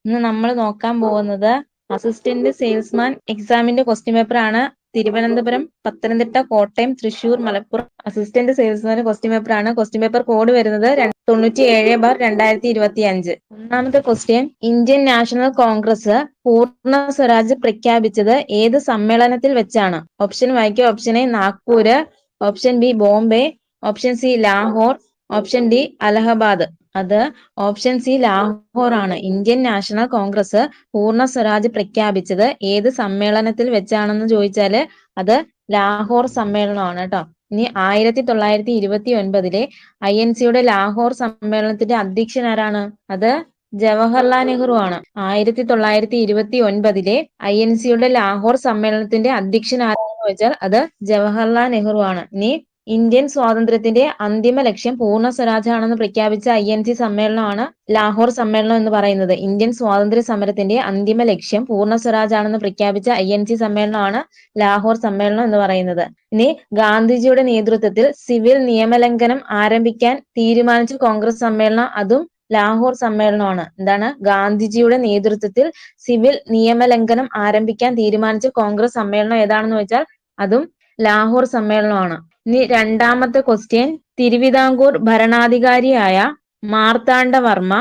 ഇന്ന് നമ്മൾ നോക്കാൻ പോകുന്നത് അസിസ്റ്റന്റ് സെയിൽസ്മാൻ എക്സാമിന്റെ ക്വസ്റ്റ്യൻ പേപ്പർ ആണ്. Thiruvananthapuram, Pathanamthitta, Kottayam, Thrissur, Malappuram assistant salesman question paper ആണ്. ക്വസ്റ്റ്യൻ പേപ്പർ കോഡ് വരുന്നത് 97/2025. ഒന്നാമത്തെ ക്വസ്റ്റ്യൻ, ഇന്ത്യൻ നാഷണൽ കോൺഗ്രസ് പൂർണ്ണ സ്വരാജ് പ്രഖ്യാപിച്ചത് ഏത് സമ്മേളനത്തിൽ വെച്ചാണ്? ഓപ്ഷൻ വായിക്കുക. Option A Nagpur, option B Bombay, option C Lahore, option D Allahabad. അത് ഓപ്ഷൻ സി ലാഹോർ ആണ്. ഇന്ത്യൻ നാഷണൽ കോൺഗ്രസ് പൂർണ്ണ സ്വരാജ് പ്രഖ്യാപിച്ചത് ഏത് സമ്മേളനത്തിൽ വെച്ചാണെന്ന് ചോദിച്ചാല് അത് ലാഹോർ സമ്മേളനമാണ് കേട്ടോ. ഇനി 1929 INC-യുടെ ലാഹോർ സമ്മേളനത്തിന്റെ അധ്യക്ഷൻ ആരാണ്? അത് ജവഹർലാൽ നെഹ്റു ആണ്. 1929 INC-യുടെ ലാഹോർ സമ്മേളനത്തിന്റെ അധ്യക്ഷൻ ആരാണെന്ന് ചോദിച്ചാൽ അത് ജവഹർലാൽ നെഹ്റു ആണ്. ഇനി ഇന്ത്യൻ സ്വാതന്ത്ര്യത്തിന്റെ അന്തിമ ലക്ഷ്യം പൂർണ്ണ സ്വരാജാണെന്ന് പ്രഖ്യാപിച്ച INC സമ്മേളനമാണ് ലാഹോർ സമ്മേളനം എന്ന് പറയുന്നത്. ഇന്ത്യൻ സ്വാതന്ത്ര്യ സമരത്തിന്റെ അന്തിമ ലക്ഷ്യം പൂർണ്ണ സ്വരാജാണെന്ന് പ്രഖ്യാപിച്ച INC സമ്മേളനമാണ് ലാഹോർ സമ്മേളനം എന്ന് പറയുന്നത്. ഇനി ഗാന്ധിജിയുടെ നേതൃത്വത്തിൽ സിവിൽ നിയമലംഘനം ആരംഭിക്കാൻ തീരുമാനിച്ച കോൺഗ്രസ് സമ്മേളനം അതും ലാഹോർ സമ്മേളനമാണ്. എന്താണ്? ഗാന്ധിജിയുടെ നേതൃത്വത്തിൽ സിവിൽ നിയമലംഘനം ആരംഭിക്കാൻ തീരുമാനിച്ച കോൺഗ്രസ് സമ്മേളനം ഏതാണെന്ന് വെച്ചാൽ അതും ലാഹോർ സമ്മേളനമാണ്. ഇനി രണ്ടാമത്തെ ക്വസ്റ്റ്യൻ, തിരുവിതാംകൂർ ഭരണാധികാരിയായ മാർത്താണ്ഡവർമ്മ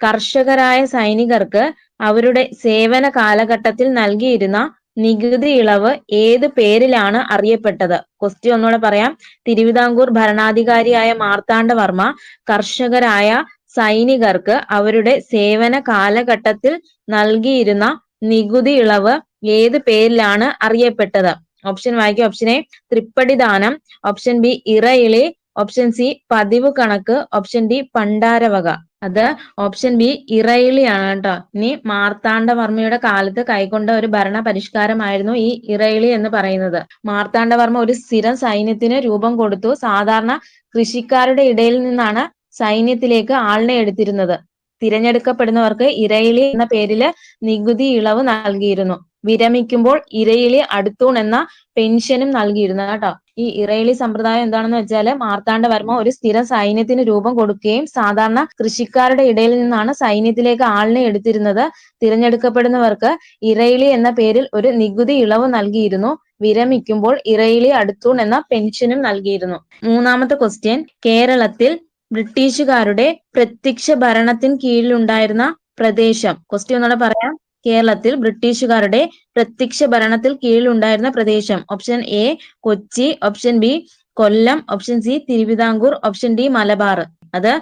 കർഷകരായ സൈനികർക്ക് അവരുടെ സേവന കാലഘട്ടത്തിൽ നൽകിയിരുന്ന നികുതി ഇളവ് ഏത് പേരിലാണ് അറിയപ്പെട്ടത്? ക്വസ്റ്റ്യൻ ഒന്നുകൂടെ പറയാം. തിരുവിതാംകൂർ ഭരണാധികാരിയായ മാർത്താണ്ഡവർമ്മ കർഷകരായ സൈനികർക്ക് അവരുടെ സേവന കാലഘട്ടത്തിൽ നൽകിയിരുന്ന നികുതി ഇളവ് ഏത് പേരിലാണ് അറിയപ്പെട്ടത്? ഓപ്ഷൻ വായിക്കുക. ഓപ്ഷൻ എ തൃപ്പടിദാനം, ഓപ്ഷൻ ബി ഇറയിളി, ഓപ്ഷൻ സി പതിവ് കണക്ക്, ഓപ്ഷൻ ഡി പണ്ടാരവക. അത് ഓപ്ഷൻ ബി ഇറയിളിയാണ് കേട്ടോ. ഇനി മാർത്താണ്ഡവർമ്മയുടെ കാലത്ത് കൈക്കൊണ്ട ഒരു ഭരണ പരിഷ്കാരമായിരുന്നു ഈ ഇറയിളി എന്ന് പറയുന്നത്. മാർത്താണ്ഡവർമ്മ ഒരു സ്ഥിരം സൈന്യത്തിന് രൂപം കൊടുത്തു. സാധാരണ കൃഷിക്കാരുടെ ഇടയിൽ നിന്നാണ് സൈന്യത്തിലേക്ക് ആളിനെ എടുത്തിരുന്നത്. തിരഞ്ഞെടുക്കപ്പെടുന്നവർക്ക് ഇറയിളി എന്ന പേരില് നികുതി ഇളവ് നൽകിയിരുന്നു. വിരമിക്കുമ്പോൾ ഇറയിളി അടുത്തൂൺ എന്ന പെൻഷനും നൽകിയിരുന്നു കേട്ടോ. ഈ ഇറയിളി സമ്പ്രദായം എന്താണെന്ന് വെച്ചാല് മാർത്താണ്ഡവർമ്മ ഒരു സ്ഥിരം സൈന്യത്തിന് രൂപം കൊടുക്കുകയും സാധാരണ കൃഷിക്കാരുടെ ഇടയിൽ നിന്നാണ് സൈന്യത്തിലേക്ക് ആളിനെ എടുത്തിരുന്നത്. തിരഞ്ഞെടുക്കപ്പെടുന്നവർക്ക് ഇറയിളി എന്ന പേരിൽ ഒരു നികുതി ഇളവ് നൽകിയിരുന്നു. വിരമിക്കുമ്പോൾ ഇറയിളി അടുത്തൂൺ എന്ന പെൻഷനും നൽകിയിരുന്നു. മൂന്നാമത്തെ ക്വസ്റ്റ്യൻ, കേരളത്തിൽ ബ്രിട്ടീഷുകാരുടെ പ്രത്യക്ഷ ഭരണത്തിന് കീഴിലുണ്ടായിരുന്ന പ്രദേശം. ക്വസ്റ്റ്യൻ ഒന്നുകൂടെ പറയാം. കേരളത്തിൽ ബ്രിട്ടീഷുകാരുടെ പ്രത്യക്ഷ ഭരണത്തിൽ കീഴിലുണ്ടായിരുന്ന പ്രദേശം. Option A Kochi, option B Kollam, option C Thiruvithamkoor, option D Malabar. അത്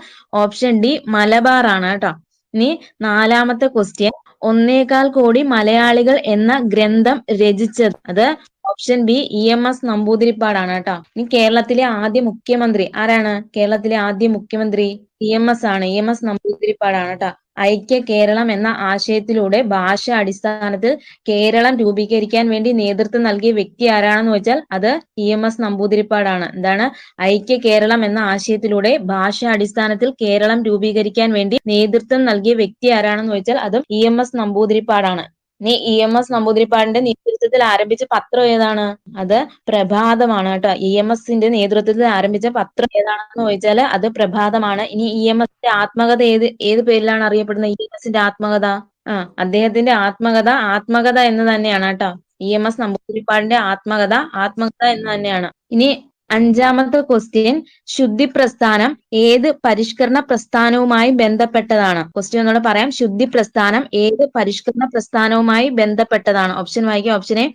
ഓപ്ഷൻ ഡി മലബാർ ആണ് കേട്ടോ. ഇനി നാലാമത്തെ ക്വസ്റ്റ്യൻ, 1.25 കോടി മലയാളികൾ എന്ന ഗ്രന്ഥം രചിച്ചത്. അത് ഓപ്ഷൻ ബി EMS നമ്പൂതിരിപ്പാടാണ് കേട്ടോ. ഇനി കേരളത്തിലെ ആദ്യ മുഖ്യമന്ത്രി ആരാണ്? കേരളത്തിലെ ആദ്യ മുഖ്യമന്ത്രി EMS ആണ്. EMS നമ്പൂതിരിപ്പാടാണ് കേട്ടോ. ഐക്യ കേരളം എന്ന ആശയത്തിലൂടെ ഭാഷ അടിസ്ഥാനത്തിൽ കേരളം രൂപീകരിക്കാൻ വേണ്ടി നേതൃത്വം നൽകിയ വ്യക്തി ആരാണെന്ന് വെച്ചാൽ അത് EMS നമ്പൂതിരിപ്പാടാണ്. എന്താണ്? ഐക്യ കേരളം എന്ന ആശയത്തിലൂടെ ഭാഷ അടിസ്ഥാനത്തിൽ കേരളം രൂപീകരിക്കാൻ വേണ്ടി നേതൃത്വം നൽകിയ വ്യക്തി ആരാണെന്ന് വെച്ചാൽ അതും EMS നമ്പൂതിരിപ്പാടാണ്. ഇനി EMS നമ്പൂതിരിപ്പാടിന്റെ നേതൃത്വത്തിൽ ആരംഭിച്ച പത്രം ഏതാണ്? അത് പ്രഭാതമാണ് കേട്ടോ. EMS-ന്റെ നേതൃത്വത്തിൽ ആരംഭിച്ച പത്രം ഏതാണെന്ന് ചോദിച്ചാൽ അത് പ്രഭാതമാണ്. ഇനി EMS-ന്റെ ആത്മകഥ ഏത് പേരിലാണ് അറിയപ്പെടുന്നത്? EMS-ന്റെ ആത്മകഥ അദ്ദേഹത്തിന്റെ ആത്മകഥ എന്ന് തന്നെയാണ് കേട്ടോ. EMS നമ്പൂതിരിപ്പാടിന്റെ ആത്മകഥ എന്ന് തന്നെയാണ്. ഇനി അഞ്ചാമത്തെ ക്വസ്റ്റ്യൻ, ശുദ്ധി പ്രസ്ഥാനം ഏത് പരിഷ്കരണ പ്രസ്ഥാനവുമായി ബന്ധപ്പെട്ടതാണ്? ക്വസ്റ്റ്യൻ ഒന്നുകൂടെ പറയാം. ശുദ്ധി പ്രസ്ഥാനം ഏത് പരിഷ്കരണ പ്രസ്ഥാനവുമായി ബന്ധപ്പെട്ടതാണ്? ഓപ്ഷൻ വായിക്കുക. ഓപ്ഷൻ എ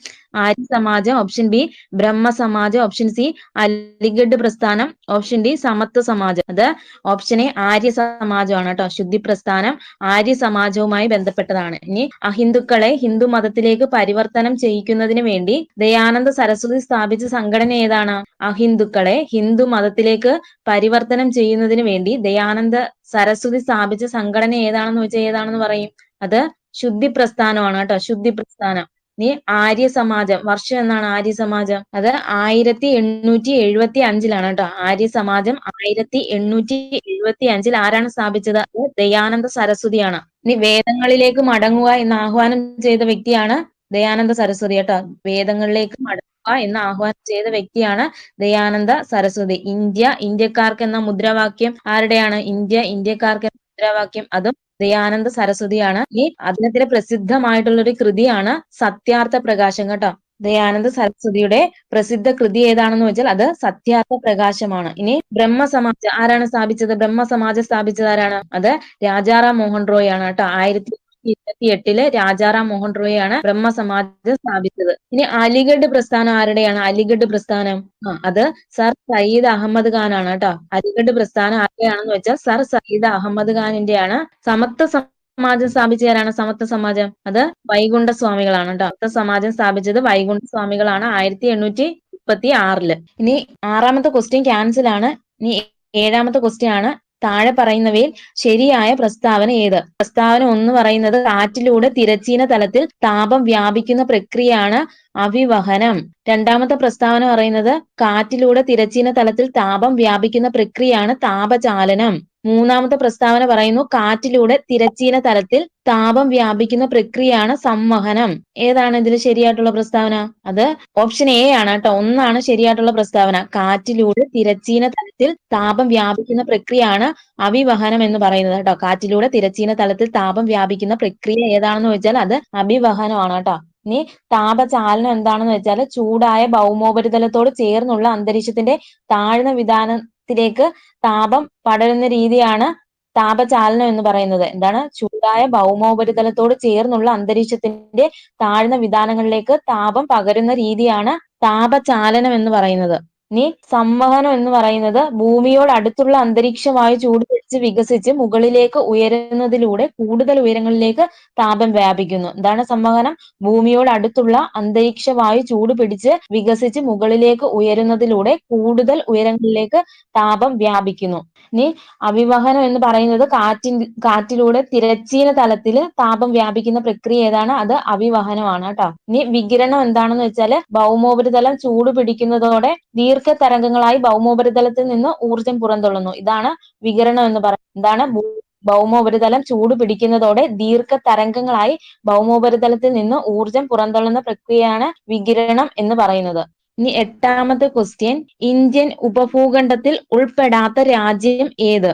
ആര്യ സമാജം, ഓപ്ഷൻ ബി ബ്രഹ്മ സമാജം, ഓപ്ഷൻ സി അലിഗഡ് പ്രസ്ഥാനം, ഓപ്ഷൻ ഡി സമത്വ സമാജം. അത് ഓപ്ഷൻ എ ആര്യ സമാജമാണ് കേട്ടോ. ശുദ്ധി പ്രസ്ഥാനം ആര്യ സമാജവുമായി ബന്ധപ്പെട്ടതാണ്. ഇനി അഹിന്ദുക്കളെ ഹിന്ദു മതത്തിലേക്ക് പരിവർത്തനം ചെയ്യിക്കുന്നതിന് വേണ്ടി ദയാനന്ദ സരസ്വതി സ്ഥാപിച്ച സംഘടന ഏതാണ്? അഹിന്ദുക്കളെ ഹിന്ദു മതത്തിലേക്ക് പരിവർത്തനം ചെയ്യുന്നതിന് വേണ്ടി ദയാനന്ദ സരസ്വതി സ്ഥാപിച്ച സംഘടന ഏതാണെന്ന് വെച്ചാൽ ഏതാണെന്ന് പറയും? അത് ശുദ്ധി പ്രസ്ഥാനമാണ് കേട്ടോ. ശുദ്ധി പ്രസ്ഥാനം. ഇനി ആര്യ സമാജം, വർഷം എന്നാണ് ആര്യ സമാജം? അത് 1875 കേട്ടോ. ആര്യ സമാജം 1875 ആരാണ് സ്ഥാപിച്ചത്? അത് ദയാനന്ദ സരസ്വതിയാണ്. ഇനി വേദങ്ങളിലേക്ക് മടങ്ങുക എന്ന് ആഹ്വാനം ചെയ്ത വ്യക്തിയാണ് ദയാനന്ദ സരസ്വതി കേട്ടോ. വേദങ്ങളിലേക്ക് മടങ്ങുക എന്ന് ആഹ്വാനം ചെയ്ത വ്യക്തിയാണ് ദയാനന്ദ സരസ്വതി. ഇന്ത്യക്കാർക്ക് എന്ന മുദ്രാവാക്യം ആരുടെയാണ്? ഇന്ത്യക്കാർക്ക് എന്ന മുദ്രാവാക്യം അതും ദയാനന്ദ സരസ്വതിയാണ്. ഈ അദ്ദേഹത്തിന്റെ പ്രസിദ്ധമായിട്ടുള്ള ഒരു കൃതിയാണ് സത്യാർത്ഥ പ്രകാശം കേട്ടോ. ദയാനന്ദ സരസ്വതിയുടെ പ്രസിദ്ധ കൃതി ഏതാണെന്ന് വെച്ചാൽ അത് സത്യാർത്ഥ പ്രകാശമാണ്. ഇനി ബ്രഹ്മസമാജം ആരാണ് സ്ഥാപിച്ചത്? ബ്രഹ്മസമാജം സ്ഥാപിച്ചത് ആരാണ്? അത് രാജാറാം മോഹൻ റോയ് ആണ് കേട്ടോ. 1828 രാജാറാം മോഹൻ റോയ് ആണ് ബ്രഹ്മസമാജം സ്ഥാപിച്ചത്. ഇനി അലിഗഡ് പ്രസ്ഥാനം ആരുടെയാണ്? അലിഗഡ് പ്രസ്ഥാനം അത് സർ സയ്യിദ് അഹമ്മദ് ഖാൻ ആണ് കേട്ടോ. അലിഗഡ് പ്രസ്ഥാനം ആരുടെയാണെന്ന് വെച്ചാൽ സർ സയ്യിദ് അഹമ്മദ് ഖാനിന്റെയാണ്. സമത്വ സമാജം സ്ഥാപിച്ചവരാണ്? സമത്വ സമാജം അത് വൈകുണ്ഠ സ്വാമികളാണ് കേട്ടോ. സമത്വ സമാജം സ്ഥാപിച്ചത് വൈകുണ്ഠ സ്വാമികളാണ് 1836. ഇനി 6ാമത്തെ ക്വസ്റ്റ്യൻ ക്യാൻസൽ ആണ്. ഇനി 7ാമത്തെ ക്വസ്റ്റ്യൻ ആണ്. താഴെ പറയുന്നവയിൽ ശരിയായ പ്രസ്താവന ഏത്? പ്രസ്താവന 1 പറയുന്നത് കാറ്റിലൂടെ തിരശ്ചീന തലത്തിൽ താപം വ്യാപിക്കുന്ന പ്രക്രിയയാണ് അവിവഹനം. 2ാമത്തെ പ്രസ്താവന പറയുന്നത് കാറ്റിലൂടെ തിരശ്ചീന തലത്തിൽ താപം വ്യാപിക്കുന്ന പ്രക്രിയയാണ് താപചാലനം. 3ാമത്തെ പ്രസ്താവന പറയുന്നു കാറ്റിലൂടെ തിരശ്ചീന തലത്തിൽ താപം വ്യാപിക്കുന്ന പ്രക്രിയയാണ് സംവഹനം. ഏതാണ് ഇതിൽ ശരിയായിട്ടുള്ള പ്രസ്താവന? അത് ഓപ്ഷൻ എ ആണ് കേട്ടോ. 1 ശരിയായിട്ടുള്ള പ്രസ്താവന. കാറ്റിലൂടെ തിരശ്ചീന തലത്തിൽ താപം വ്യാപിക്കുന്ന പ്രക്രിയയാണ് അവിവഹനം എന്ന് പറയുന്നത് കേട്ടോ. കാറ്റിലൂടെ തിരശ്ചീന തലത്തിൽ താപം വ്യാപിക്കുന്ന പ്രക്രിയ ഏതാണെന്ന് വെച്ചാൽ അത് അവിവഹനമാണ് കേട്ടോ. ഇനി താപചാലനം എന്താണെന്ന് വെച്ചാൽ ചൂടായ ഭൗമോപരിതലത്തോട് ചേർന്നുള്ള അന്തരീക്ഷത്തിന്റെ താഴ്ന്ന വിതാനത്തിലേക്ക് താപം പടരുന്ന രീതിയാണ് താപചാലനം എന്ന് പറയുന്നത്. എന്താണ്? ചൂടായ ഭൗമോപരിതലത്തോട് ചേർന്നുള്ള അന്തരീക്ഷത്തിന്റെ താഴ്ന്ന വിതാനങ്ങളിലേക്ക് താപം പകരുന്ന രീതിയാണ് താപചാലനം എന്ന് പറയുന്നത്. ഇനി സംവഹനം എന്ന് പറയുന്നത് ഭൂമിയോട് അടുത്തുള്ള അന്തരീക്ഷവായു ചൂട് പിടിച്ച് വികസിച്ച് മുകളിലേക്ക് ഉയരുന്നതിലൂടെ കൂടുതൽ ഉയരങ്ങളിലേക്ക് താപം വ്യാപിക്കുന്നു. എന്താണ് സംവഹനം? ഭൂമിയോട് അടുത്തുള്ള അന്തരീക്ഷവായു ചൂട് പിടിച്ച് വികസിച്ച് മുകളിലേക്ക് ഉയരുന്നതിലൂടെ കൂടുതൽ ഉയരങ്ങളിലേക്ക് താപം വ്യാപിക്കുന്നു. ഇനി അവിവഹനം എന്ന് പറയുന്നത് കാറ്റിലൂടെ തിരശ്ചീന തലത്തിൽ താപം വ്യാപിക്കുന്ന പ്രക്രിയ ഏതാണ്? അത് അവിവഹനമാണ് കേട്ടോ. ഇനി വികിരണം എന്താണെന്ന് വെച്ചാല് ഭൗമോപരിതലം ചൂട് പിടിക്കുന്നതോടെ ദീർഘതരംഗങ്ങളായി ഭൗമോപരിതലത്തിൽ നിന്ന് ഊർജം പുറന്തള്ളുന്നു. ഇതാണ് വികിരണം എന്ന് പറയുന്നത്. എന്താണ്? ഭൗമോപരിതലം ചൂട് പിടിക്കുന്നതോടെ ദീർഘതരംഗങ്ങളായി ഭൗമോപരിതലത്തിൽ നിന്ന് ഊർജം പുറന്തള്ളുന്ന പ്രക്രിയയാണ് വികിരണം എന്ന് പറയുന്നത്. ഇനി 8ാമത്തെ ക്വസ്റ്റ്യൻ ഇന്ത്യൻ ഉപഭൂഖണ്ഡത്തിൽ ഉൾപ്പെടാത്ത രാജ്യം ഏത്?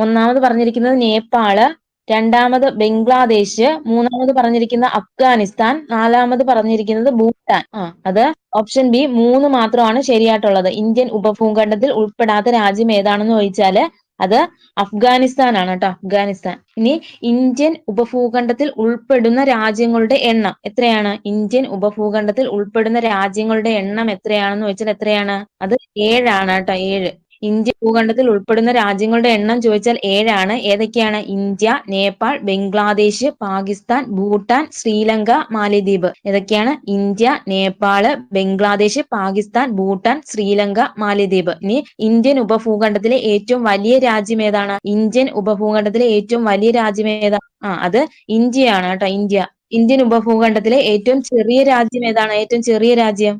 ഒന്നാമത് പറഞ്ഞിരിക്കുന്നത് നേപ്പാള്, 2ാമത് ബംഗ്ലാദേശ്, 3ാമത് പറഞ്ഞിരിക്കുന്ന അഫ്ഗാനിസ്ഥാൻ, 4ാമത് പറഞ്ഞിരിക്കുന്നത് ഭൂട്ടാൻ. അത് ഓപ്ഷൻ ബി 3 മാത്രമാണ് ശരിയായിട്ടുള്ളത്. ഇന്ത്യൻ ഉപഭൂഖണ്ഡത്തിൽ ഉൾപ്പെടാത്ത രാജ്യം ഏതാണെന്ന് ചോദിച്ചാല് അത് അഫ്ഗാനിസ്ഥാൻ ആണ് കേട്ടോ. അഫ്ഗാനിസ്ഥാൻ. ഇനി ഇന്ത്യൻ ഉപഭൂഖണ്ഡത്തിൽ ഉൾപ്പെടുന്ന രാജ്യങ്ങളുടെ എണ്ണം എത്രയാണ്? ഇന്ത്യൻ ഉപഭൂഖണ്ഡത്തിൽ ഉൾപ്പെടുന്ന രാജ്യങ്ങളുടെ എണ്ണം എത്രയാണെന്ന് ചോദിച്ചാൽ എത്രയാണ്? അത് 7 ആണ് കേട്ടോ. 7. ഇന്ത്യൻ ഭൂഖണ്ഡത്തിൽ ഉൾപ്പെടുന്ന രാജ്യങ്ങളുടെ എണ്ണം ചോദിച്ചാൽ 7 ആണ്. ഏതൊക്കെയാണ്? ഇന്ത്യ, നേപ്പാൾ, ബംഗ്ലാദേശ്, പാകിസ്ഥാൻ, ഭൂട്ടാൻ, ശ്രീലങ്ക, മാലിദ്വീപ്. ഏതൊക്കെയാണ്? ഇന്ത്യ, നേപ്പാള്, ബംഗ്ലാദേശ്, പാകിസ്ഥാൻ, ഭൂട്ടാൻ, ശ്രീലങ്ക, മാലിദ്വീപ്. ഇനി ഇന്ത്യൻ ഉപഭൂഖണ്ഡത്തിലെ ഏറ്റവും വലിയ രാജ്യം ഏതാണ്? ഇന്ത്യൻ ഉപഭൂഖണ്ഡത്തിലെ ഏറ്റവും വലിയ രാജ്യം ഏതാണ്? അത് ഇന്ത്യയാണ് കേട്ടോ. ഇന്ത്യ. ഇന്ത്യൻ ഉപഭൂഖണ്ഡത്തിലെ ഏറ്റവും ചെറിയ രാജ്യം ഏതാണ്? ഏറ്റവും ചെറിയ രാജ്യം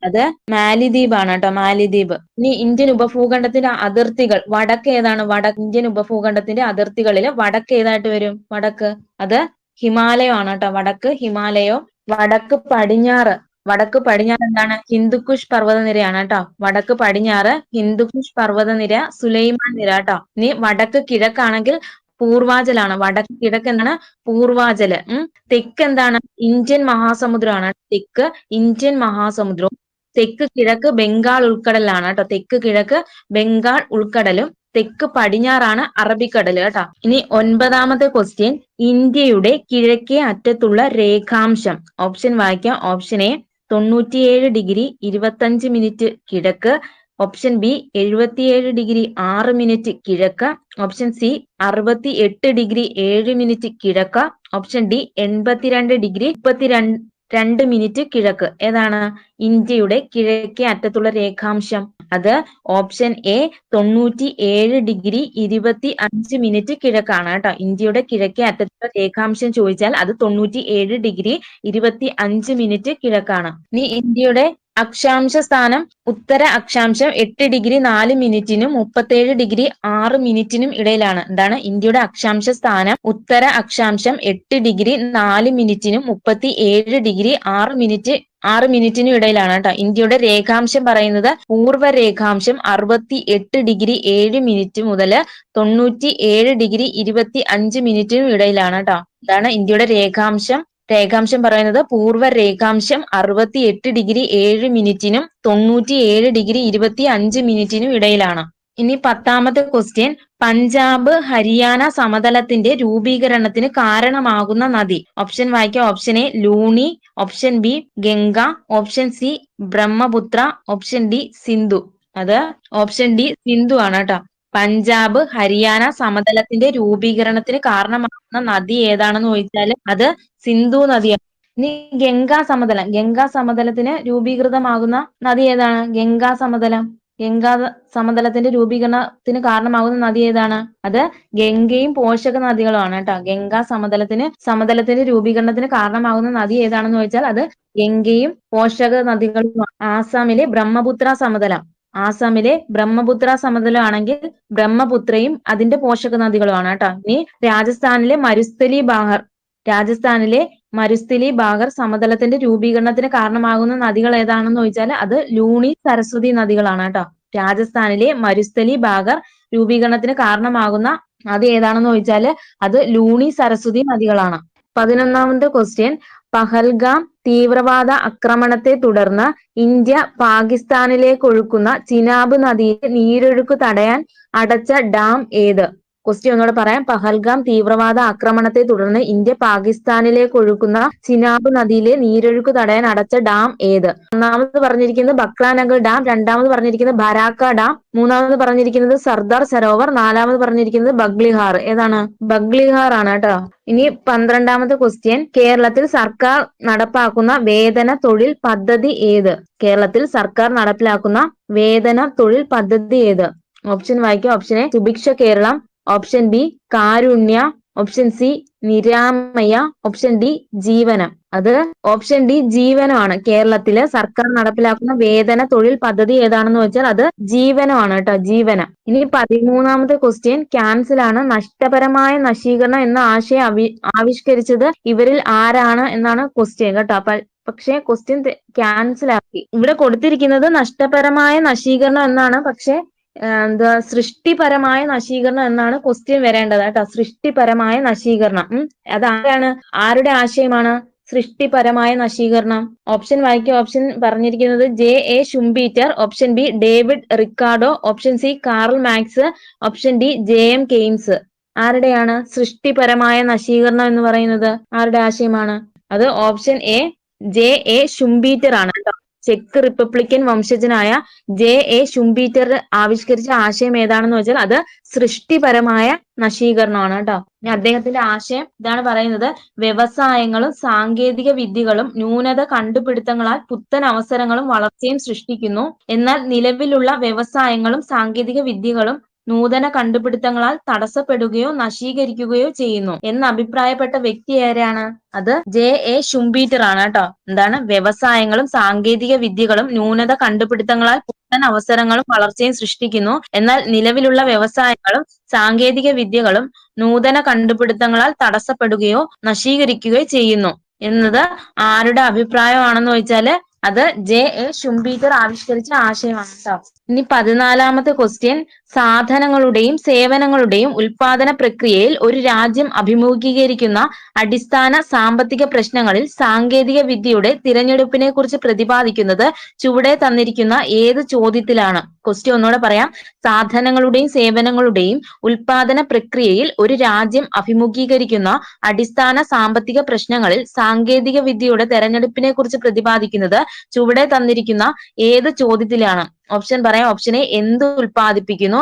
അത് മാലിദ്വീപ് ആണ് കേട്ടോ. മാലിദ്വീപ്. ഇനി ഇന്ത്യൻ ഉപഭൂഖണ്ഡത്തിന്റെ അതിർത്തികൾ വടക്ക് ഏതാണ്? ഇന്ത്യൻ ഉപഭൂഖണ്ഡത്തിന്റെ അതിർത്തികളിൽ വടക്ക് ഏതായിട്ട് വരും? വടക്ക് അത് ഹിമാലയമാണ് കേട്ടോ. വടക്ക് ഹിമാലയവും. വടക്ക് പടിഞ്ഞാറ് എന്താണ്? ഹിന്ദുക്കുഷ് പർവ്വതനിരയാണ് കേട്ടോ. വടക്ക് പടിഞ്ഞാറ് ഹിന്ദുക്കുഷ് പർവ്വതനിര, സുലൈമാൻ നിര കേട്ടോ. ഇനി വടക്ക് കിഴക്കാണെങ്കിൽ പൂർവാചലാണ്. വടക്ക് കിഴക്ക് എന്താണ്? പൂർവാചല്. തെക്ക് എന്താണ്? ഇന്ത്യൻ മഹാസമുദ്രമാണ്. തെക്ക് ഇന്ത്യൻ മഹാസമുദ്രവും. തെക്ക് കിഴക്ക് ബംഗാൾ ഉൾക്കടലാണ് കേട്ടോ. തെക്ക് കിഴക്ക് ബംഗാൾ ഉൾക്കടലും തെക്ക് പടിഞ്ഞാറാണ് അറബിക്കടൽ കേട്ടോ. ഇനി 9ാമത്തെ ക്വസ്റ്റ്യൻ ഇന്ത്യയുടെ കിഴക്കേ അറ്റത്തുള്ള രേഖാംശം. ഓപ്ഷൻ വായിക്കാം. ഓപ്ഷൻ എ 97 ഡിഗ്രി 25 മിനിറ്റ് കിഴക്ക്, ഓപ്ഷൻ ബി 77 ഡിഗ്രി 6 മിനിറ്റ് കിഴക്ക്, ഓപ്ഷൻ സി 68 ഡിഗ്രി 7 മിനിറ്റ് കിഴക്ക്, ഓപ്ഷൻ ഡി 82 ഡിഗ്രി 32 മിനിറ്റ് കിഴക്ക്. ഏതാണ് ഇന്ത്യയുടെ കിഴക്കേ അറ്റത്തുള്ള രേഖാംശം? അത് ഓപ്ഷൻ എ 97 ഡിഗ്രി 25 മിനിറ്റ് കിഴക്കാണ് കേട്ടോ. ഇന്ത്യയുടെ കിഴക്കേ അറ്റത്തുള്ള രേഖാംശം ചോദിച്ചാൽ അത് 97 ഡിഗ്രി 25 മിനിറ്റ് കിഴക്കാണ്. ഇനി ഇന്ത്യയുടെ അക്ഷാംശ സ്ഥാനം ഉത്തര അക്ഷാംശം 8 ഡിഗ്രി 4 മിനിറ്റിനും 37 ഡിഗ്രി 6 മിനിറ്റിനും ഇടയിലാണ്. എന്താണ് ഇന്ത്യയുടെ അക്ഷാംശ സ്ഥാനം? ഉത്തര അക്ഷാംശം 8 ഡിഗ്രി 4 മിനിറ്റിനും 37 ഡിഗ്രി 6 മിനിറ്റിനും ഇടയിലാണ് കേട്ടോ. ഇന്ത്യയുടെ രേഖാംശം പറയുന്നത് പൂർവ്വ രേഖാംശം 68 ഡിഗ്രി 7 മിനിറ്റ് മുതൽ 97 ഡിഗ്രി 25 മിനിറ്റിനും ഇടയിലാണ് കേട്ടോ. ഇതാണ് ഇന്ത്യയുടെ രേഖാംശം. രേഖാംശം പറയുന്നത് പൂർവ്വ രേഖാംശം 68 ഡിഗ്രി 7 മിനിറ്റിനും 97 ഡിഗ്രി 25 മിനിറ്റിനും ഇടയിലാണ്. ഇനി 10ാമത്തെ ക്വസ്റ്റ്യൻ, പഞ്ചാബ് ഹരിയാന സമതലത്തിന്റെ രൂപീകരണത്തിന് കാരണമാകുന്ന നദി. ഓപ്ഷൻ വായിക്കാം. Option A Luni, option B Ganga, option C Brahmaputra, option D Sindhu. അത് ഓപ്ഷൻ ഡി സിന്ധു ആണ് കേട്ടോ. പഞ്ചാബ് ഹരിയാന സമതലത്തിന്റെ രൂപീകരണത്തിന് കാരണമാകുന്ന നദി ഏതാണെന്ന് ചോദിച്ചാൽ അത് സിന്ധു നദിയാണ്. ഇനി ഗംഗാ സമതലത്തിന് രൂപീകൃതമാകുന്ന നദി ഏതാണ്? ഗംഗാ സമതലത്തിന്റെ രൂപീകരണത്തിന് കാരണമാകുന്ന നദി ഏതാണ്? അത് ഗംഗയും പോഷക നദികളുമാണ് കേട്ടോ. ഗംഗാ സമതലത്തിന്റെ രൂപീകരണത്തിന് കാരണമാകുന്ന നദി ഏതാണെന്ന് ചോദിച്ചാൽ അത് ഗംഗയും പോഷക നദികളും. ആസാമിലെ ബ്രഹ്മപുത്ര സമതലമാണെങ്കിൽ ബ്രഹ്മപുത്രയും അതിന്റെ പോഷക നദികളുമാണ് കേട്ടോ. ഇനി രാജസ്ഥാനിലെ മരുസ്ഥലി ബാഗർ സമതലത്തിന്റെ രൂപീകരണത്തിന് കാരണമാകുന്ന നദികൾ ഏതാണെന്ന് ചോദിച്ചാൽ അത് ലൂണി, സരസ്വതി നദികളാണ് കേട്ടോ. രാജസ്ഥാനിലെ മരുസ്ഥലി ബാഗർ രൂപീകരണത്തിന് കാരണമാകുന്ന നദി ഏതാണെന്ന് ചോദിച്ചാൽ അത് ലൂണി, സരസ്വതി നദികളാണ്. 11ാമത്തെ ക്വസ്റ്റ്യൻ, പഹൽഗാം തീവ്രവാദ ആക്രമണത്തെ തുടർന്ന് ഇന്ത്യ പാകിസ്ഥാനിലേക്കൊഴുക്കുന്ന ചിനാബ് നദിയിലെ നീരൊഴുക്ക് തടയാൻ അടച്ച ഡാം ഏത്? ക്വസ്റ്റ്യൻ ഒന്നുകൂടെ പറയാം. പഹൽഗാം തീവ്രവാദ ആക്രമണത്തെ തുടർന്ന് ഇന്ത്യ പാകിസ്ഥാനിലേക്കൊഴുക്കുന്ന ചിനാബ് നദിയിലെ നീരൊഴുക്ക് തടയാൻ അടച്ച ഡാം ഏത്? ഒന്നാമത് പറഞ്ഞിരിക്കുന്നത് ബക്രാനഗർ ഡാം, രണ്ടാമത് പറഞ്ഞിരിക്കുന്നത് ബരാക്ക ഡാം, മൂന്നാമത് പറഞ്ഞിരിക്കുന്നത് സർദാർ സരോവർ, നാലാമത് പറഞ്ഞിരിക്കുന്നത് ബഗ്ലിഹാർ. ഏതാണ്? ബഗ്ലിഹാർ ആണ് കേട്ടോ. ഇനി 12ാമത്തെ ക്വസ്റ്റ്യൻ, കേരളത്തിൽ സർക്കാർ നടപ്പാക്കുന്ന വേതന തൊഴിൽ പദ്ധതി ഏത്? കേരളത്തിൽ സർക്കാർ നടപ്പിലാക്കുന്ന വേതന തൊഴിൽ പദ്ധതി ഏത്? ഓപ്ഷൻ വായിക്കാം. Option A Subhiksha Keralam, option B Karunya, option C Niramaya, option D Jeevanam. അത് ഓപ്ഷൻ ഡി ജീവനമാണ്. കേരളത്തില് സർക്കാർ നടപ്പിലാക്കുന്ന വേതന തൊഴിൽ പദ്ധതി ഏതാണെന്ന് വെച്ചാൽ അത് ജീവനമാണ് കേട്ടോ. ജീവനം. ഇനി 13ാമത്തെ ക്വസ്റ്റ്യൻ, ക്യാൻസൽ ആണ്. നഷ്ടപരമായ നശീകരണം എന്ന ആശയം ആവിഷ്കരിച്ചത് ഇവരിൽ ആരാണ് എന്നാണ് ക്വസ്റ്റ്യൻ കേട്ടോ. പക്ഷേ ക്വസ്റ്റ്യൻ ക്യാൻസൽ ആക്കി. ഇവിടെ കൊടുത്തിരിക്കുന്നത് നഷ്ടപരമായ നശീകരണം എന്നാണ്. പക്ഷെ സൃഷ്ടിപരമായ നശീകരണം എന്നാണ് ക്വസ്റ്റ്യൻ വരേണ്ടത് കേട്ടോ. സൃഷ്ടിപരമായ നശീകരണം. ആരുടെ ആശയമാണ് സൃഷ്ടിപരമായ നശീകരണം? ഓപ്ഷൻ വായിക്കുക. ഓപ്ഷൻ പറഞ്ഞിരിക്കുന്നത് J.A. Schumpeter, option B David Ricardo, option C Karl Marx, option D J.M. Keynes. ആരുടെയാണ് സൃഷ്ടിപരമായ നശീകരണം എന്ന് പറയുന്നത്? ആരുടെ ആശയമാണ്? അത് ഓപ്ഷൻ എ J.A. ഷുംപീറ്റർ ആണ് കേട്ടോ. ചെക്ക് റിപ്പബ്ലിക്കൻ വംശജനായ J.A. ഷുംപീറ്റർ ആവിഷ്കരിച്ച ആശയം ഏതാണെന്ന് വെച്ചാൽ അത് സൃഷ്ടിപരമായ നശീകരണമാണ് കേട്ടോ. ഇനി അദ്ദേഹത്തിന്റെ ആശയം ഇതാണ് പറയുന്നത്: വ്യവസായങ്ങളും സാങ്കേതിക വിദ്യകളും ന്യൂനത കണ്ടുപിടുത്തങ്ങളാൽ പുത്തൻ അവസരങ്ങളും വളർച്ചയും സൃഷ്ടിക്കുന്നു. എന്നാൽ നിലവിലുള്ള വ്യവസായങ്ങളും സാങ്കേതിക വിദ്യകളും നൂതന കണ്ടുപിടുത്തങ്ങളാൽ തടസ്സപ്പെടുകയോ നശീകരിക്കുകയോ ചെയ്യുന്നു എന്ന് അഭിപ്രായപ്പെട്ട വ്യക്തി ആരാണ്? അത് J.A. ഷുംപീറ്റർ ആണ് കേട്ടോ. എന്താണ്? വ്യവസായങ്ങളും സാങ്കേതിക വിദ്യകളും ന്യൂനത കണ്ടുപിടുത്തങ്ങളാൽ പുത്തൻ അവസരങ്ങളും വളർച്ചയും സൃഷ്ടിക്കുന്നു. എന്നാൽ നിലവിലുള്ള വ്യവസായങ്ങളും സാങ്കേതിക വിദ്യകളും നൂതന കണ്ടുപിടുത്തങ്ങളാൽ തടസ്സപ്പെടുകയോ നശീകരിക്കുകയോ ചെയ്യുന്നു എന്നത് ആരുടെ അഭിപ്രായമാണെന്ന് ചോദിച്ചാല് അത് J.A. ഷുംപീറ്റർ ആവിഷ്കരിച്ച ആശയമാണ് കേട്ടോ. ഇനി 14ാമത്തെ ക്വസ്റ്റ്യൻ, സാധനങ്ങളുടെയും സേവനങ്ങളുടെയും ഉൽപാദന പ്രക്രിയയിൽ ഒരു രാജ്യം അഭിമുഖീകരിക്കുന്ന അടിസ്ഥാന സാമ്പത്തിക പ്രശ്നങ്ങളിൽ സാങ്കേതിക വിദ്യയുടെ തിരഞ്ഞെടുപ്പിനെ കുറിച്ച് പ്രതിപാദിക്കുന്നത് ചുവടെ തന്നിരിക്കുന്ന ഏത് ചോദ്യത്തിലാണ്? ക്വസ്റ്റ്യൻ ഒന്നുകൂടെ പറയാം. സാധനങ്ങളുടെയും സേവനങ്ങളുടെയും ഉൽപാദന പ്രക്രിയയിൽ ഒരു രാജ്യം അഭിമുഖീകരിക്കുന്ന അടിസ്ഥാന സാമ്പത്തിക പ്രശ്നങ്ങളിൽ സാങ്കേതിക വിദ്യയുടെ തെരഞ്ഞെടുപ്പിനെ കുറിച്ച് പ്രതിപാദിക്കുന്നത് ചുവടെ തന്നിരിക്കുന്ന ഏത് ചോദ്യത്തിലാണ്? ഓപ്ഷൻ പറയാം. ഓപ്ഷൻ എ എന്ത് ഉൽപ്പാദിപ്പിക്കുന്നു,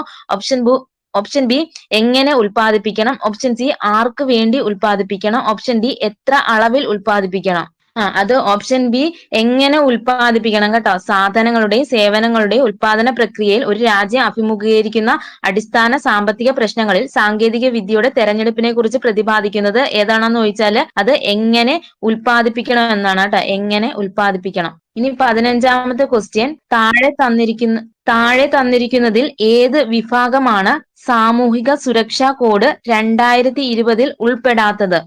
ഓപ്ഷൻ ബി എങ്ങനെ ഉൽപ്പാദിപ്പിക്കണം, ഓപ്ഷൻ സി ആർക്ക് വേണ്ടി ഉൽപ്പാദിപ്പിക്കണം, ഓപ്ഷൻ ഡി എത്ര അളവിൽ ഉൽപ്പാദിപ്പിക്കണം. അത് ഓപ്ഷൻ ബി എങ്ങനെ ഉൽപ്പാദിപ്പിക്കണം കേട്ടോ. സാധനങ്ങളുടെയും സേവനങ്ങളുടെയും ഉൽപാദന പ്രക്രിയയിൽ ഒരു രാജ്യം അഭിമുഖീകരിക്കുന്ന അടിസ്ഥാന സാമ്പത്തിക പ്രശ്നങ്ങളിൽ സാങ്കേതിക വിദ്യയുടെ തെരഞ്ഞെടുപ്പിനെ കുറിച്ച് പ്രതിപാദിക്കുന്നത് ഏതാണെന്ന് ചോദിച്ചാല് അത് എങ്ങനെ ഉൽപ്പാദിപ്പിക്കണം എന്നാണ് കേട്ടോ. എങ്ങനെ ഉൽപ്പാദിപ്പിക്കണം. ഇനി 15ാമത്തെ ക്വസ്റ്റ്യൻ, താഴെ തന്നിരിക്കുന്നതിൽ ഏത് വിഭാഗമാണ് സാമൂഹിക സുരക്ഷാ കോഡ് 2020 ഉൾപ്പെടാത്തത്?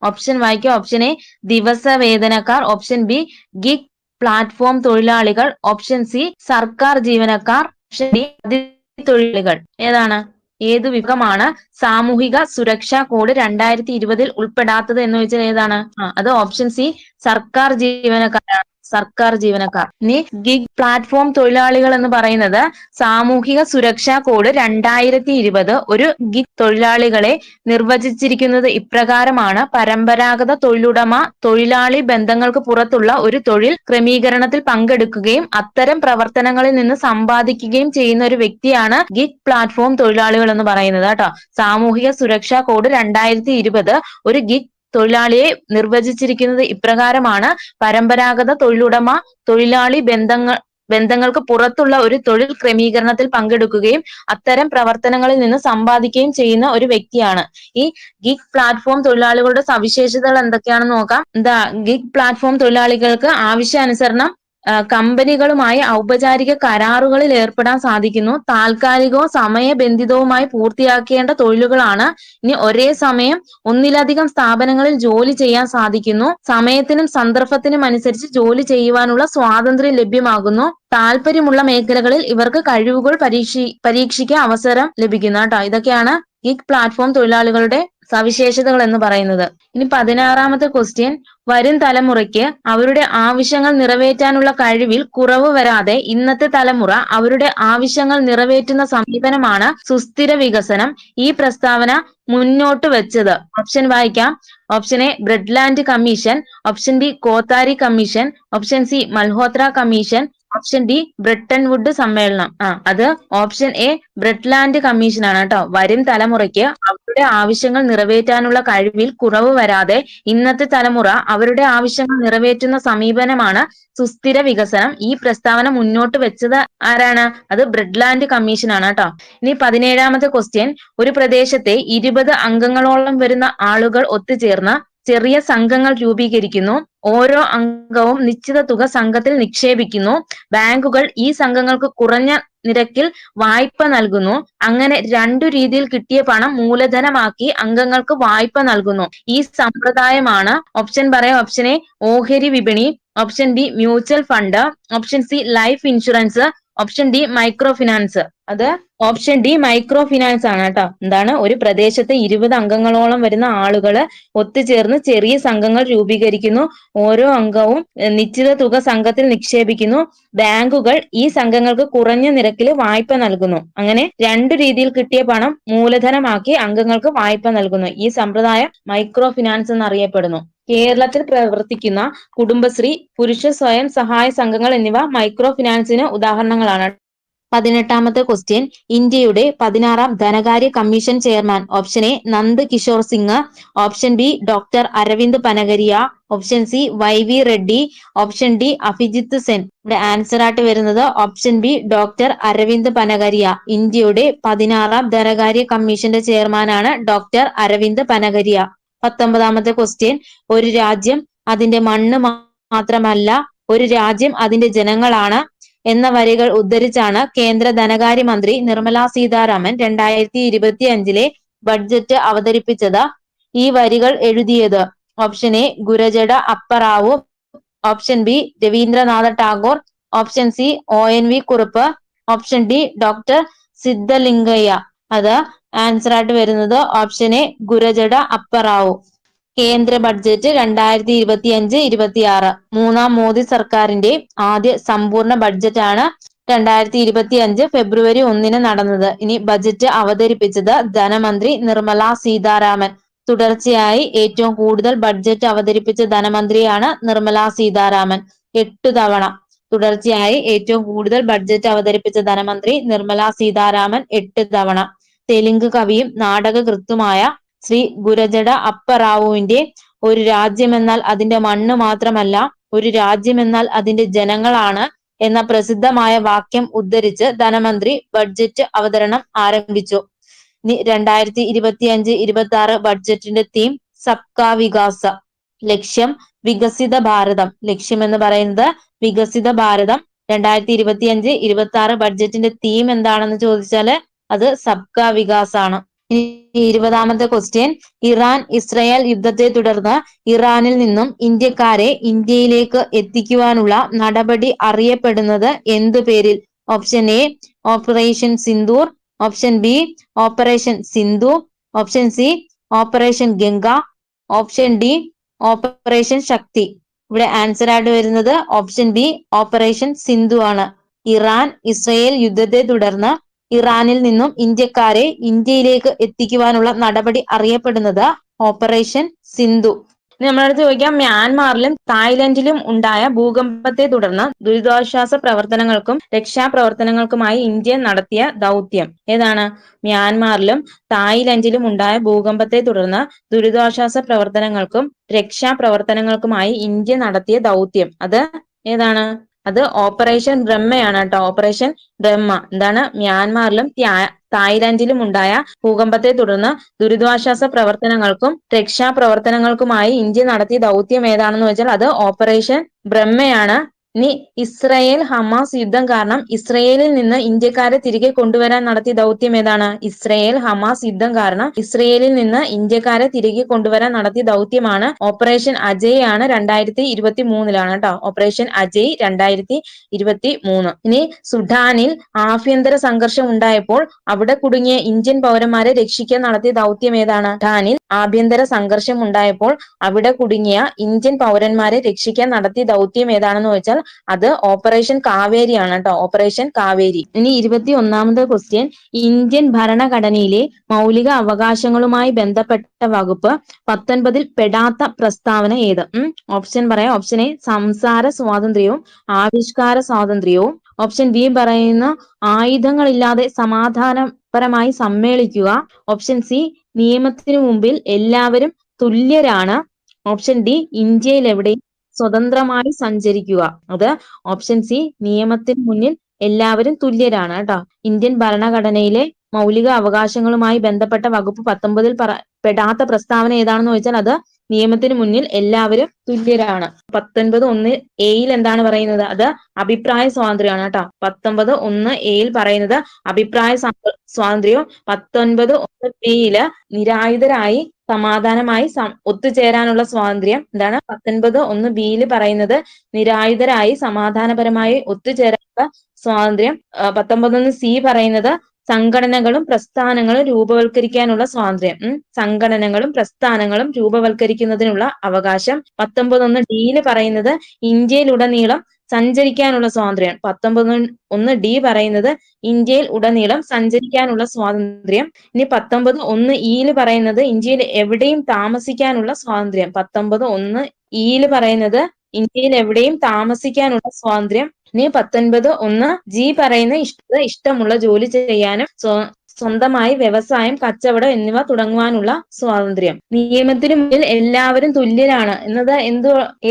ഓപ്ഷൻ വായിക്കുക. ഓപ്ഷൻ എ ദിവസവേതനക്കാർ, ഓപ്ഷൻ ബി ഗിഗ് പ്ലാറ്റ്ഫോം തൊഴിലാളികൾ, ഓപ്ഷൻ സി സർക്കാർ ജീവനക്കാർ, ഓപ്ഷൻ ഡി അതിഥി തൊഴിലാളികൾ. ഏതാണ്? ഏത് വിഭാഗമാണ് സാമൂഹിക സുരക്ഷാ കോഡ് 2020 ഉൾപ്പെടാത്തത് എന്ന് വെച്ചാൽ ഏതാണ്? അത് ഓപ്ഷൻ സി സർക്കാർ ജീവനക്കാരാണ്. സർക്കാർ ജീവനക്കാർ. ഇനി ഗിഗ് പ്ലാറ്റ്ഫോം തൊഴിലാളികൾ എന്ന് പറയുന്നത് സാമൂഹിക സുരക്ഷാ കോഡ് 2020 ഒരു ഗിഗ് തൊഴിലാളികളെ നിർവചിച്ചിരിക്കുന്നത് ഇപ്രകാരമാണ്: പരമ്പരാഗത തൊഴിലുടമ തൊഴിലാളി ബന്ധങ്ങൾക്ക് പുറത്തുള്ള ഒരു തൊഴിൽ ക്രമീകരണത്തിൽ പങ്കെടുക്കുകയും അത്തരം പ്രവർത്തനങ്ങളിൽ നിന്ന് സമ്പാദിക്കുകയും ചെയ്യുന്ന ഒരു വ്യക്തിയാണ് ഗിഗ് പ്ലാറ്റ്ഫോം തൊഴിലാളികൾ എന്ന് പറയുന്നത് കേട്ടോ. സാമൂഹിക സുരക്ഷാ കോഡ് 2020 ഒരു ഗിഗ് തൊഴിലാളിയെ നിർവചിച്ചിരിക്കുന്നത് ഇപ്രകാരമാണ്: പരമ്പരാഗത തൊഴിലുടമ തൊഴിലാളി ബന്ധങ്ങൾക്ക് പുറത്തുള്ള ഒരു തൊഴിൽ ക്രമീകരണത്തിൽ പങ്കെടുക്കുകയും അത്തരം പ്രവർത്തനങ്ങളിൽ നിന്ന് സമ്പാദിക്കുകയും ചെയ്യുന്ന ഒരു വ്യക്തിയാണ്. ഈ ഗിഗ് പ്ലാറ്റ്ഫോം തൊഴിലാളികളുടെ സവിശേഷതകൾ എന്തൊക്കെയാണെന്ന് നോക്കാം. ഗിഗ് പ്ലാറ്റ്ഫോം തൊഴിലാളികൾക്ക് ആവശ്യാനുസരണം കമ്പനികളുമായി ഔപചാരിക കരാറുകളിൽ ഏർപ്പെടാൻ സാധിക്കുന്നു. താൽക്കാലികവും സമയബന്ധിതവുമായി പൂർത്തിയാക്കേണ്ട തൊഴിലുകളാണ്. ഇനി ഒരേ സമയം ഒന്നിലധികം സ്ഥാപനങ്ങളിൽ ജോലി ചെയ്യാൻ സാധിക്കുന്നു. സമയത്തിനും സന്ദർഭത്തിനും അനുസരിച്ച് ജോലി ചെയ്യുവാനുള്ള സ്വാതന്ത്ര്യം ലഭ്യമാകുന്നു. താല്പര്യമുള്ള മേഖലകളിൽ ഇവർക്ക് കഴിവുകൾ പരീക്ഷിക്കാൻ അവസരം ലഭിക്കുന്നു കേട്ടോ. ഇതൊക്കെയാണ് ഗിഗ് പ്ലാറ്റ്ഫോം തൊഴിലാളികളുടെ സവിശേഷതകൾ എന്ന് പറയുന്നത്. ഇനി 16ാമത്തെ ക്വസ്റ്റ്യൻ, വരും തലമുറയ്ക്ക് അവരുടെ ആവശ്യങ്ങൾ നിറവേറ്റാനുള്ള കഴിവിൽ കുറവ് വരാതെ ഇന്നത്തെ തലമുറ അവരുടെ ആവശ്യങ്ങൾ നിറവേറ്റുന്ന സമീപനമാണ് സുസ്ഥിര വികസനം. ഈ പ്രസ്താവന മുന്നോട്ട് വെച്ചത്? ഓപ്ഷൻ വായിക്കാം. Option A Brundtland commission, option B Kothari commission, option C Malhotra commission, option D Bretton Woods സമ്മേളനം. അത് ഓപ്ഷൻ എ ബ്രെഡ്ലാൻഡ് കമ്മീഷൻ ആണ് കേട്ടോ. വരും തലമുറയ്ക്ക് അവരുടെ ആവശ്യങ്ങൾ നിറവേറ്റാനുള്ള കഴിവിൽ കുറവ് വരാതെ ഇന്നത്തെ തലമുറ അവരുടെ ആവശ്യങ്ങൾ നിറവേറ്റുന്ന സമീപനമാണ് സുസ്ഥിര വികസനം. ഈ പ്രസ്താവന മുന്നോട്ട് വെച്ചത് ആരാണ്? അത് ബ്രെഡ്ലാൻഡ് കമ്മീഷൻ ആണ് കേട്ടോ. ഇനി 17ാമത്തെ ക്വസ്റ്റ്യൻ, ഒരു പ്രദേശത്തെ 20 അംഗങ്ങളോളം വരുന്ന ആളുകൾ ഒത്തുചേർന്ന് ചെറിയ സംഘങ്ങൾ രൂപീകരിക്കുന്നു. ഓരോ അംഗവും നിശ്ചിത തുക സംഘത്തിൽ നിക്ഷേപിക്കുന്നു. ബാങ്കുകൾ ഈ സംഘങ്ങൾക്ക് കുറഞ്ഞ നിരക്കിൽ വായ്പ നൽകുന്നു. അങ്ങനെ 2 രീതിയിൽ കിട്ടിയ പണം മൂലധനമാക്കി അംഗങ്ങൾക്ക് വായ്പ നൽകുന്നു. ഈ സമ്പ്രദായമാണ് ഓപ്ഷൻ പറയാം. ഓപ്ഷൻ എ ഓഹരി വിപണി, option B mutual fund, option C life insurance, option D micro finance. അത് ഓപ്ഷൻ ഡി മൈക്രോ ഫിനാൻസ് ആണ് കേട്ടോ. എന്താണ്? ഒരു പ്രദേശത്തെ 20 അംഗങ്ങളോളം വരുന്ന ആളുകൾ ഒത്തുചേർന്ന് ചെറിയ സംഘങ്ങൾ രൂപീകരിക്കുന്നു. ഓരോ അംഗവും നിശ്ചിത തുക സംഘത്തിൽ നിക്ഷേപിക്കുന്നു. ബാങ്കുകൾ ഈ സംഘങ്ങൾക്ക് കുറഞ്ഞ നിരക്കിൽ വായ്പ നൽകുന്നു. അങ്ങനെ 2 രീതിയിൽ കിട്ടിയ പണം മൂലധനമാക്കി അംഗങ്ങൾക്ക് വായ്പ നൽകുന്നു. ഈ സമ്പ്രദായം മൈക്രോ ഫിനാൻസ് എന്നറിയപ്പെടുന്നു. കേരളത്തിൽ പ്രവർത്തിക്കുന്ന കുടുംബശ്രീ, പുരുഷ സ്വയം സഹായ സംഘങ്ങൾ എന്നിവ മൈക്രോ ഫിനാൻസിന് ഉദാഹരണങ്ങളാണ്. 18ാമത്തെ ക്വസ്റ്റ്യൻ, ഇന്ത്യയുടെ 16ാം ധനകാര്യ commission chairman? Option A Nand Kishore Singh, option B doctor Arvind Panagariya, option C Y V. Reddy, option D Abhijit Sen. ഇവിടെ ആൻസർ ആയിട്ട് വരുന്നത് option B doctor Arvind Panagariya. ഇന്ത്യയുടെ 16ാം ധനകാര്യ കമ്മീഷന്റെ ചെയർമാനാണ് ഡോക്ടർ അരവിന്ദ് പനഗരിയ. 19ാമത്തെ ക്വസ്റ്റ്യൻ, ഒരു രാജ്യം അതിന്റെ മണ്ണ് മാത്രമല്ല, ഒരു രാജ്യം അതിന്റെ ജനങ്ങളാണ് എന്ന വരികൾ ഉദ്ധരിച്ചാണ് കേന്ദ്ര ധനകാര്യമന്ത്രി നിർമ്മല സീതാരാമൻ 2025 ബഡ്ജറ്റ് അവതരിപ്പിച്ചത്. ഈ വരികൾ എഴുതിയത്? Option A Gurajada Apparao, option B Rabindranath Tagore, option C ONV Kurup, option D doctor Siddalingaiah. അത് ആൻസർ ആയിട്ട് വരുന്നത് ഓപ്ഷൻ എ ഗുരജട അപ്പറാവു. കേന്ദ്ര ബഡ്ജറ്റ് 2025-26 മൂന്നാം മോദി സർക്കാരിന്റെ ആദ്യ സമ്പൂർണ്ണ ബഡ്ജറ്റാണ് 2025 ഫെബ്രുവരി 1 നടന്നത്. ഇനി ബജറ്റ് അവതരിപ്പിച്ചത് ധനമന്ത്രി നിർമ്മല സീതാരാമൻ. തുടർച്ചയായി ഏറ്റവും കൂടുതൽ ബഡ്ജറ്റ് അവതരിപ്പിച്ച ധനമന്ത്രിയാണ് നിർമ്മല സീതാരാമൻ. 8 തവണ തുടർച്ചയായി ഏറ്റവും കൂടുതൽ ബഡ്ജറ്റ് അവതരിപ്പിച്ച ധനമന്ത്രി നിർമ്മല സീതാരാമൻ 8 തവണ. തെലുങ്ക് കവിയും നാടകകൃത്തുമായ ശ്രീ ഗുരജട അപ്പറാവുവിന്റെ ഒരു രാജ്യമെന്നാൽ അതിന്റെ മണ്ണ് മാത്രമല്ല, ഒരു രാജ്യമെന്നാൽ അതിന്റെ ജനങ്ങളാണ് എന്ന പ്രസിദ്ധമായ വാക്യം ഉദ്ധരിച്ച് ധനമന്ത്രി ബഡ്ജറ്റ് അവതരണം ആരംഭിച്ചു. 2025-26 ബഡ്ജറ്റിന്റെ തീം സബ്കാ വികാസ, ലക്ഷ്യം വികസിത ഭാരതം. ലക്ഷ്യം എന്ന് പറയുന്നത് വികസിത ഭാരതം. 2025-26 ബഡ്ജറ്റിന്റെ തീം എന്താണെന്ന് ചോദിച്ചാല് അത് സബ്കാ വികാസ് ആണ്. ഇനി 20ാമത്തെ ക്വസ്റ്റ്യൻ, ഇറാൻ ഇസ്രയേൽ യുദ്ധത്തെ തുടർന്ന് ഇറാനിൽ നിന്നും ഇന്ത്യക്കാരെ ഇന്ത്യയിലേക്ക് എത്തിക്കുവാനുള്ള നടപടി അറിയപ്പെടുന്നത് എന്ത് പേരിൽ? Option A operation Sindoor, option B operation Sindhu, option C operation Ganga, option D operation Shakti. ഇവിടെ ആൻസർ ആയിട്ട് വരുന്നത് ഓപ്ഷൻ ബി ഓപ്പറേഷൻ സിന്ധു ആണ്. ഇറാൻ ഇസ്രയേൽ യുദ്ധത്തെ തുടർന്ന് ഇറാനിൽ നിന്നും ഇന്ത്യക്കാരെ ഇന്ത്യയിലേക്ക് എത്തിക്കുവാനുള്ള നടപടി അറിയപ്പെടുന്നത് ഓപ്പറേഷൻ സിന്ധു. നമ്മളടുത്ത് ചോദിക്കാം, മ്യാൻമാറിലും തായ്ലൻഡിലും ഉണ്ടായ ഭൂകമ്പത്തെ തുടർന്ന് ദുരിതാശ്വാസ പ്രവർത്തനങ്ങൾക്കും രക്ഷാപ്രവർത്തനങ്ങൾക്കുമായി ഇന്ത്യ നടത്തിയ ദൗത്യം ഏതാണ്? മ്യാൻമാറിലും തായ്ലൻഡിലും ഉണ്ടായ ഭൂകമ്പത്തെ തുടർന്ന് ദുരിതാശ്വാസ പ്രവർത്തനങ്ങൾക്കും രക്ഷാപ്രവർത്തനങ്ങൾക്കുമായി ഇന്ത്യ നടത്തിയ ദൗത്യം അത് ഏതാണ്? അത് ഓപ്പറേഷൻ ബ്രഹ്മയാണ് കേട്ടോ. ഓപ്പറേഷൻ ബ്രഹ്മ. എന്താണ്? മ്യാൻമാറിലും തായ്ലൻഡിലും ഉണ്ടായ ഭൂകമ്പത്തെ തുടർന്ന് ദുരിതാശ്വാസ പ്രവർത്തനങ്ങൾക്കും രക്ഷാപ്രവർത്തനങ്ങൾക്കുമായി ഇന്ത്യ നടത്തിയ ദൗത്യം ഏതാണെന്ന് വെച്ചാൽ അത് ഓപ്പറേഷൻ ബ്രഹ്മയാണ്. ഇനി ഇസ്രയേൽ ഹമാസ് യുദ്ധം കാരണം ഇസ്രയേലിൽ നിന്ന് ഇന്ത്യക്കാരെ തിരികെ കൊണ്ടുവരാൻ നടത്തിയ ദൗത്യം ഏതാണ്? ഇസ്രയേൽ ഹമാസ് യുദ്ധം കാരണം ഇസ്രയേലിൽ നിന്ന് ഇന്ത്യക്കാരെ തിരികെ കൊണ്ടുവരാൻ നടത്തിയ ദൗത്യമാണ് ഓപ്പറേഷൻ അജയ് ആണ്. 2023 കേട്ടോ. ഓപ്പറേഷൻ അജയ് 2023. ഇനി സുഡാനിൽ ആഭ്യന്തര സംഘർഷം ഉണ്ടായപ്പോൾ അവിടെ കുടുങ്ങിയ ഇന്ത്യൻ പൗരന്മാരെ രക്ഷിക്കാൻ നടത്തിയ ദൗത്യം ഏതാണ്? സുഡാനിൽ ആഭ്യന്തര സംഘർഷം ഉണ്ടായപ്പോൾ അവിടെ കുടുങ്ങിയ ഇന്ത്യൻ പൗരന്മാരെ രക്ഷിക്കാൻ നടത്തിയ ദൗത്യം ഏതാണെന്ന് വെച്ചാൽ അത് ഓപ്പറേഷൻ കാവേരി ആണ് കേട്ടോ. ഓപ്പറേഷൻ കാവേരി. ഇനി 21ാമത്തെ ക്വസ്റ്റ്യൻ, ഇന്ത്യൻ ഭരണഘടനയിലെ മൗലിക അവകാശങ്ങളുമായി ബന്ധപ്പെട്ട വകുപ്പ് 19 പെടാത്ത പ്രസ്താവന ഏത്? ഓപ്ഷൻ പറയാം. ഓപ്ഷൻ എ സംസാര സ്വാതന്ത്ര്യവും ആവിഷ്കാര സ്വാതന്ത്ര്യവും, ഓപ്ഷൻ ബി പറയുന്ന ആയുധങ്ങളില്ലാതെ സമാധാനപരമായി സമ്മേളിക്കുക, ഓപ്ഷൻ സി നിയമത്തിനു മുമ്പിൽ എല്ലാവരും തുല്യരാണ്, ഓപ്ഷൻ ഡി ഇന്ത്യയിൽ എവിടെയും സ്വതന്ത്രമായി സഞ്ചരിക്കുക. അത് ഓപ്ഷൻ സി നിയമത്തിന് മുന്നിൽ എല്ലാവരും തുല്യരാണ് കേട്ടോ. ഇന്ത്യൻ ഭരണഘടനയിലെ മൗലിക അവകാശങ്ങളുമായി ബന്ധപ്പെട്ട വകുപ്പ് 19 പെടാത്ത പ്രസ്താവന ഏതാണെന്ന് ചോദിച്ചാൽ അത് നിയമത്തിന് മുന്നിൽ എല്ലാവരും തുല്യരാണ്. 19(1) എയിൽ എന്താണ് പറയുന്നത്? അത് അഭിപ്രായ സ്വാതന്ത്ര്യമാണ് കേട്ടോ. 19(1) എയിൽ പറയുന്നത് അഭിപ്രായ സ്വാതന്ത്ര്യവും 19(1) ബിയില് നിരായുധരായി സമാധാനമായി ഒത്തുചേരാനുള്ള സ്വാതന്ത്ര്യം. എന്താണ്? 19(1) ബിയിൽ പറയുന്നത് നിരായുധരായി സമാധാനപരമായി ഒത്തുചേരാനുള്ള സ്വാതന്ത്ര്യം. 19(1) സി പറയുന്നത് സംഘടനകളും പ്രസ്ഥാനങ്ങളും രൂപവൽക്കരിക്കാനുള്ള സ്വാതന്ത്ര്യം. സംഘടനകളും പ്രസ്ഥാനങ്ങളും രൂപവൽക്കരിക്കുന്നതിനുള്ള അവകാശം. 19(1) ഡിയിൽ പറയുന്നത് ഇന്ത്യയിലുടനീളം സഞ്ചരിക്കാനുള്ള സ്വാതന്ത്ര്യം. 19(1) ഡി പറയുന്നത് ഇന്ത്യയിൽ ഉടനീളം സഞ്ചരിക്കാനുള്ള സ്വാതന്ത്ര്യം. ഇനി 19(1) ഇയിൽ പറയുന്നത് ഇന്ത്യയിൽ എവിടെയും താമസിക്കാനുള്ള സ്വാതന്ത്ര്യം. 19(1) ഇയിൽ പറയുന്നത് ഇന്ത്യയിൽ എവിടെയും താമസിക്കാനുള്ള സ്വാതന്ത്ര്യം. ഇനി 19(1) ജി പറയുന്ന ഇഷ്ടമുള്ള ജോലി ചെയ്യാനും സ്വന്തമായി വ്യവസായം, കച്ചവടം എന്നിവ തുടങ്ങുവാനുള്ള സ്വാതന്ത്ര്യം. നിയമത്തിന് മുന്നിൽ എല്ലാവരും തുല്യരാണ് എന്നത്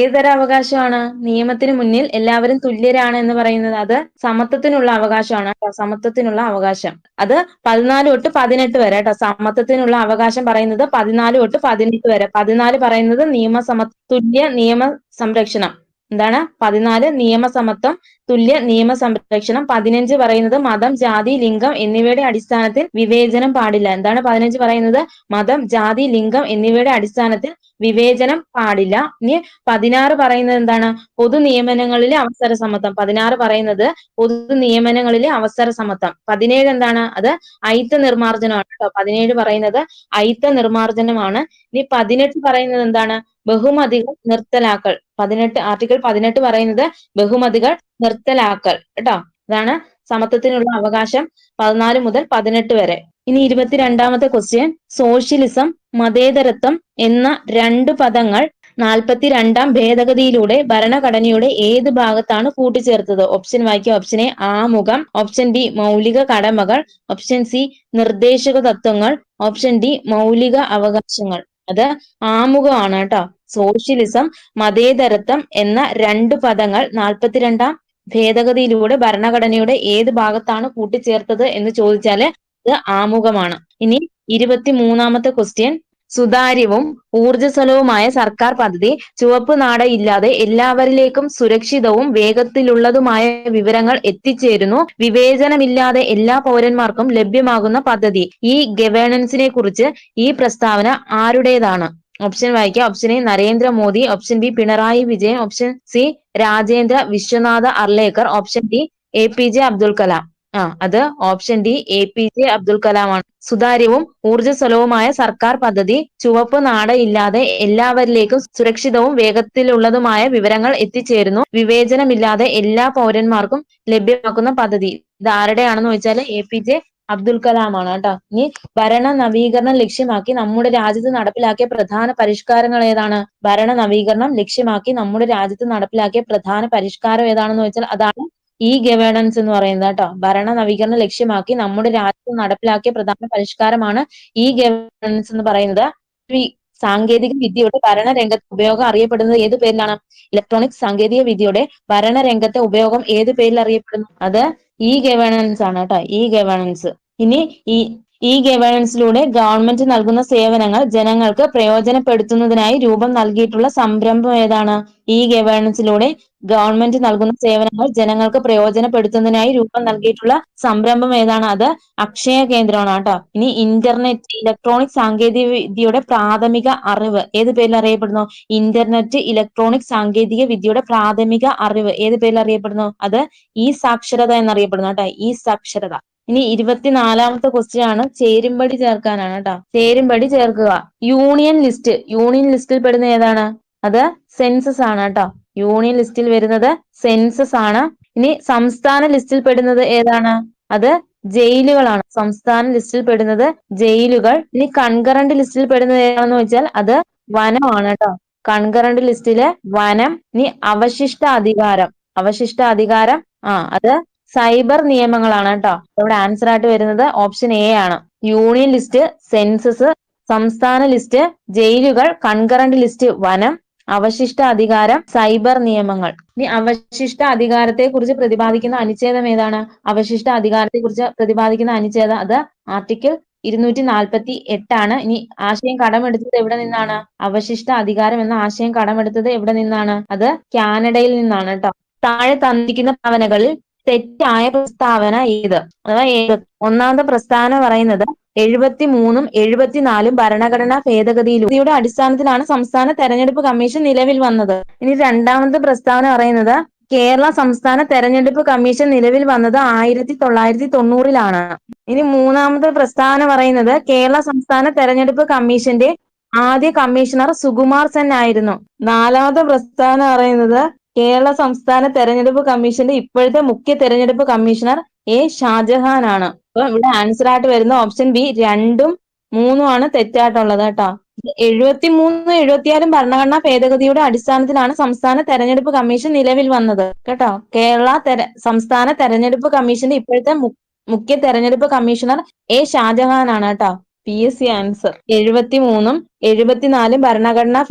ഏതൊരു അവകാശമാണ്? നിയമത്തിന് മുന്നിൽ എല്ലാവരും തുല്യരാണ് എന്ന് പറയുന്നത് അത് സമത്വത്തിനുള്ള അവകാശമാണ്. സമത്വത്തിനുള്ള അവകാശം. അത് 14 തൊട്ട് 18 വരെ കേട്ടോ. സമത്വത്തിനുള്ള അവകാശം പറയുന്നത് 14 തൊട്ട് 18 വരെ. 14 പറയുന്നത് തുല്യ നിയമ സംരക്ഷണം. എന്താണ്? 14 നിയമസമത്വം, തുല്യ നിയമ സംരക്ഷണം. 15 പറയുന്നത് മതം, ജാതി, ലിംഗം എന്നിവയുടെ അടിസ്ഥാനത്തിൽ വിവേചനം പാടില്ല. എന്താണ് 15 പറയുന്നത്? മതം, ജാതി, ലിംഗം എന്നിവയുടെ അടിസ്ഥാനത്തിൽ വിവേചനം പാടില്ല. ഇനി 16 പറയുന്നത് എന്താണ്? പൊതു നിയമനങ്ങളിലെ അവസര സമത്വം. 16 പറയുന്നത് പൊതു നിയമനങ്ങളിലെ അവസര സമത്വം. 17 എന്താണ്? അത് അയിത്ത നിർമാർജനമാണ് കേട്ടോ. 17 പറയുന്നത് അയിത്ത നിർമാർജനമാണ്. ഇനി 18 പറയുന്നത് എന്താണ്? ബഹുമതികൾ നിർത്തലാക്കൽ. ആർട്ടിക്കിൾ 18 പറയുന്നത് ബഹുമതികൾ നിർത്തലാക്കൽ കേട്ടോ. ഇതാണ് സമത്വത്തിനുള്ള അവകാശം 14 മുതൽ 18 വരെ. ഇനി 22ാമത്തെ ക്വസ്റ്റ്യൻ, സോഷ്യലിസം, മതേതരത്വം എന്ന 2 പദങ്ങൾ 42ാം ഭേദഗതിയിലൂടെ ഭരണഘടനയുടെ ഏത് ഭാഗത്താണ് കൂട്ടിച്ചേർത്തത്? ഓപ്ഷൻ വായിക്കുക. ഓപ്ഷൻ എ ആമുഖം, ഓപ്ഷൻ ബി മൗലിക കടമകൾ, ഓപ്ഷൻ സി നിർദ്ദേശക തത്വങ്ങൾ, ഓപ്ഷൻ ഡി മൗലിക അവകാശങ്ങൾ. അത് ആമുഖമാണ് കേട്ടോ. സോഷ്യലിസം, മതേതരത്വം എന്ന രണ്ട് പദങ്ങൾ 42ാം ഭേദഗതിയിലൂടെ ഭരണഘടനയുടെ ഏത് ഭാഗത്താണ് കൂട്ടിച്ചേർത്തത് എന്ന് ചോദിച്ചാല് ഇത് ആമുഖമാണ്. ഇനി 23ാമത്തെ ക്വസ്റ്റ്യൻ, സുതാര്യവും ഊർജ്ജസ്വലവുമായ സർക്കാർ പദ്ധതി ചുവപ്പ് നാട ഇല്ലാതെ എല്ലാവരിലേക്കും സുരക്ഷിതവും വേഗത്തിലുള്ളതുമായ വിവരങ്ങൾ എത്തിച്ചേരുന്നു, വിവേചനമില്ലാതെ എല്ലാ പൗരന്മാർക്കും ലഭ്യമാകുന്ന പദ്ധതി. ഈ ഗവേണൻസിനെ കുറിച്ച് ഈ പ്രസ്താവന ആരുടേതാണ്? ഓപ്ഷൻ വായിക്കുക. Option A Narendra Modi, option B Pinarayi Vijayan, option C Rajendra Vishwanatha Arlekar, option D APJ Abdul Kalam. അത് option D APJ Abdul Kalam ആണ്. സുതാര്യവും ഊർജ്ജസ്വലവുമായ സർക്കാർ പദ്ധതി ചുവപ്പ് നാട ഇല്ലാതെ എല്ലാവരിലേക്കും സുരക്ഷിതവും വേഗത്തിലുള്ളതുമായ വിവരങ്ങൾ എത്തിച്ചേരുന്നു, വിവേചനമില്ലാതെ എല്ലാ പൗരന്മാർക്കും ലഭ്യമാക്കുന്ന പദ്ധതി. ഇത് ആരുടെയാണെന്ന് ചോദിച്ചാൽ APJ അബ്ദുൽ കലാം ആണ് കേട്ടോ. ഇനി ഭരണ നവീകരണം ലക്ഷ്യമാക്കി നമ്മുടെ രാജ്യത്ത് നടപ്പിലാക്കിയ പ്രധാന പരിഷ്കാരങ്ങൾ ഏതാണ്? ഭരണ നവീകരണം ലക്ഷ്യമാക്കി നമ്മുടെ രാജ്യത്ത് നടപ്പിലാക്കിയ പ്രധാന പരിഷ്കാരം ഏതാണെന്ന് ചോദിച്ചാൽ അതാണ് ഇ ഗവേണൻസ് എന്ന് പറയുന്നത് കേട്ടോ. ഭരണ നവീകരണം ലക്ഷ്യമാക്കി നമ്മുടെ രാജ്യത്ത് നടപ്പിലാക്കിയ പ്രധാന പരിഷ്കാരമാണ് ഇ ഗവേണൻസ് എന്ന് പറയുന്നത്. ഈ സാങ്കേതിക വിദ്യയുടെ ഭരണരംഗത്തെ ഉപയോഗം അറിയപ്പെടുന്നത് ഏത് പേരിലാണ്? ഇലക്ട്രോണിക് സാങ്കേതിക വിദ്യയുടെ ഭരണരംഗത്തെ ഉപയോഗം ഏത് പേരിൽ അറിയപ്പെടുന്നു? അത് ഇ ഗവേണൻസ് ആണ് കേട്ടോ. E governance. ഇനി ഈ ഗവേണൻസിലൂടെ ഗവൺമെന്റ് നൽകുന്ന സേവനങ്ങൾ ജനങ്ങൾക്ക് പ്രയോജനപ്പെടുത്തുന്നതിനായി രൂപം നൽകിയിട്ടുള്ള സംരംഭം ഏതാണ്? ഈ ഗവേണൻസിലൂടെ ഗവൺമെന്റ് നൽകുന്ന സേവനങ്ങൾ ജനങ്ങൾക്ക് പ്രയോജനപ്പെടുത്തുന്നതിനായി രൂപം നൽകിയിട്ടുള്ള സംരംഭം ഏതാണ്? അത് അക്ഷയ കേന്ദ്രമാണ് കേട്ടോ. ഇനി ഇന്റർനെറ്റ് ഇലക്ട്രോണിക് സാങ്കേതിക വിദ്യയുടെ പ്രാഥമിക അറിവ് ഏത് പേരിൽ അറിയപ്പെടുന്നു? ഇന്റർനെറ്റ് ഇലക്ട്രോണിക് സാങ്കേതിക വിദ്യയുടെ പ്രാഥമിക അറിവ് ഏത് പേരിൽ അറിയപ്പെടുന്നു? അത് ഈ സാക്ഷരത എന്നറിയപ്പെടുന്നു കേട്ടോ. ഈ സാക്ഷരത. ഇനി 24ാമത്തെ ക്വസ്റ്റ്യൻ ആണ്, ചേരുംപടി ചേർക്കാനാണ് കേട്ടോ. ചേരുംപടി ചേർക്കുക. യൂണിയൻ ലിസ്റ്റിൽ പെടുന്ന ഏതാണ്? അത് സെൻസസ് ആണ് കേട്ടോ. യൂണിയൻ ലിസ്റ്റിൽ വരുന്നത് സെൻസസ് ആണ്. ഇനി സംസ്ഥാന ലിസ്റ്റിൽ പെടുന്നത് ഏതാണ്? അത് ജയിലുകളാണ്. സംസ്ഥാന ലിസ്റ്റിൽ പെടുന്നത് ജയിലുകൾ. ഇനി കൺകറന്റ് ലിസ്റ്റിൽ പെടുന്നത് ഏതാണെന്ന് വെച്ചാൽ അത് വനമാണ് കേട്ടോ. കൺകറന്റ് ലിസ്റ്റില് വനം. ഇനി അവശിഷ്ട അധികാരം അത് സൈബർ നിയമങ്ങളാണ് കേട്ടോ. ഇവിടെ ആൻസർ ആയിട്ട് വരുന്നത് ഓപ്ഷൻ എ ആണ്. യൂണിയൻ ലിസ്റ്റ് സെൻസസ്, സംസ്ഥാന ലിസ്റ്റ് ജയിലുകൾ, കൺകറന്റ് ലിസ്റ്റ് വനം, അവശിഷ്ട അധികാരം സൈബർ നിയമങ്ങൾ. ഇനി അവശിഷ്ട അധികാരത്തെ കുറിച്ച് പ്രതിപാദിക്കുന്ന അനുച്ഛേദം ഏതാണ്? അവശിഷ്ട അധികാരത്തെ കുറിച്ച് പ്രതിപാദിക്കുന്ന അനുച്ഛേദം അത് ആർട്ടിക്കിൾ 248 ആണ്. ഇനി ആശയം കടമെടുത്തത് എവിടെ നിന്നാണ്? അവശിഷ്ട അധികാരം എന്ന ആശയം കടമെടുത്തത് എവിടെ നിന്നാണ്? അത് കാനഡയിൽ നിന്നാണ് കേട്ടോ. താഴെ തന്നിരിക്കുന്ന പ്രസ്താവനകളിൽ തെറ്റായ പ്രസ്താവന ഏത്? അഥവാ ഏത്? ഒന്നാമത്തെ പ്രസ്താവന പറയുന്നത് 73ഉം 74ഉം ഭരണഘടനാ ഭേദഗതിയുടെ അടിസ്ഥാനത്തിലാണ് സംസ്ഥാന തെരഞ്ഞെടുപ്പ് കമ്മീഷൻ നിലവിൽ വന്നത്. ഇനി രണ്ടാമത്തെ പ്രസ്താവന പറയുന്നത് കേരള സംസ്ഥാന തെരഞ്ഞെടുപ്പ് കമ്മീഷൻ നിലവിൽ വന്നത് 1990-ലാണ്. ഇനി മൂന്നാമത്തെ പ്രസ്താവന പറയുന്നത് കേരള സംസ്ഥാന തെരഞ്ഞെടുപ്പ് കമ്മീഷന്റെ ആദ്യ കമ്മീഷണർ സുകുമാർ സെൻ ആയിരുന്നു. നാലാമത്തെ പ്രസ്താവന പറയുന്നത് കേരള സംസ്ഥാന തെരഞ്ഞെടുപ്പ് കമ്മീഷന്റെ ഇപ്പോഴത്തെ മുഖ്യ തെരഞ്ഞെടുപ്പ് കമ്മീഷണർ ഷാജഹാൻ ആണ്. അപ്പൊ ഇവിടെ ആൻസർ ആയിട്ട് വരുന്ന ഓപ്ഷൻ ബി 2ഉം 3ഉം ആണ് തെറ്റായിട്ടുള്ളത് കേട്ടോ. 73ഉം 74ഉം ഭരണഘടനാ ഭേദഗതിയുടെ അടിസ്ഥാനത്തിലാണ് സംസ്ഥാന തെരഞ്ഞെടുപ്പ് കമ്മീഷൻ നിലവിൽ വന്നത് കേട്ടോ. സംസ്ഥാന തെരഞ്ഞെടുപ്പ് കമ്മീഷന്റെ ഇപ്പോഴത്തെ മുഖ്യ തെരഞ്ഞെടുപ്പ് കമ്മീഷണർ ഷാജഹാൻ ആണ് കേട്ടോ. PSC answer. 73ഉം 74ഉം ഭരണഘടനാ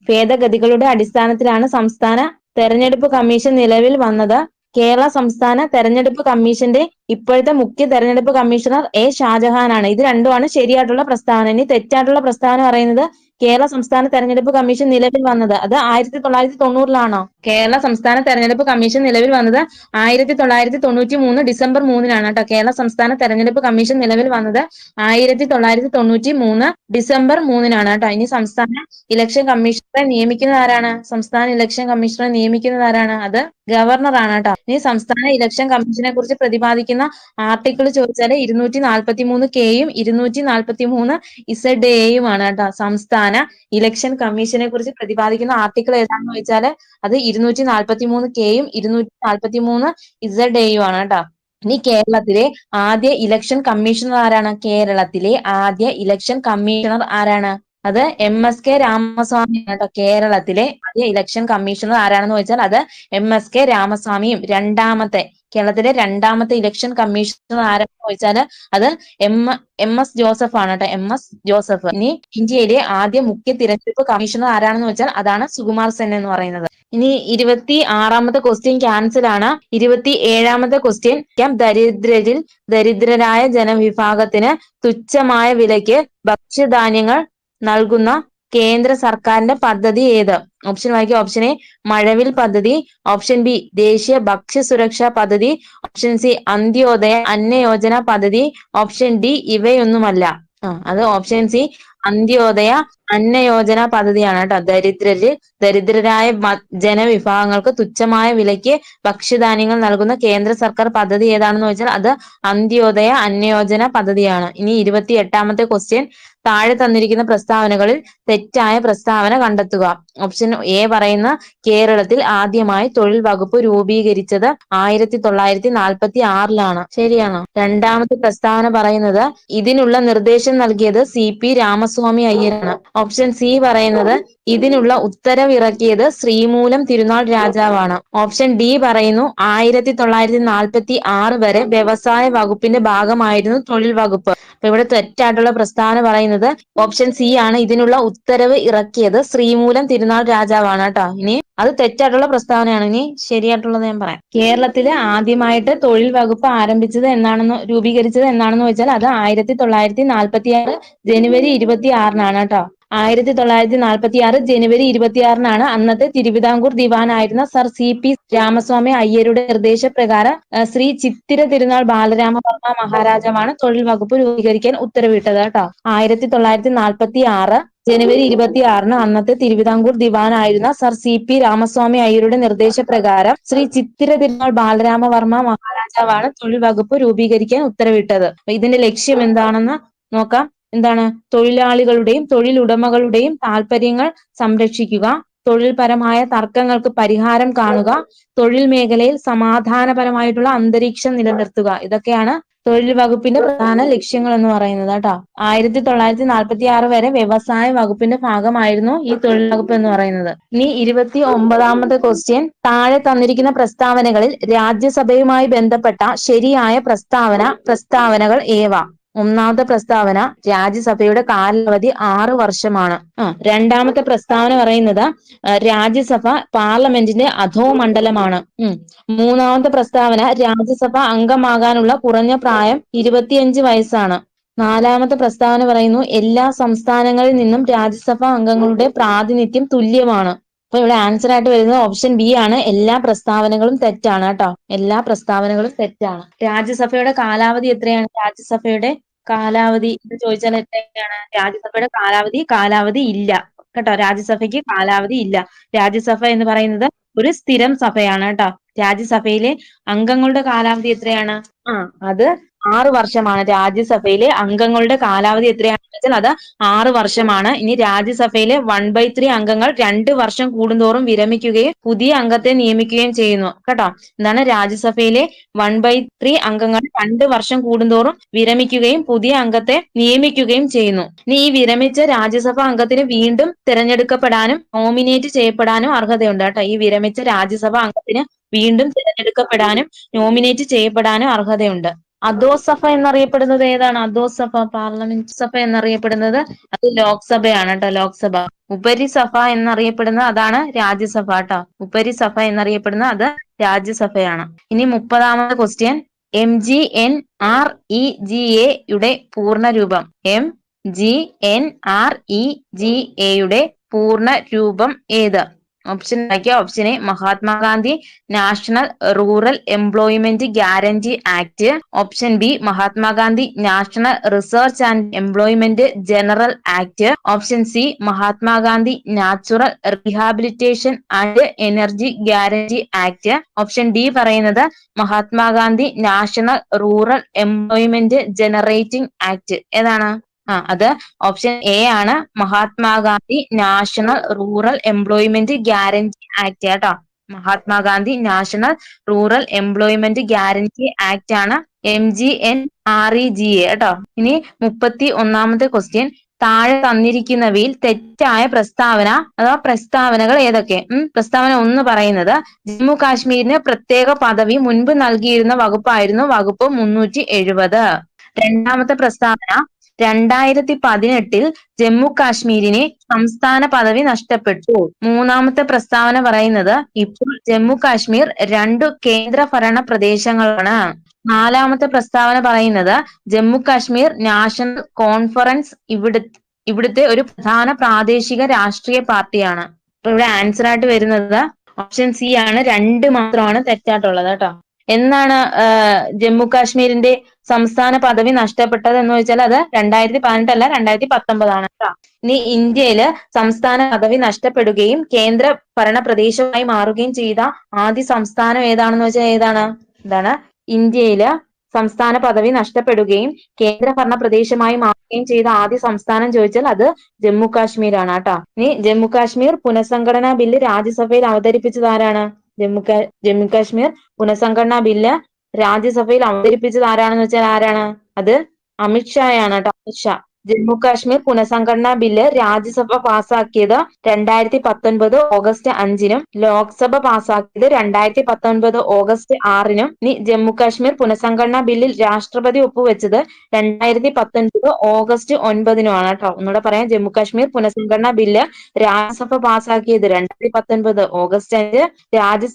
ഭേദഗതികളുടെ അടിസ്ഥാനത്തിലാണ് സംസ്ഥാന തെരഞ്ഞെടുപ്പ് കമ്മീഷൻ നിലവിൽ വന്നത്. കേരള സംസ്ഥാന തെരഞ്ഞെടുപ്പ് കമ്മീഷന്റെ ഇപ്പോഴത്തെ മുഖ്യ തെരഞ്ഞെടുപ്പ് കമ്മീഷണർ ഷാജഹാൻ ആണ്. ഇത് രണ്ടുമാണ് ശരിയായിട്ടുള്ള പ്രസ്താവന. ഇനി തെറ്റായിട്ടുള്ള പ്രസ്താവന പറയുന്നത് കേരള സംസ്ഥാന തെരഞ്ഞെടുപ്പ് കമ്മീഷൻ നിലവിൽ വന്നത് അത് 1990-ലാണോ? കേരള സംസ്ഥാന തെരഞ്ഞെടുപ്പ് കമ്മീഷൻ നിലവിൽ വന്നത് 1993 ഡിസംബർ 3-നാണ് കേട്ടോ. കേരള സംസ്ഥാന തെരഞ്ഞെടുപ്പ് കമ്മീഷൻ നിലവിൽ വന്നത് 1993 ഡിസംബർ 3-നാണ് കേട്ടോ. ഇനി സംസ്ഥാന ഇലക്ഷൻ കമ്മീഷണറെ നിയമിക്കുന്നത് ആരാണ്? സംസ്ഥാന ഇലക്ഷൻ കമ്മീഷണറെ നിയമിക്കുന്നത് ആരാണ്? അത് ഗവർണറാണ് കേട്ടോ. ഇനി സംസ്ഥാന ഇലക്ഷൻ കമ്മീഷനെ കുറിച്ച് പ്രതിപാദിക്കുന്ന ആർട്ടിക്കിൾ ചോദിച്ചാൽ 243K-യും 243ZA-യുമാണ് കേട്ടോ. സംസ്ഥാന ഇലക്ഷൻ കമ്മീഷനെ കുറിച്ച് പ്രതിപാദിക്കുന്ന ആർട്ടിക്കിൾ ഏതാണെന്ന് ചോദിച്ചാൽ അത് 243K-യും 243ZA-യും ആണ് കേട്ടോ. ഇനി കേരളത്തിലെ ആദ്യ ഇലക്ഷൻ കമ്മീഷണർ ആരാണ്? കേരളത്തിലെ ആദ്യ ഇലക്ഷൻ കമ്മീഷണർ ആരാണ്? അത് MSK രാമസ്വാമി കേട്ടോ. കേരളത്തിലെ ആദ്യ ഇലക്ഷൻ കമ്മീഷണർ ആരാണെന്ന് ചോദിച്ചാൽ അത് MSK രാമസ്വാമിയും കേരളത്തിലെ രണ്ടാമത്തെ ഇലക്ഷൻ കമ്മീഷണർ ആരാണെന്ന് ചോദിച്ചാൽ അത് MS ജോസഫ് ആണ് കേട്ടോ. MS Joseph. ഇനി ഇന്ത്യയിലെ ആദ്യ മുഖ്യ തിരഞ്ഞെടുപ്പ് കമ്മീഷണർ ആരാണെന്ന് വെച്ചാൽ അതാണ് സുകുമാർ സെൻ എന്ന് പറയുന്നത്. ഇനി 26ാമത്തെ ക്വസ്റ്റ്യൻ ക്യാൻസൽ ആണ്. 27ാമത്തെ ക്വസ്റ്റ്യൻ ദരിദ്രരായ ജനവിഭാഗത്തിന് തുച്ഛമായ വിലയ്ക്ക് ഭക്ഷ്യധാന്യങ്ങൾ നൽകുന്ന കേന്ദ്ര സർക്കാരിന്റെ പദ്ധതി ഏത്? ഓപ്ഷൻ വായിക്കുക. ഓപ്ഷൻ എ മഴവിൽ പദ്ധതി, ഓപ്ഷൻ ബി ദേശീയ ഭക്ഷ്യ സുരക്ഷാ പദ്ധതി, ഓപ്ഷൻ സി അന്ത്യോദയ അന്ന യോജന പദ്ധതി, ഓപ്ഷൻ ഡി ഇവയൊന്നുമല്ല. അത് ഓപ്ഷൻ സി അന്ത്യോദയ അന്ന യോജന പദ്ധതിയാണ് കേട്ടോ. ദരിദ്രരായ ജനവിഭാഗങ്ങൾക്ക് തുച്ഛമായ വിലയ്ക്ക് ഭക്ഷ്യധാന്യങ്ങൾ നൽകുന്ന കേന്ദ്ര സർക്കാർ പദ്ധതി ഏതാണെന്ന് ചോദിച്ചാൽ അത് അന്ത്യോദയ അന്ന യോജന പദ്ധതിയാണ്. ഇനി 28ാമത്തെ ക്വസ്റ്റ്യൻ, താഴെ തന്നിരിക്കുന്ന പ്രസ്താവനകളിൽ തെറ്റായ പ്രസ്താവന കണ്ടെത്തുക. ഓപ്ഷൻ എ പറയുന്ന കേരളത്തിൽ ആദ്യമായി തൊഴിൽ വകുപ്പ് രൂപീകരിച്ചത് 1946-ലാണ്. ശരിയാണോ? രണ്ടാമത്തെ പ്രസ്താവന പറയുന്നത് ഇതിനുള്ള നിർദ്ദേശം നൽകിയത് CP രാമസ്വാമി അയ്യരാണ്. ഓപ്ഷൻ സി പറയുന്നത് ഇതിനുള്ള ഉത്തരവിറക്കിയത് ശ്രീമൂലം തിരുനാൾ രാജാവാണ്. ഓപ്ഷൻ ഡി പറയുന്നു 1946 വരെ വ്യവസായ വകുപ്പിന്റെ ഭാഗമായിരുന്നു തൊഴിൽ വകുപ്പ്. അപ്പൊ ഇവിടെ തെറ്റായിട്ടുള്ള പ്രസ്താവന പറയുന്നത് ഓപ്ഷൻ സി ആണ്. ഇതിനുള്ള ഉത്തരവ് ഇറക്കിയത് ശ്രീമൂലം തിരുനാൾ രാജാവാണ് കേട്ടോ. ഇനി അത് തെറ്റായിട്ടുള്ള പ്രസ്താവനയാണ്. ഇനി ശരിയായിട്ടുള്ളത് ഞാൻ പറയാം. കേരളത്തില് ആദ്യമായിട്ട് തൊഴിൽ വകുപ്പ് രൂപീകരിച്ചത് എന്നാണെന്ന് വെച്ചാൽ അത് 1946 ജനുവരി 26-നാണ് കേട്ടോ. 1946 ജനുവരി 26-നാണ്. അന്നത്തെ തിരുവിതാംകൂർ ദിവാനായിരുന്ന സർ CP രാമസ്വാമി അയ്യരുടെ നിർദ്ദേശപ്രകാരം ശ്രീ ചിത്തിര തിരുനാൾ ബാലരാമവർമ്മ മഹാരാജാവാണ് തൊഴിൽ വകുപ്പ് രൂപീകരിക്കാൻ ഉത്തരവിട്ടത് കേട്ടോ. 1946 ജനുവരി 26-ന് അന്നത്തെ തിരുവിതാംകൂർ ദിവാനായിരുന്ന സർ CP രാമസ്വാമി അയ്യരുടെ നിർദ്ദേശപ്രകാരം ശ്രീ ചിത്തിര തിരുനാൾ ബാലരാമവർമ്മ മഹാരാജാവാണ് തൊഴിൽ വകുപ്പ് രൂപീകരിക്കാൻ ഉത്തരവിട്ടത്. ഇതിന്റെ ലക്ഷ്യം എന്താണെന്ന് നോക്കാം. എന്താണ്? തൊഴിലാളികളുടെയും തൊഴിലുടമകളുടെയും താല്പര്യങ്ങൾ സംരക്ഷിക്കുക, തൊഴിൽപരമായ തർക്കങ്ങൾക്ക് പരിഹാരം കാണുക, തൊഴിൽ മേഖലയിൽ സമാധാനപരമായിട്ടുള്ള അന്തരീക്ഷം നിലനിർത്തുക. ഇതൊക്കെയാണ് തൊഴിൽ വകുപ്പിന്റെ പ്രധാന ലക്ഷ്യങ്ങൾ എന്ന് പറയുന്നത് കേട്ടോ. 1946 വരെ വ്യവസായ വകുപ്പിന്റെ ഭാഗമായിരുന്നു ഈ തൊഴിൽ വകുപ്പ് എന്ന് പറയുന്നത്. ഇനി 29ാമത്തെ ക്വസ്റ്റ്യൻ, താഴെ തന്നിരിക്കുന്ന പ്രസ്താവനകളിൽ രാജ്യസഭയുമായി ബന്ധപ്പെട്ട ശരിയായ പ്രസ്താവനകൾ ഏവ? ഒന്നാമത്തെ പ്രസ്താവന രാജ്യസഭയുടെ കാലാവധി 6 വർഷമാണ്. രണ്ടാമത്തെ പ്രസ്താവന പറയുന്നത് രാജ്യസഭ പാർലമെന്റിന്റെ അധോമണ്ഡലമാണ്. മൂന്നാമത്തെ പ്രസ്താവന രാജ്യസഭ അംഗമാകാനുള്ള കുറഞ്ഞ പ്രായം 25 വയസ്സാണ്. നാലാമത്തെ പ്രസ്താവന പറയുന്നു എല്ലാ സംസ്ഥാനങ്ങളിൽ നിന്നും രാജ്യസഭാ അംഗങ്ങളുടെ പ്രാതിനിധ്യം തുല്യമാണ്. അപ്പൊ ഇവിടെ ആൻസർ ആയിട്ട് വരുന്നത് ഓപ്ഷൻ ബി ആണ്. എല്ലാ പ്രസ്താവനകളും തെറ്റാണ് കേട്ടോ. എല്ലാ പ്രസ്താവനകളും തെറ്റാണ്. രാജ്യസഭയുടെ കാലാവധി എത്രയാണ്? രാജ്യസഭയുടെ കാലാവധി എന്ന് ചോദിച്ചാൽ എത്രയാണ്? രാജ്യസഭയുടെ കാലാവധി ഇല്ല കേട്ടോ. രാജ്യസഭയ്ക്ക് കാലാവധി ഇല്ല. രാജ്യസഭ എന്ന് പറയുന്നത് ഒരു സ്ഥിരം സഭയാണ് കേട്ടോ. രാജ്യസഭയിലെ അംഗങ്ങളുടെ കാലാവധി എത്രയാണ്? അത് 6 വർഷമാണ്. രാജ്യസഭയിലെ അംഗങ്ങളുടെ കാലാവധി എത്രയാണെന്ന് വെച്ചാൽ അത് 6 വർഷമാണ്. ഇനി രാജ്യസഭയിലെ 1/3 അംഗങ്ങൾ 2 വർഷം കൂടുന്തോറും വിരമിക്കുകയും പുതിയ അംഗത്തെ നിയമിക്കുകയും ചെയ്യുന്നു കേട്ടോ. എന്താണ്? രാജ്യസഭയിലെ 1/3 അംഗങ്ങൾ 2 വർഷം കൂടുന്തോറും വിരമിക്കുകയും പുതിയ അംഗത്തെ നിയമിക്കുകയും ചെയ്യുന്നു. ഇനി ഈ വിരമിച്ച രാജ്യസഭാ അംഗത്തിന് വീണ്ടും തിരഞ്ഞെടുക്കപ്പെടാനും നോമിനേറ്റ് ചെയ്യപ്പെടാനും അർഹതയുണ്ട് കേട്ടോ. ഈ വിരമിച്ച രാജ്യസഭാ അംഗത്തിന് വീണ്ടും തിരഞ്ഞെടുക്കപ്പെടാനും നോമിനേറ്റ് ചെയ്യപ്പെടാനും അർഹതയുണ്ട്. അധോസഭ എന്നറിയപ്പെടുന്നത് ഏതാണ്? അധോസഭ, പാർലമെന്റ് സഭ എന്നറിയപ്പെടുന്നത് അത് ലോക്സഭയാണ് കേട്ടോ. ലോക്സഭ. ഉപരിസഭ എന്നറിയപ്പെടുന്നത് അതാണ് രാജ്യസഭ കേട്ടോ. ഉപരിസഭ എന്നറിയപ്പെടുന്ന അത് രാജ്യസഭയാണ്. ഇനി 30ാമത്തെ ക്വസ്റ്റ്യൻ, MGNREGA-യുടെ പൂർണ്ണരൂപം. MGNREGA-യുടെ പൂർണ്ണരൂപം ഏത്? ഓപ്ഷൻ ആക്കിയ option A Mahatma Gandhi national rural employment guarantee act, option B Mahatma Gandhi national research and employment general act, option C Mahatma Gandhi natural rehabilitation and energy guarantee act, option D പറയുന്നത് Mahatma Gandhi national rural employment generating act. ഏതാണ്? അത് option A ആണ്. Mahatma Gandhi national rural employment guarantee act കേട്ടോ. Mahatma Gandhi national rural employment guarantee act ആണ് MGNREGA കേട്ടോ. ഇനി 31ാമത്തെ question, താഴെ തന്നിരിക്കുന്നവയിൽ തെറ്റായ പ്രസ്താവന അഥവാ പ്രസ്താവനകൾ ഏതൊക്കെ? പ്രസ്താവന 1 പറയുന്നത് ജമ്മു കാശ്മീരിന് പ്രത്യേക പദവി മുൻപ് നൽകിയിരുന്ന വകുപ്പായിരുന്നു വകുപ്പ് 370. രണ്ടാമത്തെ പ്രസ്താവന 2018 ജമ്മു കാശ്മീരിന് സംസ്ഥാന പദവി നഷ്ടപ്പെട്ടു. മൂന്നാമത്തെ പ്രസ്താവന പറയുന്നത് ഇപ്പോൾ ജമ്മു കാശ്മീർ 2 കേന്ദ്ര ഭരണ പ്രദേശങ്ങളാണ്. നാലാമത്തെ പ്രസ്താവന പറയുന്നത് ജമ്മു കാശ്മീർ നാഷണൽ കോൺഫറൻസ് ഇവിടുത്തെ ഒരു പ്രധാന പ്രാദേശിക രാഷ്ട്രീയ പാർട്ടിയാണ്. അപ്പൊ ഇവിടെ ആൻസർ ആയിട്ട് വരുന്നത് ഓപ്ഷൻ സി ആണ്. 2 മാത്രമാണ് തെറ്റായിട്ടുള്ളത് കേട്ടോ. എന്നാണ് ജമ്മു കാശ്മീരിന്റെ സംസ്ഥാന പദവി നഷ്ടപ്പെട്ടത് എന്ന് ചോദിച്ചാൽ അത് 2018 അല്ല 2019 ആണ് കേട്ടോ. ഇനി ഇന്ത്യയില് സംസ്ഥാന പദവി നഷ്ടപ്പെടുകയും കേന്ദ്ര ഭരണ പ്രദേശമായി മാറുകയും ചെയ്ത ആദ്യ സംസ്ഥാനം ഏതാണെന്ന് വെച്ചാൽ എന്താണ് ഇന്ത്യയില് സംസ്ഥാന പദവി നഷ്ടപ്പെടുകയും കേന്ദ്ര ഭരണ പ്രദേശമായി മാറുകയും ചെയ്ത ആദ്യ സംസ്ഥാനം ചോദിച്ചാൽ അത് ജമ്മു കാശ്മീരാണ് കേട്ടോ. ഇനി ജമ്മു കാശ്മീർ പുനഃസംഘടനാ ബില്ല് രാജ്യസഭയിൽ അവതരിപ്പിച്ചത് ആരാണ്? ജമ്മു കാശ്മീർ പുനഃസംഘടനാ ബില്ല് രാജ്യസഭയിൽ അവതരിപ്പിച്ചത് ആരാണെന്ന് വെച്ചാൽ ആരാണ്? അത് അമിത്ഷായാണ് കേട്ടോ. അമിത്ഷാ. ജമ്മു കാശ്മീർ പുനഃസംഘടനാ ബില്ല് രാജ്യസഭ പാസാക്കിയത് 2019 ഓഗസ്റ്റ് 5-നും ലോക്സഭ പാസാക്കിയത് 2019 ഓഗസ്റ്റ് 6-നും. ഇനി ജമ്മു കാശ്മീർ പുനഃസംഘടനാ ബില്ലിൽ രാഷ്ട്രപതി ഒപ്പുവെച്ചത് 2019 ഓഗസ്റ്റ് 9-നുമാണ് കേട്ടോ. ഒന്നുകൂടെ പറയാം, ജമ്മു കാശ്മീർ പുനഃസംഘടനാ ബില്ല് രാജ്യസഭ പാസാക്കിയത് 2019 August 5,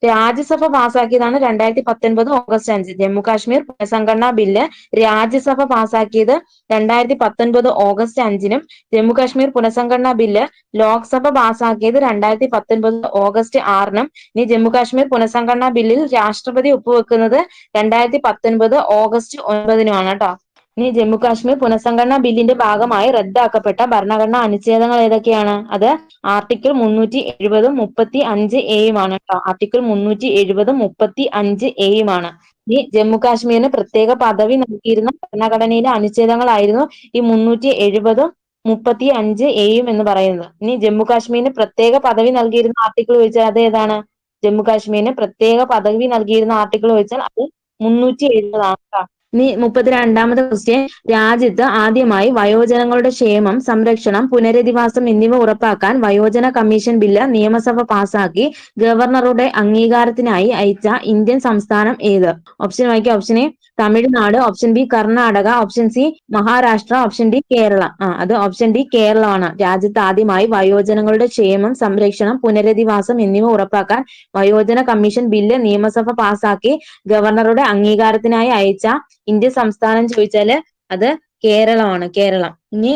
Rajya Sabha പാസാക്കിയതാണ് 2019 August 5. Jammu Kashmir പുനഃസംഘടനാ bill Rajya Sabha പാസാക്കിയത് 2019 ഓഗസ്റ്റ് 5-നും ജമ്മു കാശ്മീർ പുനഃസംഘടനാ ബില്ല് ലോക്സഭ പാസാക്കിയത് 2019 ഓഗസ്റ്റ് 6-നും. ഇനി ജമ്മു കാശ്മീർ പുനഃസംഘടനാ ബില്ലിൽ രാഷ്ട്രപതി ഒപ്പുവെക്കുന്നത് 2019 ഓഗസ്റ്റ് 9-നുമാണ് കേട്ടോ. ഇനി ജമ്മു കാശ്മീർ പുനഃസംഘടനാ ബില്ലിന്റെ ഭാഗമായി റദ്ദാക്കപ്പെട്ട ഭരണഘടനാ അനുച്ഛേദങ്ങൾ ഏതൊക്കെയാണ്? അത് ആർട്ടിക്കിൾ 370 35A-യുമാണ് കേട്ടോ. ആർട്ടിക്കിൾ 370 35A-യുമാണ്. ഈ ജമ്മു കാശ്മീരിന് പ്രത്യേക പദവി നൽകിയിരുന്ന ഭരണഘടനയിലെ അനുച്ഛേദങ്ങളായിരുന്നു ഈ 370 35A-യും എന്ന് പറയുന്നത്. ഇനി ജമ്മു കാശ്മീരിന് പ്രത്യേക പദവി നൽകിയിരുന്ന ആർട്ടിക്കിൾ ചോദിച്ചാൽ അത് ഏതാണ്? ജമ്മു കാശ്മീരിന് പ്രത്യേക പദവി നൽകിയിരുന്ന ആർട്ടിക്കിൾ ചോദിച്ചാൽ അത് 370 ആണ് കേട്ടോ. ഇനി 32ാമത്തെ ക്വസ്റ്റ്യൻ, രാജ്യത്ത് ആദ്യമായി വയോജനങ്ങളുടെ ക്ഷേമം, സംരക്ഷണം, പുനരധിവാസം എന്നിവ ഉറപ്പാക്കാൻ വയോജന കമ്മീഷൻ ബില്ല് നിയമസഭ പാസാക്കി ഗവർണറുടെ അംഗീകാരത്തിനായി അയച്ച ഇന്ത്യൻ സംസ്ഥാനം ഏത്? ഓപ്ഷൻ വായിക്കാം. Option A Tamil Nadu, option B Karnataka, option C Maharashtra, option D Kerala. അത് ഓപ്ഷൻ ഡി കേരളമാണ്. രാജ്യത്ത് ആദ്യമായി വയോജനങ്ങളുടെ ക്ഷേമം, സംരക്ഷണം, പുനരധിവാസം എന്നിവ ഉറപ്പാക്കാൻ വയോജന കമ്മീഷൻ ബില്ല് നിയമസഭ പാസാക്കി ഗവർണറുടെ അംഗീകാരത്തിനായി അയച്ച ഇന്ത്യൻ സംസ്ഥാനം ചോദിച്ചാല് അത് കേരളമാണ്. കേരളം. ഇനി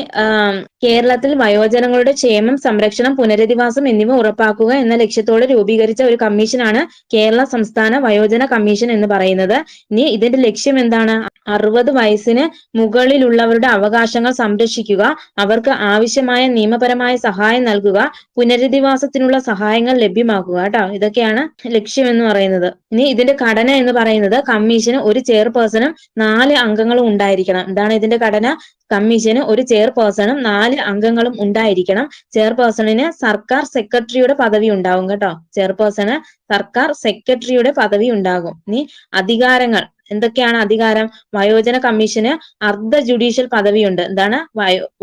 കേരളത്തിൽ വയോജനങ്ങളുടെ ക്ഷേമം, സംരക്ഷണം, പുനരധിവാസം എന്നിവ ഉറപ്പാക്കുക എന്ന ലക്ഷ്യത്തോടെ രൂപീകരിച്ച ഒരു കമ്മീഷനാണ് കേരള സംസ്ഥാന വയോജന കമ്മീഷൻ എന്ന് പറയുന്നത്. ഇനി ഇതിന്റെ ലക്ഷ്യം എന്താണ്? 60 വയസ്സിന് മുകളിലുള്ളവരുടെ അവകാശങ്ങൾ സംരക്ഷിക്കുക, അവർക്ക് ആവശ്യമായ നിയമപരമായ സഹായം നൽകുക, പുനരധിവാസത്തിനുള്ള സഹായങ്ങൾ ലഭ്യമാക്കുക കേട്ടോ. ഇതൊക്കെയാണ് ലക്ഷ്യം എന്ന് പറയുന്നത്. ഇനി ഇതിന്റെ ഘടന എന്ന് പറയുന്നത് കമ്മീഷന് ഒരു ചെയർപേഴ്സണും 4 അംഗങ്ങളും ഉണ്ടായിരിക്കണം. എന്താണ് ഇതിന്റെ ഘടന? കമ്മീഷന് ഒരു ചെയർപേഴ്സണും 4 അംഗങ്ങളും ഉണ്ടായിരിക്കണം. ചെയർപേഴ്സണിന് സർക്കാർ സെക്രട്ടറിയുടെ പദവി ഉണ്ടാവും കേട്ടോ. ചെയർപേഴ്സണ് സർക്കാർ സെക്രട്ടറിയുടെ പദവി ഉണ്ടാകും. ഇനി അധികാരങ്ങൾ എന്തൊക്കെയാണ്? അധികാരം, വയോജന കമ്മീഷന് അർദ്ധ ജുഡീഷ്യൽ പദവിയുണ്ട്. എന്താണ്?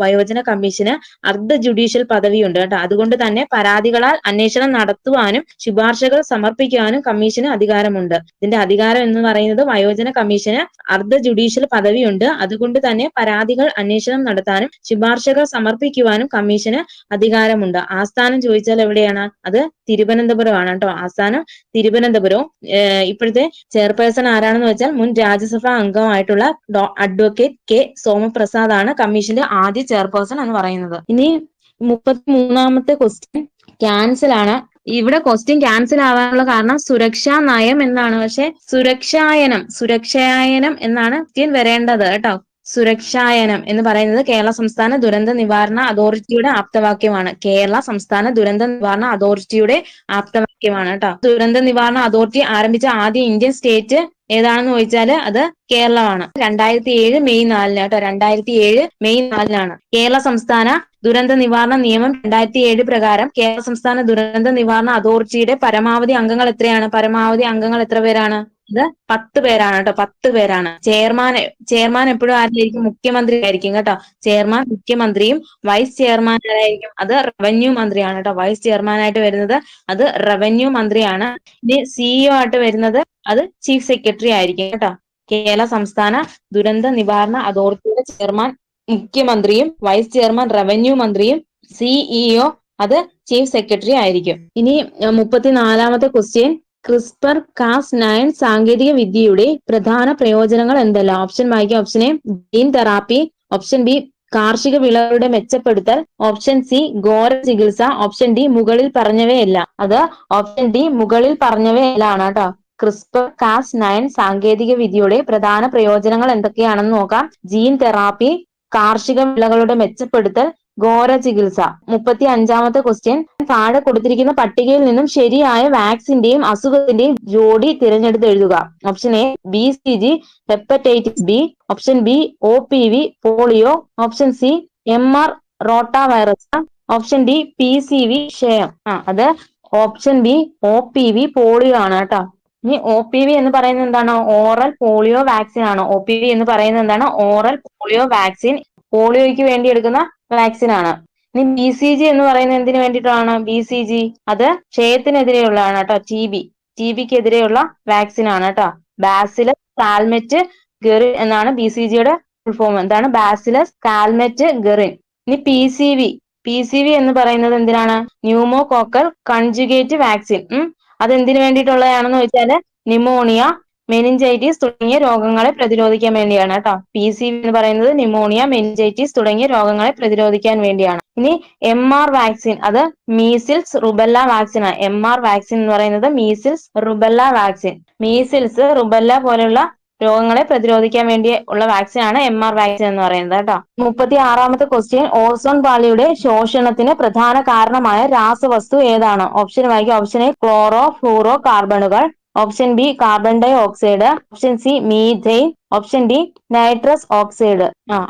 വയോജന കമ്മീഷന് അർദ്ധ ജുഡീഷ്യൽ പദവിയുണ്ട് കേട്ടോ. അതുകൊണ്ട് തന്നെ പരാതികളാൽ അന്വേഷണം നടത്തുവാനും ശുപാർശകൾ സമർപ്പിക്കുവാനും കമ്മീഷന് അധികാരമുണ്ട്. ഇതിന്റെ അധികാരം എന്ന് പറയുന്നത് വയോജന കമ്മീഷന് അർദ്ധ ജുഡീഷ്യൽ പദവിയുണ്ട്. അതുകൊണ്ട് തന്നെ പരാതികൾ അന്വേഷണം നടത്താനും ശുപാർശകൾ സമർപ്പിക്കുവാനും കമ്മീഷന് അധികാരമുണ്ട്. ആസ്ഥാനം ചോദിച്ചാൽ എവിടെയാണ്? അത് തിരുവനന്തപുരമാണ് കേട്ടോ. ആസ്ഥാനം തിരുവനന്തപുരവും. ഇപ്പോഴത്തെ ചെയർപേഴ്സൺ ആരാണെന്ന് വെച്ചാൽ മുൻ രാജ്യസഭാ അംഗമായിട്ടുള്ള അഡ്വക്കേറ്റ് കെ സോമപ്രസാദ് ആണ് കമ്മീഷന്റെ ആദ്യ ചെയർപേഴ്സൺ എന്ന് പറയുന്നത്. ഇനി 33ാമത്തെ ക്വസ്റ്റ്യൻ ക്യാൻസൽ ആണ്. ഇവിടെ ക്വസ്റ്റ്യൻ ക്യാൻസൽ ആവാനുള്ള കാരണം സുരക്ഷാ നയം എന്നാണ്. പക്ഷെ സുരക്ഷായനം എന്നാണ് ക്വസ്റ്റ്യൻ വരേണ്ടത് കേട്ടോ. സുരക്ഷായനം എന്ന് പറയുന്നത് കേരള സംസ്ഥാന ദുരന്ത നിവാരണ അതോറിറ്റിയുടെ ആപ്തവാക്യമാണ്. കേരള സംസ്ഥാന ദുരന്ത നിവാരണ അതോറിറ്റിയുടെ ആപ്തവാക്യമാണ് കേട്ടോ. ദുരന്ത നിവാരണ അതോറിറ്റി ആരംഭിച്ച ആദ്യ ഇന്ത്യൻ സ്റ്റേറ്റ് ഏതാണെന്ന് ചോദിച്ചാല് അത് കേരളമാണ്. 2007 മെയ് 4-ന് കേട്ടോ. 2007 മെയ് 4-നാണ്. കേരള സംസ്ഥാന ദുരന്ത നിവാരണ നിയമം 2007 പ്രകാരം കേരള സംസ്ഥാന ദുരന്ത നിവാരണ അതോറിറ്റിയുടെ പരമാവധി അംഗങ്ങൾ എത്രയാണ്? പരമാവധി അംഗങ്ങൾ എത്ര പേരാണ്? ഇത് 10 പേരാണ് കേട്ടോ, 10 പേരാണ്. ചെയർമാൻ എപ്പോഴും ആരായിരിക്കും? മുഖ്യമന്ത്രി ആയിരിക്കും കേട്ടോ. ചെയർമാൻ മുഖ്യമന്ത്രിയും വൈസ് ചെയർമാൻ ആരായിരിക്കും? അത് റവന്യൂ മന്ത്രിയാണ് കേട്ടോ. വൈസ് ചെയർമാനായിട്ട് വരുന്നത് അത് റവന്യൂ മന്ത്രിയാണ്. ഇനി സിഇഒ ആയിട്ട് വരുന്നത് അത് ചീഫ് സെക്രട്ടറി ആയിരിക്കും കേട്ടോ. കേരള സംസ്ഥാന ദുരന്ത നിവാരണ അതോറിറ്റിയുടെ ചെയർമാൻ മുഖ്യമന്ത്രിയും വൈസ് ചെയർമാൻ റവന്യൂ മന്ത്രിയും സിഇഒ അത് ചീഫ് സെക്രട്ടറി ആയിരിക്കും. ഇനി 34ാമത്തെ ക്വസ്റ്റ്യൻ, ക്രിസ്പർ കാസ് 9 സാങ്കേതിക വിദ്യയുടെ പ്രധാന പ്രയോജനങ്ങൾ എന്തെല്ലാം? ഓപ്ഷൻ വായിക്കാം. Option A gene therapy, option B കാർഷിക വിളകളുടെ മെച്ചപ്പെടുത്തൽ, ഓപ്ഷൻ സി ഘോര ചികിത്സ, ഓപ്ഷൻ ഡി മുകളിൽ പറഞ്ഞവയെല്ലാം. അത് ഓപ്ഷൻ ഡി മുകളിൽ പറഞ്ഞവയെല്ലാം ആണ് കേട്ടോ. ക്രിസ്പർ കാസ് 9 സാങ്കേതിക വിദ്യയുടെ പ്രധാന പ്രയോജനങ്ങൾ എന്തൊക്കെയാണെന്ന് നോക്കാം. ജീൻ തെറാപ്പി, കാർഷിക വിളകളുടെ മെച്ചപ്പെടുത്തൽ, ഘോര ചികിത്സ. 35ാമത്തെ ക്വസ്റ്റ്യൻ, താഴെ കൊടുത്തിരിക്കുന്ന പട്ടികയിൽ നിന്നും ശരിയായ വാക്സിന്റെയും അസുഖത്തിന്റെയും ജോഡി തിരഞ്ഞെടുത്ത് എഴുതുക. Option A BCG hepatitis B, option B OPV polio, option C MR rota virus, option D PCV ക്ഷയം. അത് ഓപ്ഷൻ ബി OPV പോളിയോ ആണ് കേട്ടോ. ഇനി OPV എന്ന് പറയുന്നത് എന്താണ്? ഓറൽ പോളിയോ വാക്സിൻ ആണ്. OPV എന്ന് പറയുന്നത് എന്താണ്? ഓറൽ പോളിയോ വാക്സിൻ, പോളിയോയ്ക്ക് വേണ്ടി എടുക്കുന്ന വാക്സിൻ ആണ്. ഇനി BCG എന്ന് പറയുന്നത് എന്തിനു വേണ്ടിയിട്ടാണ്? BCG അത് ക്ഷയത്തിനെതിരെയുള്ളതാണ് കേട്ടോ. TBക്ക് എതിരെയുള്ള വാക്സിൻ ആണ് കേട്ടോ. ബാസിലസ് കാൽമെറ്റ് ഗെറിൻ എന്നാണ് BCGയുടെ ഫുൾ ഫോം. എന്താണ്? Bacillus Calmette Guerin. ഇനി PCV എന്ന് പറയുന്നത് എന്തിനാണ്? Pneumococcal കൺജുഗേറ്റ് vaccine. അതെന്തിനു വേണ്ടിയിട്ടുള്ളതാണെന്ന് വെച്ചാല് ന്യൂമോണിയ, മെനിഞ്ചൈറ്റിസ് തുടങ്ങിയ രോഗങ്ങളെ പ്രതിരോധിക്കാൻ വേണ്ടിയാണ് കേട്ടോ. PCV എന്ന് പറയുന്നത് ന്യൂമോണിയ, മെനിഞ്ചൈറ്റിസ് തുടങ്ങിയ രോഗങ്ങളെ പ്രതിരോധിക്കാൻ വേണ്ടിയാണ്. ഇനി MR വാക്സിൻ, അത് മീസിൽസ് റുബെല്ല വാക്സിൻ ആണ്. MR വാക്സിൻ എന്ന് പറയുന്നത് measles rubella vaccine. Measles rubella പോലെയുള്ള രോഗങ്ങളെ പ്രതിരോധിക്കാൻ വേണ്ടി ഉള്ള വാക്സിൻ ആണ് MR വാക്സിൻ എന്ന് പറയുന്നത് കേട്ടോ. 36ാമത്തെ ക്വസ്റ്റ്യൻ, ഓസോൺ പാളിയുടെ ശോഷണത്തിന് പ്രധാന കാരണമായ രാസവസ്തു ഏതാണ്? ഓപ്ഷൻ വായിക്കുക. ഓപ്ഷൻ എ ക്ലോറോ ഫ്ലൂറോ കാർബണുകൾ, option B carbon dioxide, option C methane, option D nitrous oxide.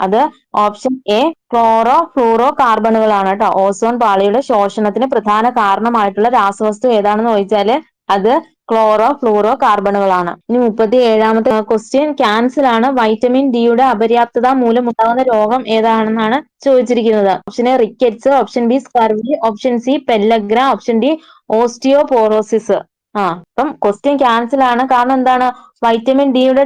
അത് ഓപ്ഷൻ എ ക്ലോറോ ഫ്ലൂറോ കാർബണുകളാണ് കേട്ടോ. ഓസോൺ പാളിയുടെ ശോഷണത്തിന് പ്രധാന കാരണമായിട്ടുള്ള രാസവസ്തു ഏതാണെന്ന് ചോദിച്ചാല് അത് ക്ലോറോ ഫ്ലൂറോ കാർബണുകളാണ്. ഇനി 37ാമത്തെ ക്വസ്റ്റ്യൻ, ക്യാൻസർ ആണ്. വൈറ്റമിൻ ഡിയുടെ അപര്യാപ്തത മൂലം ഉണ്ടാകുന്ന രോഗം ഏതാണെന്നാണ് ചോദിച്ചിരിക്കുന്നത്. Option A rickets, option B scurvy, option C pellagra, option D osteoporosis. അപ്പം ക്വസ്റ്റ്യൻ ക്യാൻസൽ ആണ്. കാരണം എന്താണ്? വൈറ്റമിൻ ഡിയുടെ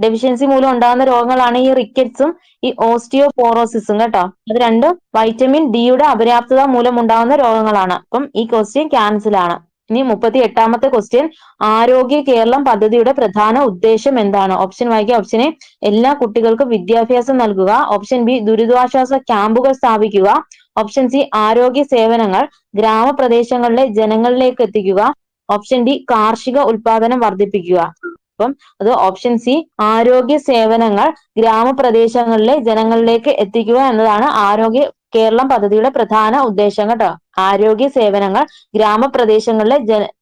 ഡെഫിഷ്യൻസി മൂലം ഉണ്ടാകുന്ന രോഗങ്ങളാണ് ഈ റിക്കറ്റ്സും ഈ ഓസ്റ്റിയോപോറോസിസും കേട്ടോ. അത് രണ്ടും വൈറ്റമിൻ ഡിയുടെ അപര്യാപ്തത മൂലം ഉണ്ടാകുന്ന രോഗങ്ങളാണ്. അപ്പം ഈ ക്വസ്റ്റ്യൻ ക്യാൻസൽ ആണ്. ഇനി 38ാമത്തെ ക്വസ്റ്റ്യൻ, ആരോഗ്യ കേരളം പദ്ധതിയുടെ പ്രധാന ഉദ്ദേശം എന്താണ്? ഓപ്ഷൻ വായിക്കുക. ഓപ്ഷൻ എ എല്ലാ കുട്ടികൾക്കും വിദ്യാഭ്യാസം നൽകുക, ഓപ്ഷൻ ബി ദുരിതാശ്വാസ ക്യാമ്പുകൾ സ്ഥാപിക്കുക, ഓപ്ഷൻ സി ആരോഗ്യ സേവനങ്ങൾ ഗ്രാമപ്രദേശങ്ങളിലെ ജനങ്ങളിലേക്ക് എത്തിക്കുക, ഓപ്ഷൻ ഡി കാർഷിക ഉൽപാദനം വർദ്ധിപ്പിക്കുക. അപ്പം അത് ഓപ്ഷൻ സി ആരോഗ്യ സേവനങ്ങൾ ഗ്രാമപ്രദേശങ്ങളിലെ ജനങ്ങളിലേക്ക് എത്തിക്കുക എന്നതാണ് ആരോഗ്യ കേരളം പദ്ധതിയുടെ പ്രധാന ഉദ്ദേശം കേട്ടോ. ആരോഗ്യ സേവനങ്ങൾ ഗ്രാമപ്രദേശങ്ങളിലെ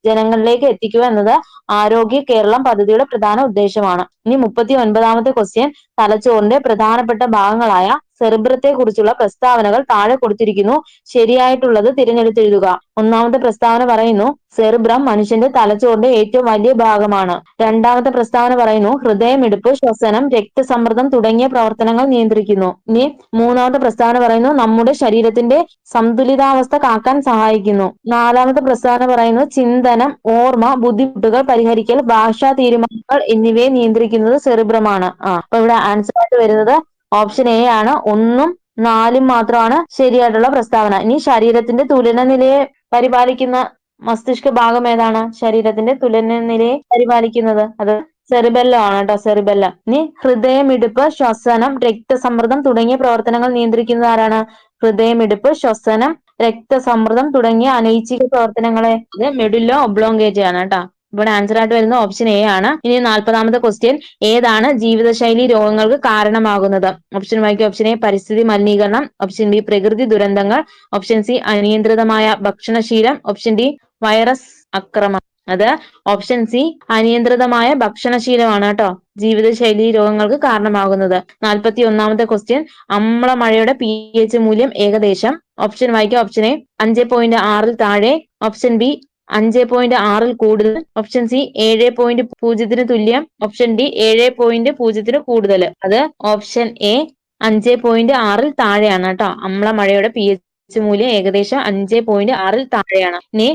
ജനങ്ങളിലേക്ക് എത്തിക്കുക എന്നത് ആരോഗ്യ കേരളം പദ്ധതിയുടെ പ്രധാന ഉദ്ദേശമാണ്. ഇനി 39ാമത്തെ ക്വസ്റ്റ്യൻ, തലച്ചോറിന്റെ പ്രധാനപ്പെട്ട ഭാഗങ്ങളായ സെറിബ്രത്തെ കുറിച്ചുള്ള പ്രസ്താവനകൾ താഴെ കൊടുത്തിരിക്കുന്നു. ശരിയായിട്ടുള്ളത് തിരഞ്ഞെടുത്തെഴുതുക. ഒന്നാമത്തെ പ്രസ്താവന പറയുന്നു സെറിബ്രം മനുഷ്യന്റെ തലച്ചോറിന്റെ ഏറ്റവും വലിയ ഭാഗമാണ്. രണ്ടാമത്തെ പ്രസ്താവന പറയുന്നു ഹൃദയമിടിപ്പ്, ശ്വസനം, രക്തസമ്മർദ്ദം തുടങ്ങിയ പ്രവർത്തനങ്ങൾ നിയന്ത്രിക്കുന്നു. ഇനി മൂന്നാമത്തെ പ്രസ്താവന പറയുന്നു നമ്മുടെ ശരീരത്തിന്റെ സന്തുലിതാവസ്ഥ കാക്കാൻ സഹായിക്കുന്നു. നാലാമത്തെ പ്രസ്താവന പറയുന്നു ചിന്തനം, ഓർമ്മ, ബുദ്ധിമുട്ടുകൾ പരിഹരിക്കൽ, ഭാഷാ തീരുമാനങ്ങൾ എന്നിവയെ നിയന്ത്രിക്കുന്നത് സെറിബ്രമാണ്. അപ്പൊ ഇവിടെ ആൻസർ ആയിട്ട് വരുന്നത് ഓപ്ഷൻ എ ആണ്. 1ഉം 4ഉം മാത്രമാണ് ശരിയായിട്ടുള്ള പ്രസ്താവന. ഇനി ശരീരത്തിന്റെ തുലനനിലയെ പരിപാലിക്കുന്ന മസ്തിഷ്ക ഭാഗം ഏതാണ്? ശരീരത്തിന്റെ തുലനനിലയെ പരിപാലിക്കുന്നത് അത് സെറിബെല്ലം ആണ് കേട്ടോ. സെറിബെല്ലം. ഇനി ഹൃദയമിടിപ്പ്, ശ്വസനം, രക്തസമ്മർദ്ദം തുടങ്ങിയ പ്രവർത്തനങ്ങൾ നിയന്ത്രിക്കുന്നത് ആരാണ്? ഹൃദയമിടിപ്പ്, ശ്വസനം, രക്തസമ്മർദ്ദം തുടങ്ങിയ അനൈച്ഛിക പ്രവർത്തനങ്ങളെ ഇത് മെഡുല്ല ഒബ്ലോങ്കേറ്റ ആണ് കേട്ടോ. ഇവിടെ ആൻസർ ആയിട്ട് വരുന്ന ഓപ്ഷൻ എ ആണ്. ഇനി 40ാമത്തെ ക്വസ്റ്റ്യൻ, ഏതാണ് ജീവിതശൈലി രോഗങ്ങൾക്ക് കാരണമാകുന്നത്? ഓപ്ഷൻ വായിക്കുക. ഓപ്ഷൻ എ പരിസ്ഥിതി മലിനീകരണം, ഓപ്ഷൻ ബി പ്രകൃതി ദുരന്തങ്ങൾ, ഓപ്ഷൻ സി അനിയന്ത്രിതമായ ഭക്ഷണശീലം, ഓപ്ഷൻ ഡി വൈറസ് ആക്രമണം. അത് ഓപ്ഷൻ സി അനിയന്ത്രിതമായ ഭക്ഷണശീലമാണ് കേട്ടോ ജീവിതശൈലി രോഗങ്ങൾക്ക് കാരണമാകുന്നത്. 41ാമത്തെ ക്വസ്റ്റ്യൻ, അമ്ലമഴയുടെ pH മൂല്യം ഏകദേശം. ഓപ്ഷൻ വായിക്കുക. ഓപ്ഷൻ എ 5.6 താഴെ, ഓപ്ഷൻ ബി 5.6 കൂടുതൽ, ഓപ്ഷൻ സി 7.0 തുല്യം, ഓപ്ഷൻ ഡി 7.0 കൂടുതൽ. അത് ഓപ്ഷൻ എ 5.6 താഴെയാണ് കേട്ടോ. അമ്ലമഴയുടെ pH മൂല്യം ഏകദേശം 5.6 താഴെയാണ്. ഇനി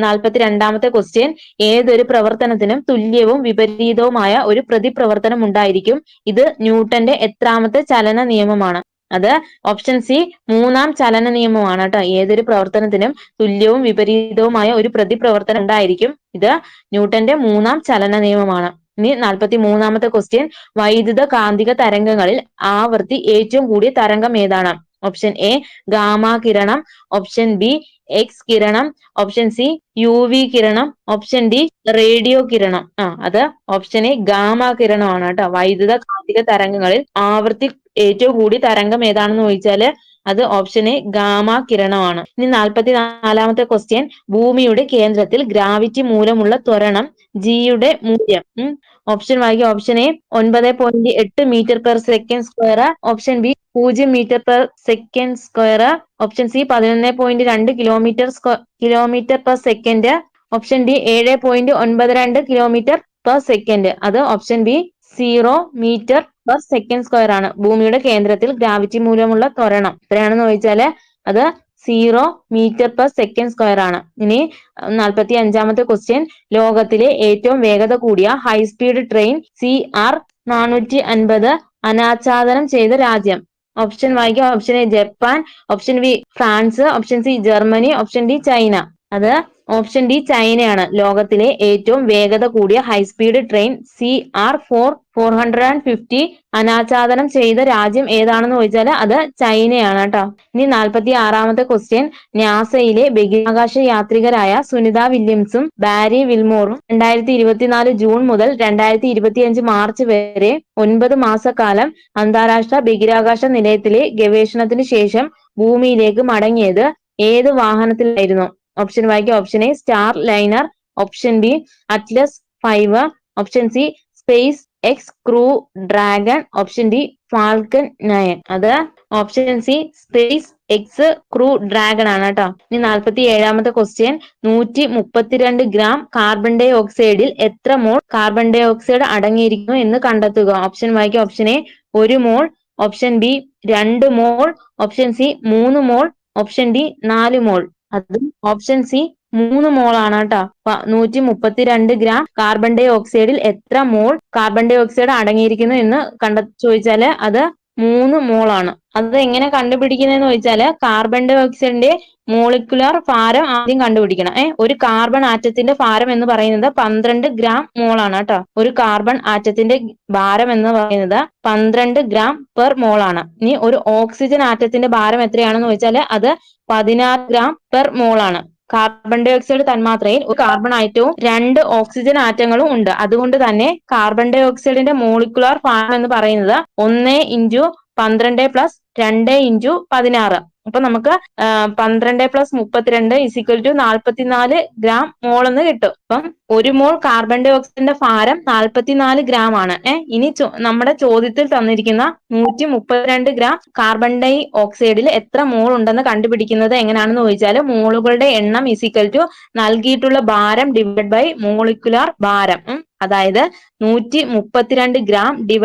42ാമത്തെ ക്വസ്റ്റ്യൻ, ഏതൊരു പ്രവർത്തനത്തിനും തുല്യവും വിപരീതവുമായ ഒരു പ്രതിപ്രവർത്തനം ഉണ്ടായിരിക്കും. ഇത് ന്യൂട്ടന്റെ എത്രാമത്തെ ചലന നിയമമാണ്? അത് ഓപ്ഷൻ സി 3ാം ചലന നിയമമാണ് കേട്ടോ. ഏതൊരു പ്രവർത്തനത്തിനും തുല്യവും വിപരീതവുമായ ഒരു പ്രതിപ്രവർത്തനം ഉണ്ടായിരിക്കും. ഇത് ന്യൂട്ടന്റെ 3ാം ചലന നിയമമാണ്. ഇനി 43ാമത്തെ ക്വസ്റ്റ്യൻ, വൈദ്യുത കാന്തിക തരംഗങ്ങളിൽ ആവൃത്തി ഏറ്റവും കൂടിയ തരംഗം ഏതാണ്? ഓപ്ഷൻ എ ഗാമ കിരണം, ഓപ്ഷൻ ബി എക്സ് കിരണം, ഓപ്ഷൻ സി UV കിരണം, ഓപ്ഷൻ ഡി റേഡിയോ കിരണം. അത് ഓപ്ഷൻ എ ഗാമ കിരണമാണ് കേട്ടോ. വൈദ്യുത കാന്തിക തരംഗങ്ങളിൽ ആവൃത്തി ഏറ്റവും കൂടിയ തരംഗം ഏതാണെന്ന് ചോദിച്ചാല് അത് ഓപ്ഷൻ എ ഗാമ കിരണമാണ്. ഇനി 44ാമത്തെ ക്വസ്റ്റ്യൻ, ഭൂമിയുടെ കേന്ദ്രത്തിൽ ഗ്രാവിറ്റി മൂലമുള്ള ത്വരണം ജിയുടെ മൂല്യം. ഓപ്ഷൻ വായിക്കുക. Option A 9.8 metre per second square, option B 0 metre per second square, option C 11.2 kilometre per second, option D 7.92 kilometre per second. അത് option B 0 metre per second square ആണ്. ഭൂമിയുടെ കേന്ദ്രത്തിൽ ഗ്രാവിറ്റി മൂലമുള്ള ത്വരണം എത്രയാണെന്ന് ചോദിച്ചാല് അത് 0 മീറ്റർ പെർ സെക്കൻഡ് സ്ക്വയർ ആണ്. ഇനി 45ാമത്തെ ക്വസ്റ്റ്യൻ, ലോകത്തിലെ ഏറ്റവും വേഗത കൂടിയ ഹൈസ്പീഡ് ട്രെയിൻ CR 450 അനാച്ഛാദനം ചെയ്ത രാജ്യം. ഓപ്ഷൻ വായിക്കുക. Option A Japan, option B France, option C Germany, option D China. അത് ഓപ്ഷൻ ഡി ചൈനയാണ്. ലോകത്തിലെ ഏറ്റവും വേഗത കൂടിയ ഹൈസ്പീഡ് ട്രെയിൻ CR 450 അനാച്ഛാദനം ചെയ്ത രാജ്യം ഏതാണെന്ന് ചോദിച്ചാൽ അത് ചൈനയാണ് കേട്ടോ. ഇനി 46ാമത്തെ ക്വസ്റ്റ്യൻ, നാസയിലെ ബഹിരാകാശ യാത്രികരായ സുനിത വില്യംസും ബാരി വിൽമോറും 2024 ജൂൺ മുതൽ 2025 മാർച്ച് വരെ 9 മാസക്കാലം അന്താരാഷ്ട്ര ബഹിരാകാശ നിലയത്തിലെ ഗവേഷണത്തിന് ശേഷം ഭൂമിയിലേക്ക് മടങ്ങിയത് ഏത് വാഹനത്തിലായിരുന്നു? ഓപ്ഷൻ വായിക്കുക. Option A star liner, option B Atlas 5, option C space X crew dragon, option D falcon 9. അത് option C space X crew dragon ആണ് കേട്ടോ. ഇനി 47ാമത്തെ ക്വസ്റ്റ്യൻ, 132 ഗ്രാം കാർബൺ ഡൈ ഓക്സൈഡിൽ എത്ര മോൾ കാർബൺ ഡൈ ഓക്സൈഡ് അടങ്ങിയിരിക്കുന്നു എന്ന് കണ്ടെത്തുക. ഓപ്ഷൻ വായിക്കുക. Option A 1 mole, option B 2 mole, option C 3 mole, option D 4 mole. അത് ഓപ്ഷൻ സി 3 മോൾ ആണ് കേട്ടോ. 132 ഗ്രാം കാർബൺ ഡൈ ഓക്സൈഡിൽ എത്ര മോൾ കാർബൺ ഡൈ ഓക്സൈഡ് അടങ്ങിയിരിക്കുന്നു എന്ന് ചോദിച്ചാല് അത് 3 മോൾ ആണ്. അത് എങ്ങനെ കണ്ടുപിടിക്കുന്നതെന്ന് ചോദിച്ചാല് കാർബൺ ഡൈ ഓക്സൈഡിന്റെ മോളിക്കുലർ ഭാരം ആദ്യം കണ്ടുപിടിക്കണം. ഒരു കാർബൺ ആറ്റത്തിന്റെ ഭാരം എന്ന് പറയുന്നത് 12 ഗ്രാം മോൾ ആണ് കേട്ടോ. ഒരു കാർബൺ ആറ്റത്തിന്റെ ഭാരം എന്ന് പറയുന്നത് 12 ഗ്രാം പെർ മോൾ ആണ്. ഇനി ഒരു ഓക്സിജൻ ആറ്റത്തിന്റെ ഭാരം എത്രയാണെന്ന് ചോദിച്ചാല് അത് 16 ഗ്രാം പെർ മോൾ ആണ്. കാർബൺ ഡൈ ഓക്സൈഡ് തന്മാത്രയിൽ ഒരു കാർബൺ ആറ്റവും 2 ഓക്സിജൻ ആറ്റങ്ങളും ഉണ്ട്. അതുകൊണ്ട് തന്നെ കാർബൺ ഡൈ ഓക്സൈഡിന്റെ മോളിക്കുലർ ഭാരം എന്ന് പറയുന്നത് 1 × 12 + 2 × 16. അപ്പൊ നമുക്ക് 12 + 32 = 44 ഗ്രാം മോൾ എന്ന് കിട്ടും. അപ്പം 1 മോൾ കാർബൺ ഡൈ ഓക്സൈഡിന്റെ ഭാരം 44 ഗ്രാം ആണ്. ഇനി നമ്മുടെ ചോദ്യത്തിൽ തന്നിരിക്കുന്ന 132 ഗ്രാം കാർബൺ ഡൈ ഓക്സൈഡിൽ എത്ര മോൾ ഉണ്ടെന്ന് കണ്ടുപിടിക്കുന്നത് എങ്ങനെയാണെന്ന് ചോദിച്ചാൽ മോളുകളുടെ എണ്ണം = നൽകിയിട്ടുള്ള ഭാരം / മോളിക്കുലർ ഭാരം. അതായത് 132 ഗ്രാം /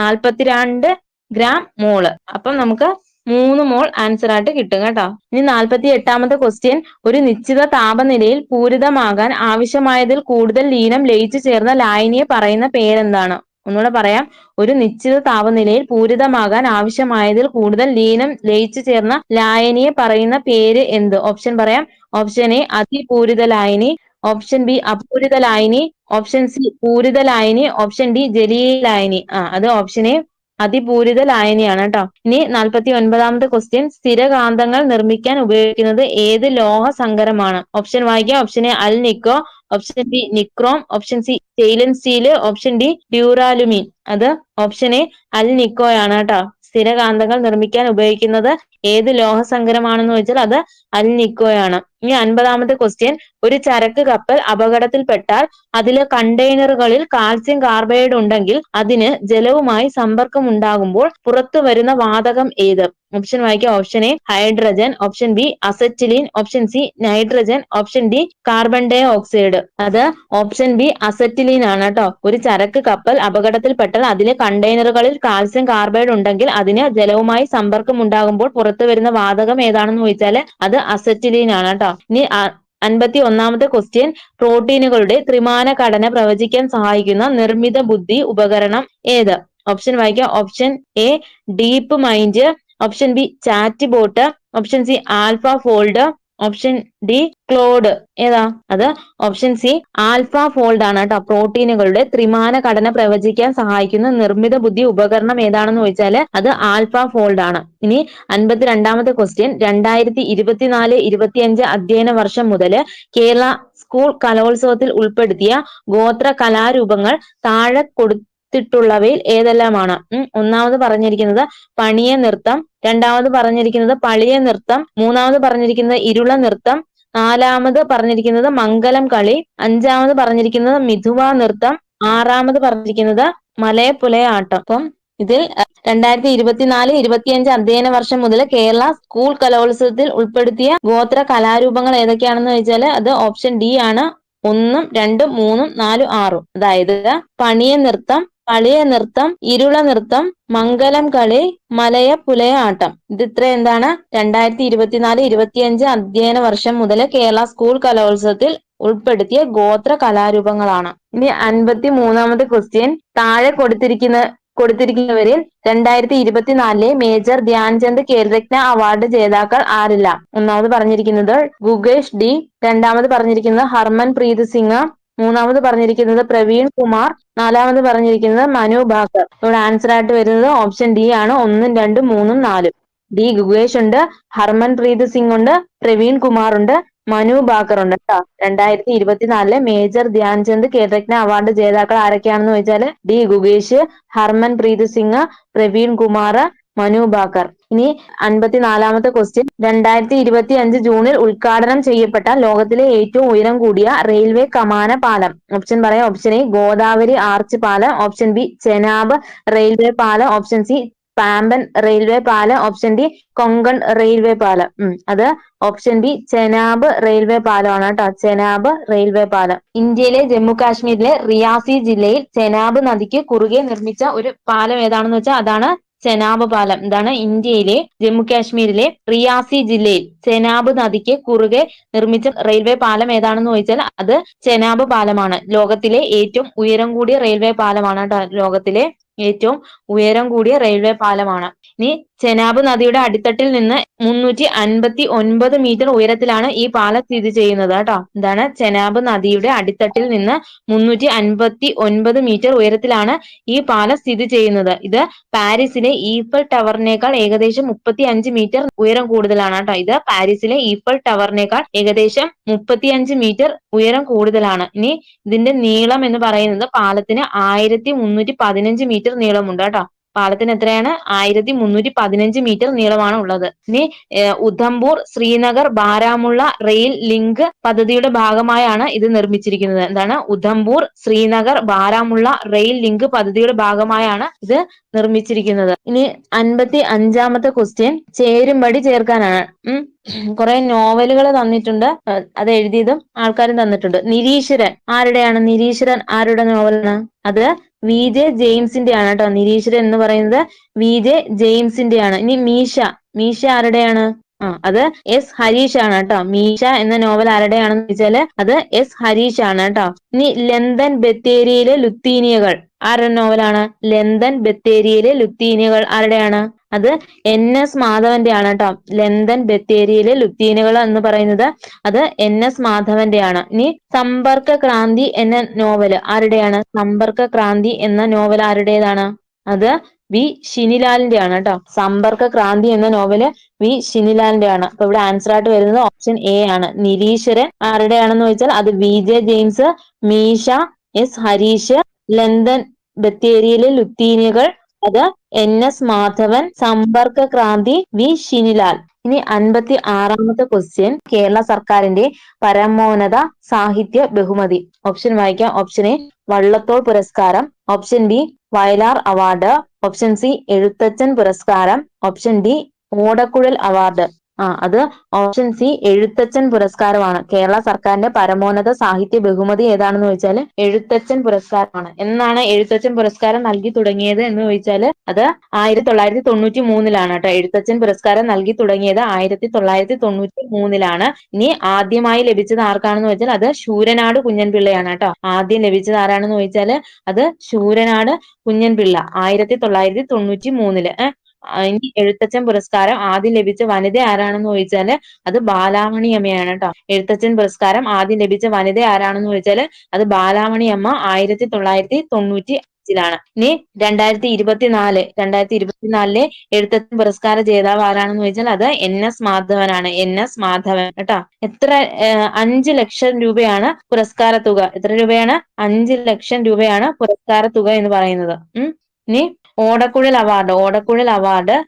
42 ഗ്രാം മോള്. അപ്പം നമുക്ക് 3 മോൾ ആൻസർ ആയിട്ട് കിട്ടും കേട്ടോ. ഇനി 48ാമത്തെ ക്വസ്റ്റ്യൻ, ഒരു നിശ്ചിത താപനിലയിൽ പൂരിതമാകാൻ ആവശ്യമായതിൽ കൂടുതൽ ലീനം ലയിച്ചു ചേർന്ന ലായനിയെ പറയുന്ന പേരെന്താണ്? ഒന്നുകൂടെ പറയാം. ഒരു നിശ്ചിത താപനിലയിൽ പൂരിതമാകാൻ ആവശ്യമായതിൽ കൂടുതൽ ലീനം ലയിച്ചു ചേർന്ന ലായനിയെ പറയുന്ന പേര് എന്ത്? ഓപ്ഷൻ പറയാം. ഓപ്ഷൻ എ അതിപൂരിത ലായനി, ഓപ്ഷൻ ബി അപൂരിത ലായനി, ഓപ്ഷൻ സി പൂരിത ലായനി, ഓപ്ഷൻ ഡി ജലീയ ലായനി. അത് ഓപ്ഷൻ എ അതിപൂരിത ലായനിയാണ് കേട്ടോ. ഇനി 49ാമത്തെ ക്വസ്റ്റ്യൻ, സ്ഥിരകാന്തങ്ങൾ നിർമ്മിക്കാൻ ഉപയോഗിക്കുന്നത് ഏത് ലോഹ സങ്കരമാണ്? ഓപ്ഷൻ വായിക്കാം. Option A Al Nico, option B nichrome, option C stainless steel, option D duralumin. അത് ഓപ്ഷൻ എ അൽ നിക്കോയാണ് കേട്ടോ. സ്ഥിരകാന്തങ്ങൾ നിർമ്മിക്കാൻ ഉപയോഗിക്കുന്നത് ഏത് ലോഹ സങ്കരമാണെന്ന് ചോദിച്ചാൽ അത് അൽ നിക്കോയാണ്. ഇനി 50-ാമത്തെ ക്വസ്റ്റ്യൻ, ഒരു ചരക്ക് കപ്പൽ അപകടത്തിൽപ്പെട്ടാൽ അതിലെ കണ്ടെയ്നറുകളിൽ കാൽസ്യം കാർബൈഡ് ഉണ്ടെങ്കിൽ അതിന് ജലവുമായി സമ്പർക്കം ഉണ്ടാകുമ്പോൾ പുറത്തു വരുന്ന വാതകം ഏത്? ഓപ്ഷൻ വായിക്കാം. Option A hydrogen, option B acetylene, option C nitrogen, option D carbon dioxide. അത് ഓപ്ഷൻ ബി അസറ്റിലീൻ ആണ് കേട്ടോ. ഒരു ചരക്ക് കപ്പൽ അപകടത്തിൽപ്പെട്ടാൽ അതിലെ കണ്ടെയ്നറുകളിൽ കാൽസ്യം കാർബൈഡ് ഉണ്ടെങ്കിൽ അതിന് ജലവുമായി സമ്പർക്കം ഉണ്ടാകുമ്പോൾ പുറത്തു വരുന്ന വാതകം ഏതാണെന്ന് ചോദിച്ചാൽ അത് അസറ്റിലീൻ ആണ് കേട്ടോ. ഇനി 51-ാമത്തെ ക്വസ്റ്റ്യൻ, പ്രോട്ടീനുകളുടെ ത്രിമാന ഘടന പ്രവചിക്കാൻ സഹായിക്കുന്ന നിർമ്മിത ബുദ്ധി ഉപകരണം ഏത്? ഓപ്ഷൻ വായിക്കാം. Option A deep mind, option B chat bot, option C alpha fold, option D Claude. ഏതാ? അത് ഓപ്ഷൻ സി ആൽഫ ഫോൾഡ് ആണ് കേട്ടോ. പ്രോട്ടീനുകളുടെ ത്രിമാന ഘടന പ്രവചിക്കാൻ സഹായിക്കുന്ന നിർമ്മിത ബുദ്ധി ഉപകരണം ഏതാണെന്ന് ചോദിച്ചാൽ അത് ആൽഫ ഫോൾഡ് ആണ്. ഇനി 52-ാമത്തെ ക്വസ്റ്റ്യൻ, 2024-25 അധ്യയന വർഷം മുതൽ കേരള സ്കൂൾ കലോത്സവത്തിൽ ഉൾപ്പെടുത്തിയ ഗോത്ര കലാരൂപങ്ങൾ താഴെ കൊടുത്തിട്ടുള്ളവയിൽ ഏതെല്ലാമാണ്? ഒന്നാമത് പറഞ്ഞിരിക്കുന്നത് പണിയ നൃത്തം, രണ്ടാമത് പറഞ്ഞിരിക്കുന്നത് പളിയ നൃത്തം, മൂന്നാമത് പറഞ്ഞിരിക്കുന്നത് ഇരുള നൃത്തം, നാലാമത് പറഞ്ഞിരിക്കുന്നത് മംഗലം കളി, അഞ്ചാമത് പറഞ്ഞിരിക്കുന്നത് മിഥുവ നൃത്തം, ആറാമത് പറഞ്ഞിരിക്കുന്നത് മലയപ്പുലയ ആട്ടം. അപ്പം ഇതിൽ 2024-25 അധ്യയന വർഷം മുതൽ കേരള സ്കൂൾ കലോത്സവത്തിൽ ഉൾപ്പെടുത്തിയ ഗോത്ര കലാരൂപങ്ങൾ ഏതൊക്കെയാണെന്ന് ചോദിച്ചാൽ അത് ഓപ്ഷൻ ഡി ആണ്. 1, 2, 3, 4, 6. അതായത് പണിയ നൃത്തം, പളിയ നൃത്തം, ഇരുള നൃത്തം, മംഗലം കളി, മലയ പുലയ ആട്ടം. ഇത് ഇത്ര എന്താണ് 2024-25 അധ്യയന വർഷം മുതൽ കേരള സ്കൂൾ കലോത്സവത്തിൽ ഉൾപ്പെടുത്തിയ ഗോത്ര കലാരൂപങ്ങളാണ്. ഇനി 53-ാമത്തെ ക്വസ്റ്റ്യൻ, താഴെ കൊടുത്തിരിക്കുന്നവരിൽ 2024 മേജർ ധ്യാൻചന്ദ് ഖേൽരത്ന അവാർഡ് ജേതാക്കൾ ആരില്ല? ഒന്നാമത് പറഞ്ഞിരിക്കുന്നത് ഗുകേഷ് ഡി, രണ്ടാമത് പറഞ്ഞിരിക്കുന്നത് ഹർമൻ പ്രീത് സിംഗ്, മൂന്നാമത് പറഞ്ഞിരിക്കുന്നത് പ്രവീൺ കുമാർ, നാലാമത് പറഞ്ഞിരിക്കുന്നത് മനു ഭാക്കർ. ഇവിടെ ആൻസർ ആയിട്ട് വരുന്നത് ഓപ്ഷൻ ഡി ആണ്. 1, 2, 3, 4. ഡി ഗുകേഷ് ഉണ്ട്, ഹർമൻ പ്രീത് സിംഗ് ഉണ്ട്, പ്രവീൺ കുമാർ ഉണ്ട്, മനു ഭാക്കർ ഉണ്ട് കേട്ടോ. 2024 മേജർ ധ്യാൻചന്ദ് ഖേൽരത്ന അവാർഡ് ജേതാക്കൾ ആരൊക്കെയാണെന്ന് ചോദിച്ചാൽ ഡി ഗുകേഷ്, ഹർമൻ പ്രീത് സിംഗ്, പ്രവീൺ കുമാർ, മനു ഭാക്കർ. ഇനി 54-ാമത്തെ ക്വസ്റ്റ്യൻ, 2025 ജൂണിൽ ഉദ്ഘാടനം ചെയ്യപ്പെട്ട ലോകത്തിലെ ഏറ്റവും ഉയരം കൂടിയ റെയിൽവേ കമാന പാലം. ഓപ്ഷൻ പറയാം. ഓപ്ഷൻ എ ഗോദാവരി ആർച്ച് പാലം, ഓപ്ഷൻ ബി ചെനാബ് റെയിൽവേ പാലം, ഓപ്ഷൻ സി പാമ്പൻ റെയിൽവേ പാലം, ഓപ്ഷൻ ഡി കൊങ്കൺ റെയിൽവേ പാലം. അത് ഓപ്ഷൻ ബി ചെനാബ് റെയിൽവേ പാലമാണ് കേട്ടോ. ചെനാബ് റെയിൽവേ പാലം ഇന്ത്യയിലെ ജമ്മു കാശ്മീരിലെ റിയാസി ജില്ലയിൽ ചെനാബ് നദിക്ക് കുറുകെ നിർമ്മിച്ച ഒരു പാലം ഏതാണെന്ന് വെച്ചാൽ അതാണ് ചെനാബ് പാലം. ഇതാണ് ഇന്ത്യയിലെ ജമ്മു കാശ്മീരിലെ റിയാസി ജില്ലയിൽ ചെനാബ് നദിക്ക് കുറുകെ നിർമ്മിച്ച റെയിൽവേ പാലം ഏതാണെന്ന് ചോദിച്ചാൽ അത് ചെനാബ് പാലമാണ്. ലോകത്തിലെ ഏറ്റവും ഉയരം കൂടിയ റെയിൽവേ പാലമാണ് കേട്ടോ. ലോകത്തിലെ ഏറ്റവും ഉയരം കൂടിയ റെയിൽവേ പാലമാണ്. ഇനി ചെനാബ് നദിയുടെ അടിത്തട്ടിൽ നിന്ന് 359 മീറ്റർ ഉയരത്തിലാണ് ഈ പാലം സ്ഥിതി ചെയ്യുന്നത് കേട്ടോ. എന്താണ്? ചെനാബ് നദിയുടെ അടിത്തട്ടിൽ നിന്ന് 359 മീറ്റർ ഉയരത്തിലാണ് ഈ പാലം സ്ഥിതി ചെയ്യുന്നത്. ഇത് പാരീസിലെ ഈഫൽ ടവറിനേക്കാൾ ഏകദേശം 35 മീറ്റർ ഉയരം കൂടുതലാണ് കേട്ടോ. ഇത് പാരീസിലെ ഈഫൽ ടവറിനേക്കാൾ ഏകദേശം 35 മീറ്റർ ഉയരം കൂടുതലാണ്. ഇനി ഇതിന്റെ നീളം എന്ന് പറയുന്നത് പാലത്തിന് 1315 മീറ്റർ നീളമുണ്ട് കേട്ടോ. പാലത്തിന് എത്രയാണ്? 1315 മീറ്റർ നീളമാണ് ഉള്ളത്. ഇനി ഉധംപൂർ ശ്രീനഗർ ബാരാമുള്ള റെയിൽ ലിങ്ക് പദ്ധതിയുടെ ഭാഗമായാണ് ഇത് നിർമ്മിച്ചിരിക്കുന്നത്. എന്താണ്? ഉധംപൂർ ശ്രീനഗർ ബാരാമുള്ള റെയിൽ ലിങ്ക് പദ്ധതിയുടെ ഭാഗമായാണ് ഇത് നിർമ്മിച്ചിരിക്കുന്നത്. ഇനി 55-ാമത്തെ ക്വസ്റ്റ്യൻ, ചേരുംപടി ചേർക്കാനാണ്. കുറെ നോവലുകൾ തന്നിട്ടുണ്ട്, അത് എഴുതിയതും ആൾക്കാരും തന്നിട്ടുണ്ട്. നിരീശ്വരൻ ആരുടെയാണ്? നിരീശ്വരൻ ആരുടെ നോവലാണ്? അത് വി.ജെ. ജെയിംസിന്റെ ആണ് കേട്ടോ. നിരീശ്വരൻ എന്ന് പറയുന്നത് വി.ജെ. ജെയിംസിന്റെ ആണ്. ഇനി മീശ ആരുടെയാണ്? അത് എസ് ഹരീഷ് ആണ് കേട്ടോ. മീശ എന്ന നോവൽ ആരുടെയാണെന്ന് ചോദിച്ചാല് അത് എസ് ഹരീഷ് ആണ് കേട്ടോ. ഇനി ലന്തൻ ബത്തേരിയിലെ ലുത്തീനിയകൾ ആരുടെ നോവലാണ്? ലന്തൻ ബത്തേരിയിലെ ലുത്തീനിയകൾ ആരുടെയാണ്? അത് N.S. മാധവന്റെ ആണ് കേട്ടോ. ലന്തൻ ബത്തേരിയിലെ ലുത്തീനിയകൾ എന്ന് പറയുന്നത് അത് N.S. മാധവന്റെ ആണ്. ഇനി സമ്പർക്ക ക്രാന്തി എന്ന നോവല് ആരുടെയാണ്? സമ്പർക്ക ക്രാന്തി എന്ന നോവൽ ആരുടേതാണ്? അത് വി ഷിനിലാലിന്റെ ആണ് കേട്ടോ. സമ്പർക്ക ക്രാന്തി എന്ന നോവല് വി ഷിനിലാലിന്റെ ആണ്. അപ്പൊ ഇവിടെ ആൻസർ ആയിട്ട് വരുന്നത് ഓപ്ഷൻ എ ആണ്. നിരീശ്വരൻ ആരുടെയാണെന്ന് ചോദിച്ചാൽ അത് വി.ജെ. ജെയിംസ്, മീശ, എസ് ഹരീഷ്, ലന്തൻ ബത്തേരിയിലെ ലുത്തീനിയകൾ അത് N.S. മാധവൻ, സമ്പർക്ക ക്രാന്തി വി ഷിനിലാൽ. ഇനി 56-ാമത്തെ ക്വസ്റ്റ്യൻ കേരള സർക്കാരിന്റെ പരമോന്നത സാഹിത്യ ബഹുമതി. ഓപ്ഷൻ വായിക്കാം. ഓപ്ഷൻ എ വള്ളത്തോൾ പുരസ്കാരം, option B Vayalar award, option C Ezhuthachan പുരസ്കാരം, ഓപ്ഷൻ ഡി ഓടക്കുഴൽ അവാർഡ്. അത് ഓപ്ഷൻ സി എഴുത്തച്ഛൻ പുരസ്കാരമാണ്. കേരള സർക്കാരിന്റെ പരമോന്നത സാഹിത്യ ബഹുമതി ഏതാണെന്ന് ചോദിച്ചാൽ എഴുത്തച്ഛൻ പുരസ്കാരമാണ്. എന്നാണ് എഴുത്തച്ഛൻ പുരസ്കാരം നൽകി തുടങ്ങിയത് എന്ന് ചോദിച്ചാൽ അത് 1993-ലാണ് കേട്ടോ. എഴുത്തച്ഛൻ പുരസ്കാരം നൽകി തുടങ്ങിയത് 1993-ലാണ്. ഇനി ആദ്യമായി ലഭിച്ചത് ആർക്കാണെന്ന് ചോദിച്ചാൽ അത് ശൂരനാട് കുഞ്ഞൻപിള്ളയാണ് കേട്ടോ. ആദ്യം ലഭിച്ചത് ആരാണെന്ന് ചോദിച്ചാൽ അത് ശൂരനാട് കുഞ്ഞൻപിള്ള 1993-ല്. ഇനി എഴുത്തച്ഛൻ പുരസ്കാരം ആദ്യം ലഭിച്ച വനിത ആരാണെന്ന് ചോദിച്ചാൽ അത് ബാലാമണി അമ്മയാണ് കേട്ടോ. എഴുത്തച്ഛൻ പുരസ്കാരം ആദ്യം ലഭിച്ച വനിത ആരാണെന്ന് ചോദിച്ചാൽ അത് ബാലാമണി അമ്മ 1995-ലാണ്. ഇനി 2024-ലെ എഴുത്തച്ഛൻ പുരസ്കാര ജേതാവ് ആരാണെന്ന് ചോദിച്ചാൽ അത് NS മാധവനാണ്. NS മാധവൻ കേട്ടോ. എത്ര 5 ലക്ഷം രൂപയാണ് പുരസ്കാര തുക. എത്ര രൂപയാണ്? 5 ലക്ഷം രൂപയാണ് പുരസ്കാര തുക എന്ന് പറയുന്നത്. ഇനി ഓടക്കുഴൽ അവാർഡ്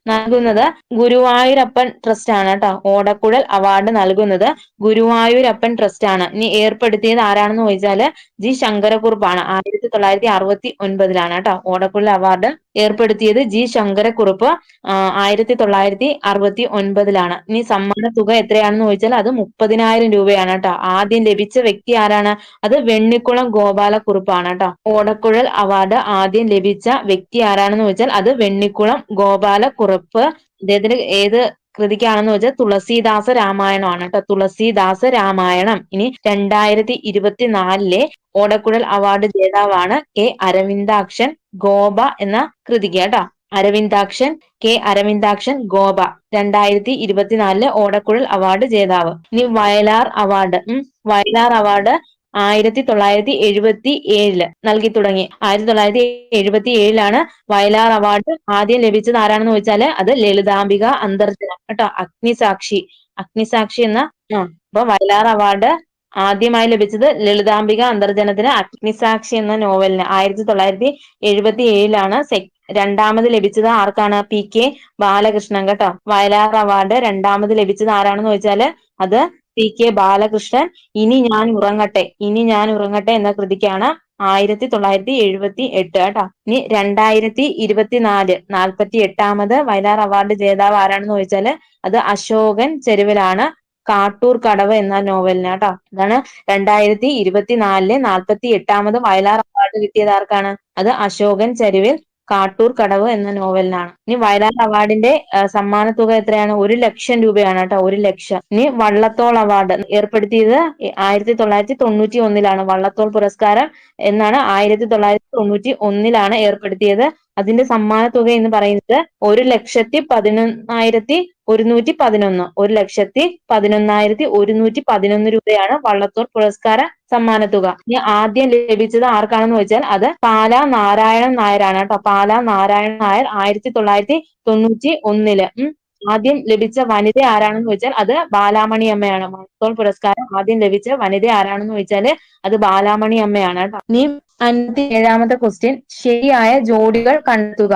നൽകുന്നത് ഗുരുവായൂരപ്പൻ ട്രസ്റ്റ് ആണ് കേട്ടോ. ഓടക്കുഴൽ അവാർഡ് നൽകുന്നത് ഗുരുവായൂരപ്പൻ ട്രസ്റ്റ് ആണ്. ഇനി ഏർപ്പെടുത്തിയത് ആരാണെന്ന് ചോദിച്ചാൽ ജി ശങ്കരക്കുറുപ്പാണ്. 1969-ലാണ് കേട്ടോ. ഓടക്കുഴൽ അവാർഡ് ഏർപ്പെടുത്തിയത് ജി ശങ്കരക്കുറുപ്പ് 1969-ലാണ്. ഇനി സമ്മാന തുക എത്രയാണെന്ന് ചോദിച്ചാൽ അത് 30,000 രൂപയാണ് കേട്ടോ. ആദ്യം ലഭിച്ച വ്യക്തി ആരാണ്? അത് വെണ്ണിക്കുളം ഗോപാലക്കുറുപ്പാണ് കേട്ടോ. ഓടക്കുഴൽ അവാർഡ് ആദ്യം ലഭിച്ച വ്യക്തി ആരാണെന്ന് ചോദിച്ചാൽ അത് വെണ്ണിക്കുളം ഗോപാലക്കുറുപ്പ്. അദ്ദേഹത്തിന് ഏത് കൃതിക്കാണെന്ന് വെച്ചാൽ തുളസീദാസ രാമായണമാണ് കേട്ടോ. തുളസീദാസ രാമായണം. ഇനി 2024-ലെ ഓടക്കുഴൽ അവാർഡ് ജേതാവാണ് കെ അരവിന്ദാക്ഷൻ ഗോപ എന്ന കൃതിക്ക് കേട്ടോ. അരവിന്ദാക്ഷൻ ഗോപ 2024-ലെ ഓടക്കുഴൽ അവാർഡ് ജേതാവ്. ഇനി വയലാർ അവാർഡ് 1977 നൽകി തുടങ്ങി. 1977-ലാണ് വയലാർ അവാർഡ് ആദ്യം ലഭിച്ചത് ആരാണെന്ന് ചോദിച്ചാൽ അത് ലളിതാംബിക അന്തർജനം കേട്ടോ. അഗ്നിസാക്ഷി എന്ന അപ്പൊ വയലാർ അവാർഡ് ആദ്യമായി ലഭിച്ചത് ലളിതാംബിക അന്തർജനത്തിന് അഗ്നിസാക്ഷി എന്ന നോവലിന് 1977-ലാണ്. രണ്ടാമത് ലഭിച്ചത് ആർക്കാണ്? PK ബാലകൃഷ്ണൻ കേട്ടോ. വയലാർ അവാർഡ് രണ്ടാമത് ലഭിച്ചത് ആരാണെന്ന് ചോദിച്ചാൽ അത് PK ബാലകൃഷ്ണൻ. ഇനി ഞാൻ ഉറങ്ങട്ടെ എന്ന കൃതിക്കാണ് 1978 കേട്ടോ. ഇനി 2024 48-ാമത് വയലാർ അവാർഡ് ജേതാവ് ആരാണെന്ന് ചോദിച്ചാൽ അത് അശോകൻ ചെരുവിലാണ്. കാട്ടൂർ കടവ് എന്ന നോവലിന് കേട്ടോ. അതാണ് 2024-ലെ 48-ാമത് വയലാർ അവാർഡ് കിട്ടിയത് ആർക്കാണ്? അത് അശോകൻ ചെരുവിൽ കാട്ടൂർ കടവ് എന്ന നോവലിനാണ്. ഇനി വയലാർ അവാർഡിന്റെ സമ്മാന തുക എത്രയാണ്? 1 ലക്ഷം രൂപയാണ് കേട്ടോ. 1 ലക്ഷം. ഇനി വള്ളത്തോൾ അവാർഡ് ഏർപ്പെടുത്തിയത് 1991-ലാണ്. വള്ളത്തോൾ പുരസ്കാരം എന്നാണ് 1991-ലാണ് ഏർപ്പെടുത്തിയത്. അതിന്റെ സമ്മാന തുക എന്ന് പറയുന്നത് 1,11,111 1,11,111 രൂപയാണ് വള്ളത്തോൾ പുരസ്കാര സമ്മാന തുക. ഇനി ആദ്യം ലഭിച്ചത് ആർക്കാണെന്ന് വെച്ചാൽ അത് പാലാ നാരായണൻ നായരാണ് കേട്ടോ. പാലാ നാരായണൻ നായർ 1991-ല്. ആദ്യം ലഭിച്ച വനിത ആരാണെന്ന് വെച്ചാൽ അത് ബാലാമണി അമ്മയാണ്. വള്ളത്തോൾ പുരസ്കാരം ആദ്യം ലഭിച്ച വനിത ആരാണെന്ന് ചോദിച്ചാൽ അത് ബാലാമണി അമ്മയാണ് കേട്ടോ. ഇനി 57-ാമത്തെ ക്വസ്റ്റ്യൻ ശരിയായ ജോഡികൾ കണ്ടെത്തുക.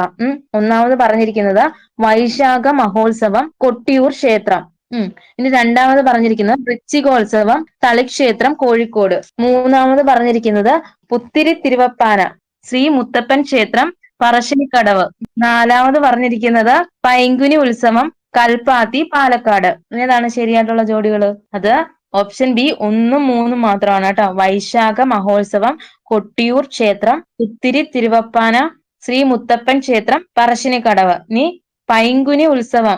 ഒന്നാമത് പറഞ്ഞിരിക്കുന്നത് വൈശാഖ മഹോത്സവം കൊട്ടിയൂർ ക്ഷേത്രം. ഇനി രണ്ടാമത് പറഞ്ഞിരിക്കുന്നത് വൃശ്ചികോത്സവം തളിക്ഷേത്രം കോഴിക്കോട്. മൂന്നാമത് പറഞ്ഞിരിക്കുന്നത് പുത്തിരി തിരുവപ്പാന ശ്രീ മുത്തപ്പൻ ക്ഷേത്രം പറശ്ശിനിക്കടവ്. നാലാമത് പറഞ്ഞിരിക്കുന്നത് പൈങ്കുനി ഉത്സവം കൽപ്പാത്തി പാലക്കാട്. ഏതാണ് ശരിയായിട്ടുള്ള ജോഡികൾ? അത് ഓപ്ഷൻ ബി 1ഉം 3ഉം മാത്രമാണ് കേട്ടോ. വൈശാഖ മഹോത്സവം കൊട്ടിയൂർ ക്ഷേത്രം പുത്തിരി തിരുവപ്പാന ശ്രീ മുത്തപ്പൻ ക്ഷേത്രം പറശ്ശിനിക്കടവ്. ഇനി പൈങ്കുനി ഉത്സവം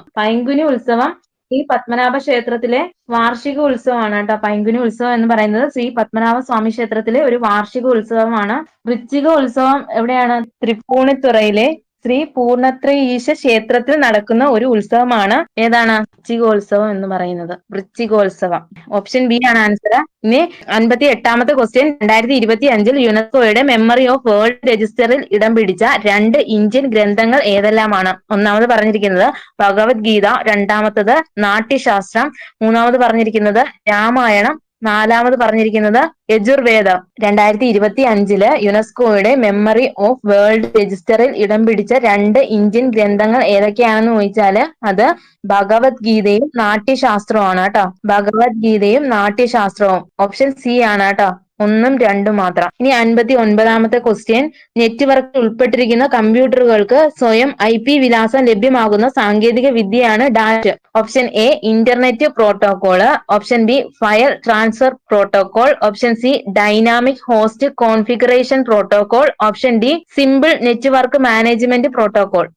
ശ്രീ പത്മനാഭ ക്ഷേത്രത്തിലെ വാർഷിക ഉത്സവമാണ് കേട്ടോ. പൈങ്കുനി ഉത്സവം എന്ന് പറയുന്നത് ശ്രീ പത്മനാഭ സ്വാമി ക്ഷേത്രത്തിലെ ഒരു വാർഷിക ഉത്സവമാണ്. വൃശ്ചിക ഉത്സവം എവിടെയാണ്? തൃപ്പൂണിത്തുറയിലെ ശ്രീ പൂർണത്രയീശ ക്ഷേത്രത്തിൽ നടക്കുന്ന ഒരു ഉത്സവമാണ്. ഏതാണ്? വൃശ്ചികോത്സവം എന്ന് പറയുന്നത്. വൃശ്ചികോത്സവം. ഓപ്ഷൻ ബി ആണ് ആൻസർ. ഇനി 58-ാമത്തെ ക്വസ്റ്റ്യൻ 2025-ൽ യുനെസ്കോയുടെ മെമ്മറി ഓഫ് വേൾഡ് രജിസ്റ്ററിൽ ഇടം പിടിച്ച 2 ഇന്ത്യൻ ഗ്രന്ഥങ്ങൾ ഏതെല്ലാമാണ്? ഒന്നാമത് പറഞ്ഞിരിക്കുന്നത് ഭഗവത്ഗീത, രണ്ടാമത്തത് നാട്യശാസ്ത്രം, മൂന്നാമത് പറഞ്ഞിരിക്കുന്നത് രാമായണം, നാലാമത് പറഞ്ഞിരിക്കുന്നത് യജുർവേദം. 2025 യുനെസ്കോയുടെ മെമ്മറി ഓഫ് വേൾഡ് രജിസ്റ്ററിൽ ഇടം പിടിച്ച 2 ഇന്ത്യൻ ഗ്രന്ഥങ്ങൾ ഏതൊക്കെയാണെന്ന് ചോദിച്ചാല് അത് ഭഗവത്ഗീതയും നാട്യശാസ്ത്രവുമാണ് കേട്ടോ. ഭഗവത്ഗീതയും നാട്യശാസ്ത്രവും. ഓപ്ഷൻ സി ആണ് കേട്ടോ. 1ഉം 2ഉം മാത്രം. ഇനി 59ാമത്തെ ക്വസ്റ്റ്യൻ, നെറ്റ്വർക്കിൽ ഉൾപ്പെട്ടിരിക്കുന്ന കമ്പ്യൂട്ടറുകൾക്ക് സ്വയം IP വിലാസം ലഭ്യമാകുന്ന സാങ്കേതിക വിദ്യയാണ് ഡാറ്റ്. Option A internet protocol, option B file transfer protocol, option C dynamic host configuration protocol, option D simple network management protocol.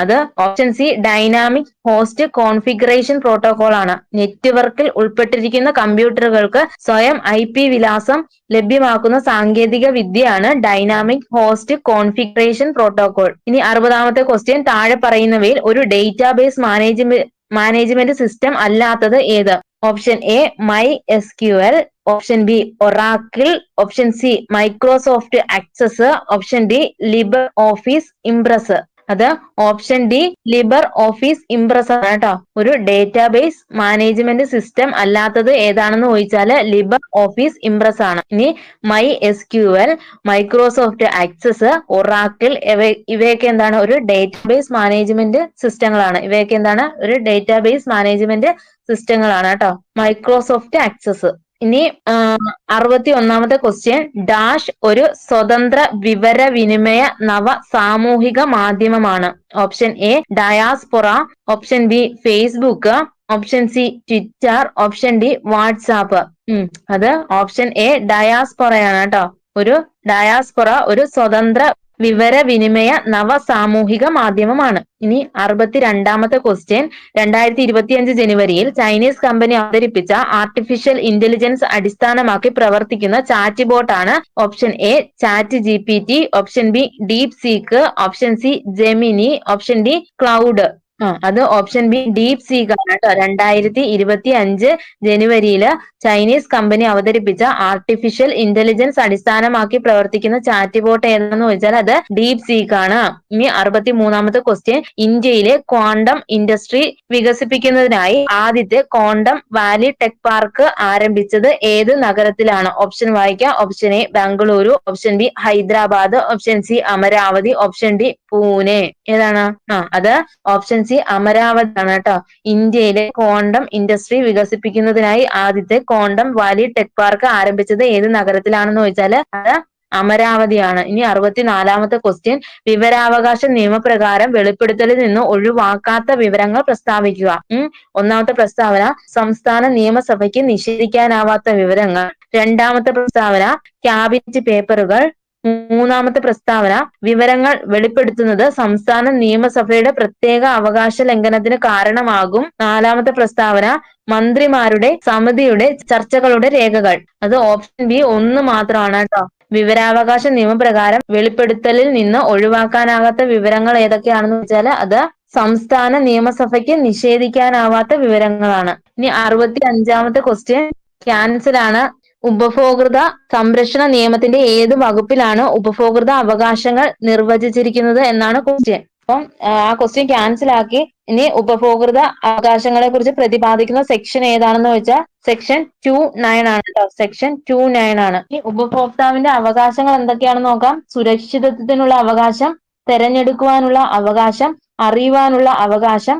അത് option C dynamic host configuration protocol ആണ്. നെറ്റ്വർക്കിൽ ഉൾപ്പെട്ടിരിക്കുന്ന കമ്പ്യൂട്ടറുകൾക്ക് സ്വയം IP വിലാസം ലഭ്യമാക്കുന്ന സാങ്കേതിക വിദ്യയാണ് ഡൈനാമിക് ഹോസ്റ്റ് കോൺഫിഗറേഷൻ പ്രോട്ടോകോൾ. ഇനി 60ാമത്തെ ക്വസ്റ്റ്യൻ, താഴെ പറയുന്നവയിൽ ഒരു ഡേറ്റാബേസ് മാനേജ്മെന്റ് സിസ്റ്റം അല്ലാത്തത് ഏത്? Option A MySQL, option B Oracle, option C Microsoft Access, option D Libre Office Impress. അത് option D Libre Office Impress ആണ് കേട്ടോ. ഒരു ഡേറ്റാബേസ് മാനേജ്മെന്റ് സിസ്റ്റം അല്ലാത്തത് ഏതാണെന്ന് ചോദിച്ചാല് ലിബർ ഓഫീസ് ഇംപ്രസ് ആണ്. ഇനി MySQL, മൈക്രോസോഫ്റ്റ് ആക്സസ്, ഒറാക്കിൾ ഇവയൊക്കെ എന്താണ്? ഒരു ഡേറ്റാബേസ് മാനേജ്മെന്റ് സിസ്റ്റങ്ങളാണ്. ഇവയൊക്കെ എന്താണ്? ഒരു ഡേറ്റാബേസ് മാനേജ്മെന്റ് സിസ്റ്റങ്ങളാണ് കേട്ടോ. Microsoft access. ഇനി 61ാമത്തെ ക്വസ്റ്റ്യൻ, ഡാഷ് ഒരു സ്വതന്ത്ര വിവരവിനിമയ നവ സാമൂഹിക മാധ്യമമാണ്. Option A diaspora, option B Facebook, option C Twitter, option D WhatsApp. അത് ഓപ്ഷൻ എ ഡയാസ്പൊറയാണ് കേട്ടോ. ഒരു ഡയാസ്പൊറ ഒരു സ്വതന്ത്ര വിവരവിനിമയ നവ സാമൂഹിക മാധ്യമമാണ്. ഇനി 62ാമത്തെ ക്വസ്റ്റ്യൻ, 2025 ജനുവരിയിൽ ചൈനീസ് കമ്പനി അവതരിപ്പിച്ച ആർട്ടിഫിഷ്യൽ ഇന്റലിജൻസ് അടിസ്ഥാനമാക്കി പ്രവർത്തിക്കുന്ന ചാറ്റ് ബോട്ട് ആണ്. Option A chat GPT, option B deep seek, option C Gemini, option D cloud. അത് ഓപ്ഷൻ ബി ഡീപ് സീക്ക് ആണ് കേട്ടോ. 2025 ജനുവരിയില് ചൈനീസ് കമ്പനി അവതരിപ്പിച്ച ആർട്ടിഫിഷ്യൽ ഇന്റലിജൻസ് അടിസ്ഥാനമാക്കി പ്രവർത്തിക്കുന്ന ചാറ്റ് ബോട്ട് ഏതാണെന്ന് ചോദിച്ചാൽ അത് ഡീപ് സീക്ക് ആണ്. ഇനി 63ാമത്തെ ക്വസ്റ്റ്യൻ, ഇന്ത്യയിലെ ക്വാണ്ടം ഇൻഡസ്ട്രി വികസിപ്പിക്കുന്നതിനായി ആദ്യത്തെ ക്വാണ്ടം വാലി ടെക് പാർക്ക് ആരംഭിച്ചത് ഏത് നഗരത്തിലാണ്? ഓപ്ഷൻ വായിക്കാം. Option A Bengaluru, option B Hyderabad, option C Amaravati, option D Pune. ഏതാണ്? അത് ഓപ്ഷൻ സി അമരാവതി ആണ് കേട്ടോ. ഇന്ത്യയിലെ ക്വാണ്ടം ഇൻഡസ്ട്രി വികസിപ്പിക്കുന്നതിനായി ആദ്യത്തെ ക്വാണ്ടം വാലി ടെക് പാർക്ക് ആരംഭിച്ചത് ഏത് നഗരത്തിലാണെന്ന് ചോദിച്ചാല് അത് അമരാവതിയാണ്. ഇനി 64ാമത്തെ ക്വസ്റ്റ്യൻ, വിവരാവകാശ നിയമപ്രകാരം വെളിപ്പെടുത്തലിൽ നിന്ന് ഒഴിവാക്കാത്ത വിവരങ്ങൾ പ്രസ്താവിക്കുക. ഒന്നാമത്തെ പ്രസ്താവന, സംസ്ഥാന നിയമസഭയ്ക്ക് നിഷേധിക്കാനാവാത്ത വിവരങ്ങൾ. രണ്ടാമത്തെ പ്രസ്താവന, ക്യാബിനറ്റ് പേപ്പറുകൾ. മൂന്നാമത്തെ പ്രസ്താവന, വിവരങ്ങൾ വെളിപ്പെടുത്തുന്നത് സംസ്ഥാന നിയമസഭയുടെ പ്രത്യേക അവകാശ ലംഘനത്തിന് കാരണമാകും. നാലാമത്തെ പ്രസ്താവന, മന്ത്രിമാരുടെ സമിതിയുടെ ചർച്ചകളുടെ രേഖകൾ. അത് ഓപ്ഷൻ ബി 1 മാത്രമാണ് കേട്ടോ. വിവരാവകാശ നിയമപ്രകാരം വെളിപ്പെടുത്തലിൽ നിന്ന് ഒഴിവാക്കാനാകാത്ത വിവരങ്ങൾ ഏതൊക്കെയാണെന്ന് വെച്ചാൽ അത് സംസ്ഥാന നിയമസഭയ്ക്ക് നിഷേധിക്കാനാവാത്ത വിവരങ്ങളാണ്. ഇനി 65ാമത്തെ ക്വസ്റ്റ്യൻ ക്യാൻസൽ ആണ്. ഉപഭോക്തൃ സംരക്ഷണ നിയമത്തിന്റെ ഏത് വകുപ്പിലാണ് ഉപഭോക്തൃ അവകാശങ്ങൾ നിർവചിച്ചിരിക്കുന്നത് എന്നാണ് ക്വസ്റ്റ്യൻ. അപ്പം ആ ക്വസ്റ്റ്യൻ ക്യാൻസൽ ആക്കി. ഇനി ഉപഭോക്തൃ അവകാശങ്ങളെ കുറിച്ച് പ്രതിപാദിക്കുന്ന സെക്ഷൻ ഏതാണെന്ന് വെച്ചാൽ സെക്ഷൻ 29 ആണ് കേട്ടോ. സെക്ഷൻ 29 ആണ്. ഈ ഉപഭോക്താവിന്റെ അവകാശങ്ങൾ എന്തൊക്കെയാണെന്ന് നോക്കാം. സുരക്ഷിതത്വത്തിനുള്ള അവകാശം, തെരഞ്ഞെടുക്കുവാനുള്ള അവകാശം, അറിയുവാനുള്ള അവകാശം,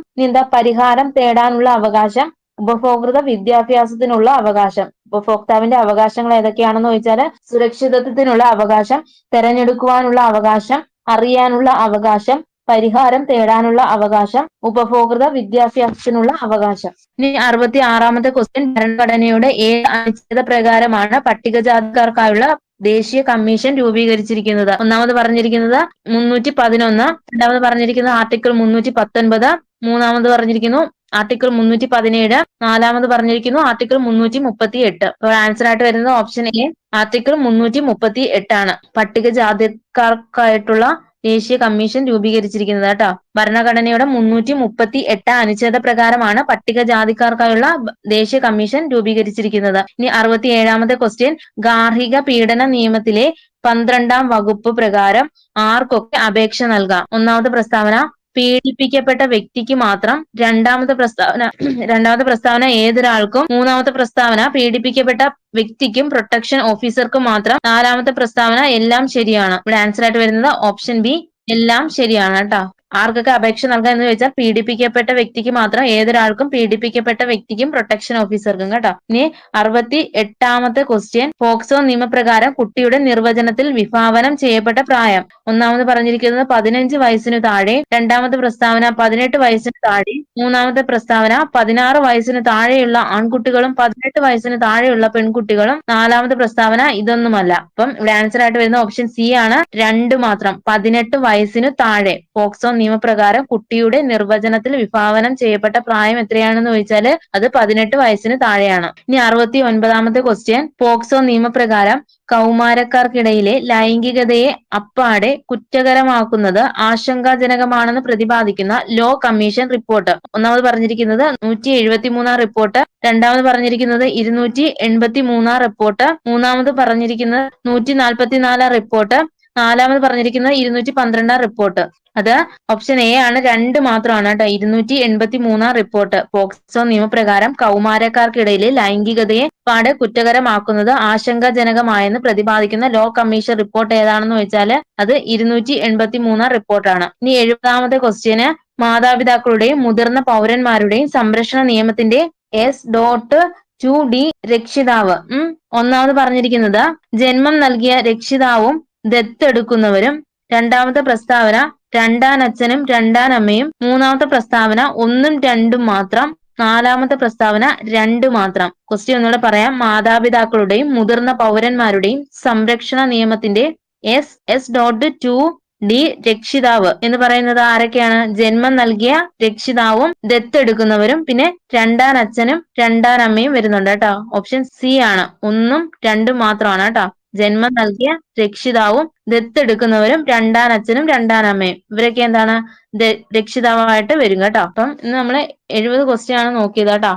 പരിഹാരം തേടാനുള്ള അവകാശം, ഉപഭോക്തൃ വിദ്യാഭ്യാസത്തിനുള്ള അവകാശം. ഉപഭോക്താവിന്റെ അവകാശങ്ങൾ ഏതൊക്കെയാണെന്ന് ചോദിച്ചാൽ സുരക്ഷിതത്വത്തിനുള്ള അവകാശം, തെരഞ്ഞെടുക്കുവാനുള്ള അവകാശം, അറിയാനുള്ള അവകാശം, പരിഹാരം തേടാനുള്ള അവകാശം, ഉപഭോക്തൃ വിദ്യാഭ്യാസത്തിനുള്ള അവകാശം. ഇനി 66ാമത്തെ ക്വസ്റ്റ്യൻ, ഭരണഘടനയുടെ ഏത് അനുച്ഛേദ പ്രകാരമാണ് പട്ടികജാതിക്കാർക്കായുള്ള ദേശീയ കമ്മീഷൻ രൂപീകരിച്ചിരിക്കുന്നത്? ഒന്നാമത് പറഞ്ഞിരിക്കുന്നത് 311, രണ്ടാമത് പറഞ്ഞിരിക്കുന്നത് ആർട്ടിക്കിൾ 319, മൂന്നാമത് പറഞ്ഞിരിക്കുന്നു ആർട്ടിക്കിൾ 317, നാലാമത് പറഞ്ഞിരിക്കുന്നു ആർട്ടിക്കിൾ 338. അപ്പോൾ ആൻസർ ആയിട്ട് വരുന്നത് ഓപ്ഷൻ എ ആർട്ടിക്കിൾ 338 ആണ്. പട്ടികജാതിക്കാർക്കായിട്ടുള്ള ദേശീയ കമ്മീഷൻ രൂപീകരിച്ചിരിക്കുന്നത് കേട്ടോ. ഭരണഘടനയുടെ 338 അനുച്ഛേദ പ്രകാരമാണ് പട്ടികജാതിക്കാർക്കായുള്ള ദേശീയ കമ്മീഷൻ രൂപീകരിച്ചിരിക്കുന്നത്. ഇനി 67ാമത്തെ ക്വസ്റ്റ്യൻ, ഗാർഹിക പീഡന നിയമത്തിലെ 12ാം വകുപ്പ് പ്രകാരം ആർക്കൊക്കെ അപേക്ഷ നൽകാം? ഒന്നാമത്തെ പ്രസ്താവന, പീഡിപ്പിക്കപ്പെട്ട വ്യക്തിക്ക് മാത്രം. രണ്ടാമത്തെ പ്രസ്താവന ഏതൊരാൾക്കും. മൂന്നാമത്തെ പ്രസ്താവന പീഡിപ്പിക്കപ്പെട്ട വ്യക്തിക്കും പ്രൊട്ടക്ഷൻ ഓഫീസർക്കും മാത്രം. നാലാമത്തെ പ്രസ്താവന എല്ലാം ശരിയാണ്. ഇവിടെ ആൻസർ ആയിട്ട് വരുന്നത് ഓപ്ഷൻ ബി എല്ലാം ശരിയാണ് കേട്ടോ. ആർക്കൊക്കെ അപേക്ഷ നൽകാം എന്ന് ചോദിച്ചാൽ പീഡിപ്പിക്കപ്പെട്ട വ്യക്തിക്ക് മാത്രം, ഏതൊരാൾക്കും, പീഡിപ്പിക്കപ്പെട്ട വ്യക്തിക്കും, പ്രൊട്ടക്ഷൻ ഓഫീസർക്കും കേട്ടോ. ഇനി 68ാമത്തെ ക്വസ്റ്റ്യൻ, പോക്സോ നിയമപ്രകാരം കുട്ടിയുടെ നിർവചനത്തിൽ വിഭാവനം ചെയ്യപ്പെട്ട പ്രായം. ഒന്നാമത് പറഞ്ഞിരിക്കുന്നത് 15 വയസ്സിനു താഴെ, രണ്ടാമത്തെ പ്രസ്താവന 18 വയസ്സിന് താഴെ, മൂന്നാമത്തെ പ്രസ്താവന 16 വയസ്സിന് താഴെയുള്ള ആൺകുട്ടികളും 18 വയസ്സിന് താഴെയുള്ള പെൺകുട്ടികളും, നാലാമത്തെ പ്രസ്താവന ഇതൊന്നുമല്ല. അപ്പം ഇവിടെ ആൻസർ ആയിട്ട് വരുന്ന ഓപ്ഷൻ സി ആണ്, 2 മാത്രം. 18 വയസ്സിനു താഴെ. പോക്സോ നിയമപ്രകാരം കുട്ടിയുടെ നിർവചനത്തിൽ വിഭാവനം ചെയ്യപ്പെട്ട പ്രായം എത്രയാണെന്ന് ചോദിച്ചാൽ അത് 18 വയസ്സിന് താഴെയാണ്. ഇനി 69ാമത്തെ ക്വസ്റ്റ്യൻ, പോക്സോ നിയമപ്രകാരം കൗമാരക്കാർക്കിടയിലെ ലൈംഗികതയെ അപ്പാടെ കുറ്റകരമാക്കുന്നത് ആശങ്കാജനകമാണെന്ന് പ്രതിപാദിക്കുന്ന ലോ കമ്മീഷൻ റിപ്പോർട്ട്. ഒന്നാമത് പറഞ്ഞിരിക്കുന്നത് 173 റിപ്പോർട്ട്, രണ്ടാമത് പറഞ്ഞിരിക്കുന്നത് 283 റിപ്പോർട്ട്, മൂന്നാമത് പറഞ്ഞിരിക്കുന്നത് 144 റിപ്പോർട്ട്, നാലാമത് പറഞ്ഞിരിക്കുന്നത് 212 റിപ്പോർട്ട്. അത് ഓപ്ഷൻ എ ആണ്, 2 മാത്രമാണ് കേട്ടോ. 283 റിപ്പോർട്ട്. പോക്സോ നിയമപ്രകാരം കൗമാരക്കാർക്കിടയിലെ ലൈംഗികതയെ പാടെ കുറ്റകരമാക്കുന്നത് ആശങ്കാജനകമായെന്ന് പ്രതിപാദിക്കുന്ന ലോ കമ്മീഷൻ റിപ്പോർട്ട് ഏതാണെന്ന് ചോദിച്ചാൽ അത് 283 റിപ്പോർട്ടാണ്. ഇനി 70ാമത്തെ ക്വസ്റ്റ്യന്, മാതാപിതാക്കളുടെയും മുതിർന്ന പൗരന്മാരുടെയും സംരക്ഷണ നിയമത്തിന്റെ S.2D രക്ഷിതാവ്. ഒന്നാമത് പറഞ്ഞിരിക്കുന്നത് ജന്മം നൽകിയ രക്ഷിതാവും ദത്തെടുക്കുന്നവരും. രണ്ടാമത്തെ പ്രസ്താവന രണ്ടാനച്ഛനും രണ്ടാനമ്മയും. മൂന്നാമത്തെ പ്രസ്താവന 1ഉം 2ഉം മാത്രം. നാലാമത്തെ പ്രസ്താവന 2 മാത്രം. ക്വസ്റ്റ്യൻ ഒന്നുകൂടെ പറയാം. മാതാപിതാക്കളുടെയും മുതിർന്ന പൗരന്മാരുടെയും സംരക്ഷണ നിയമത്തിന്റെ S.2D രക്ഷിതാവ് എന്ന് പറയുന്നത് ആരൊക്കെയാണ്? ജന്മം നൽകിയ രക്ഷിതാവും ദത്തെടുക്കുന്നവരും പിന്നെ രണ്ടാനച്ഛനും രണ്ടാനമ്മയും വരുന്നുണ്ട് കേട്ടോ. ഓപ്ഷൻ സി ആണ്, 1ഉം 2ഉം മാത്രമാണ് കേട്ടോ. ജന്മം നൽകിയ രക്ഷിതാവും ദത്തെടുക്കുന്നവരും രണ്ടാനച്ഛനും രണ്ടാനമ്മയും, ഇവരൊക്കെ എന്താണ്? രക്ഷിതാവായിട്ട് വരും കേട്ടോ. അപ്പം ഇന്ന് നമ്മള് 70 ക്വസ്റ്റ്യൻ ആണ് നോക്കിയത് കേട്ടോ.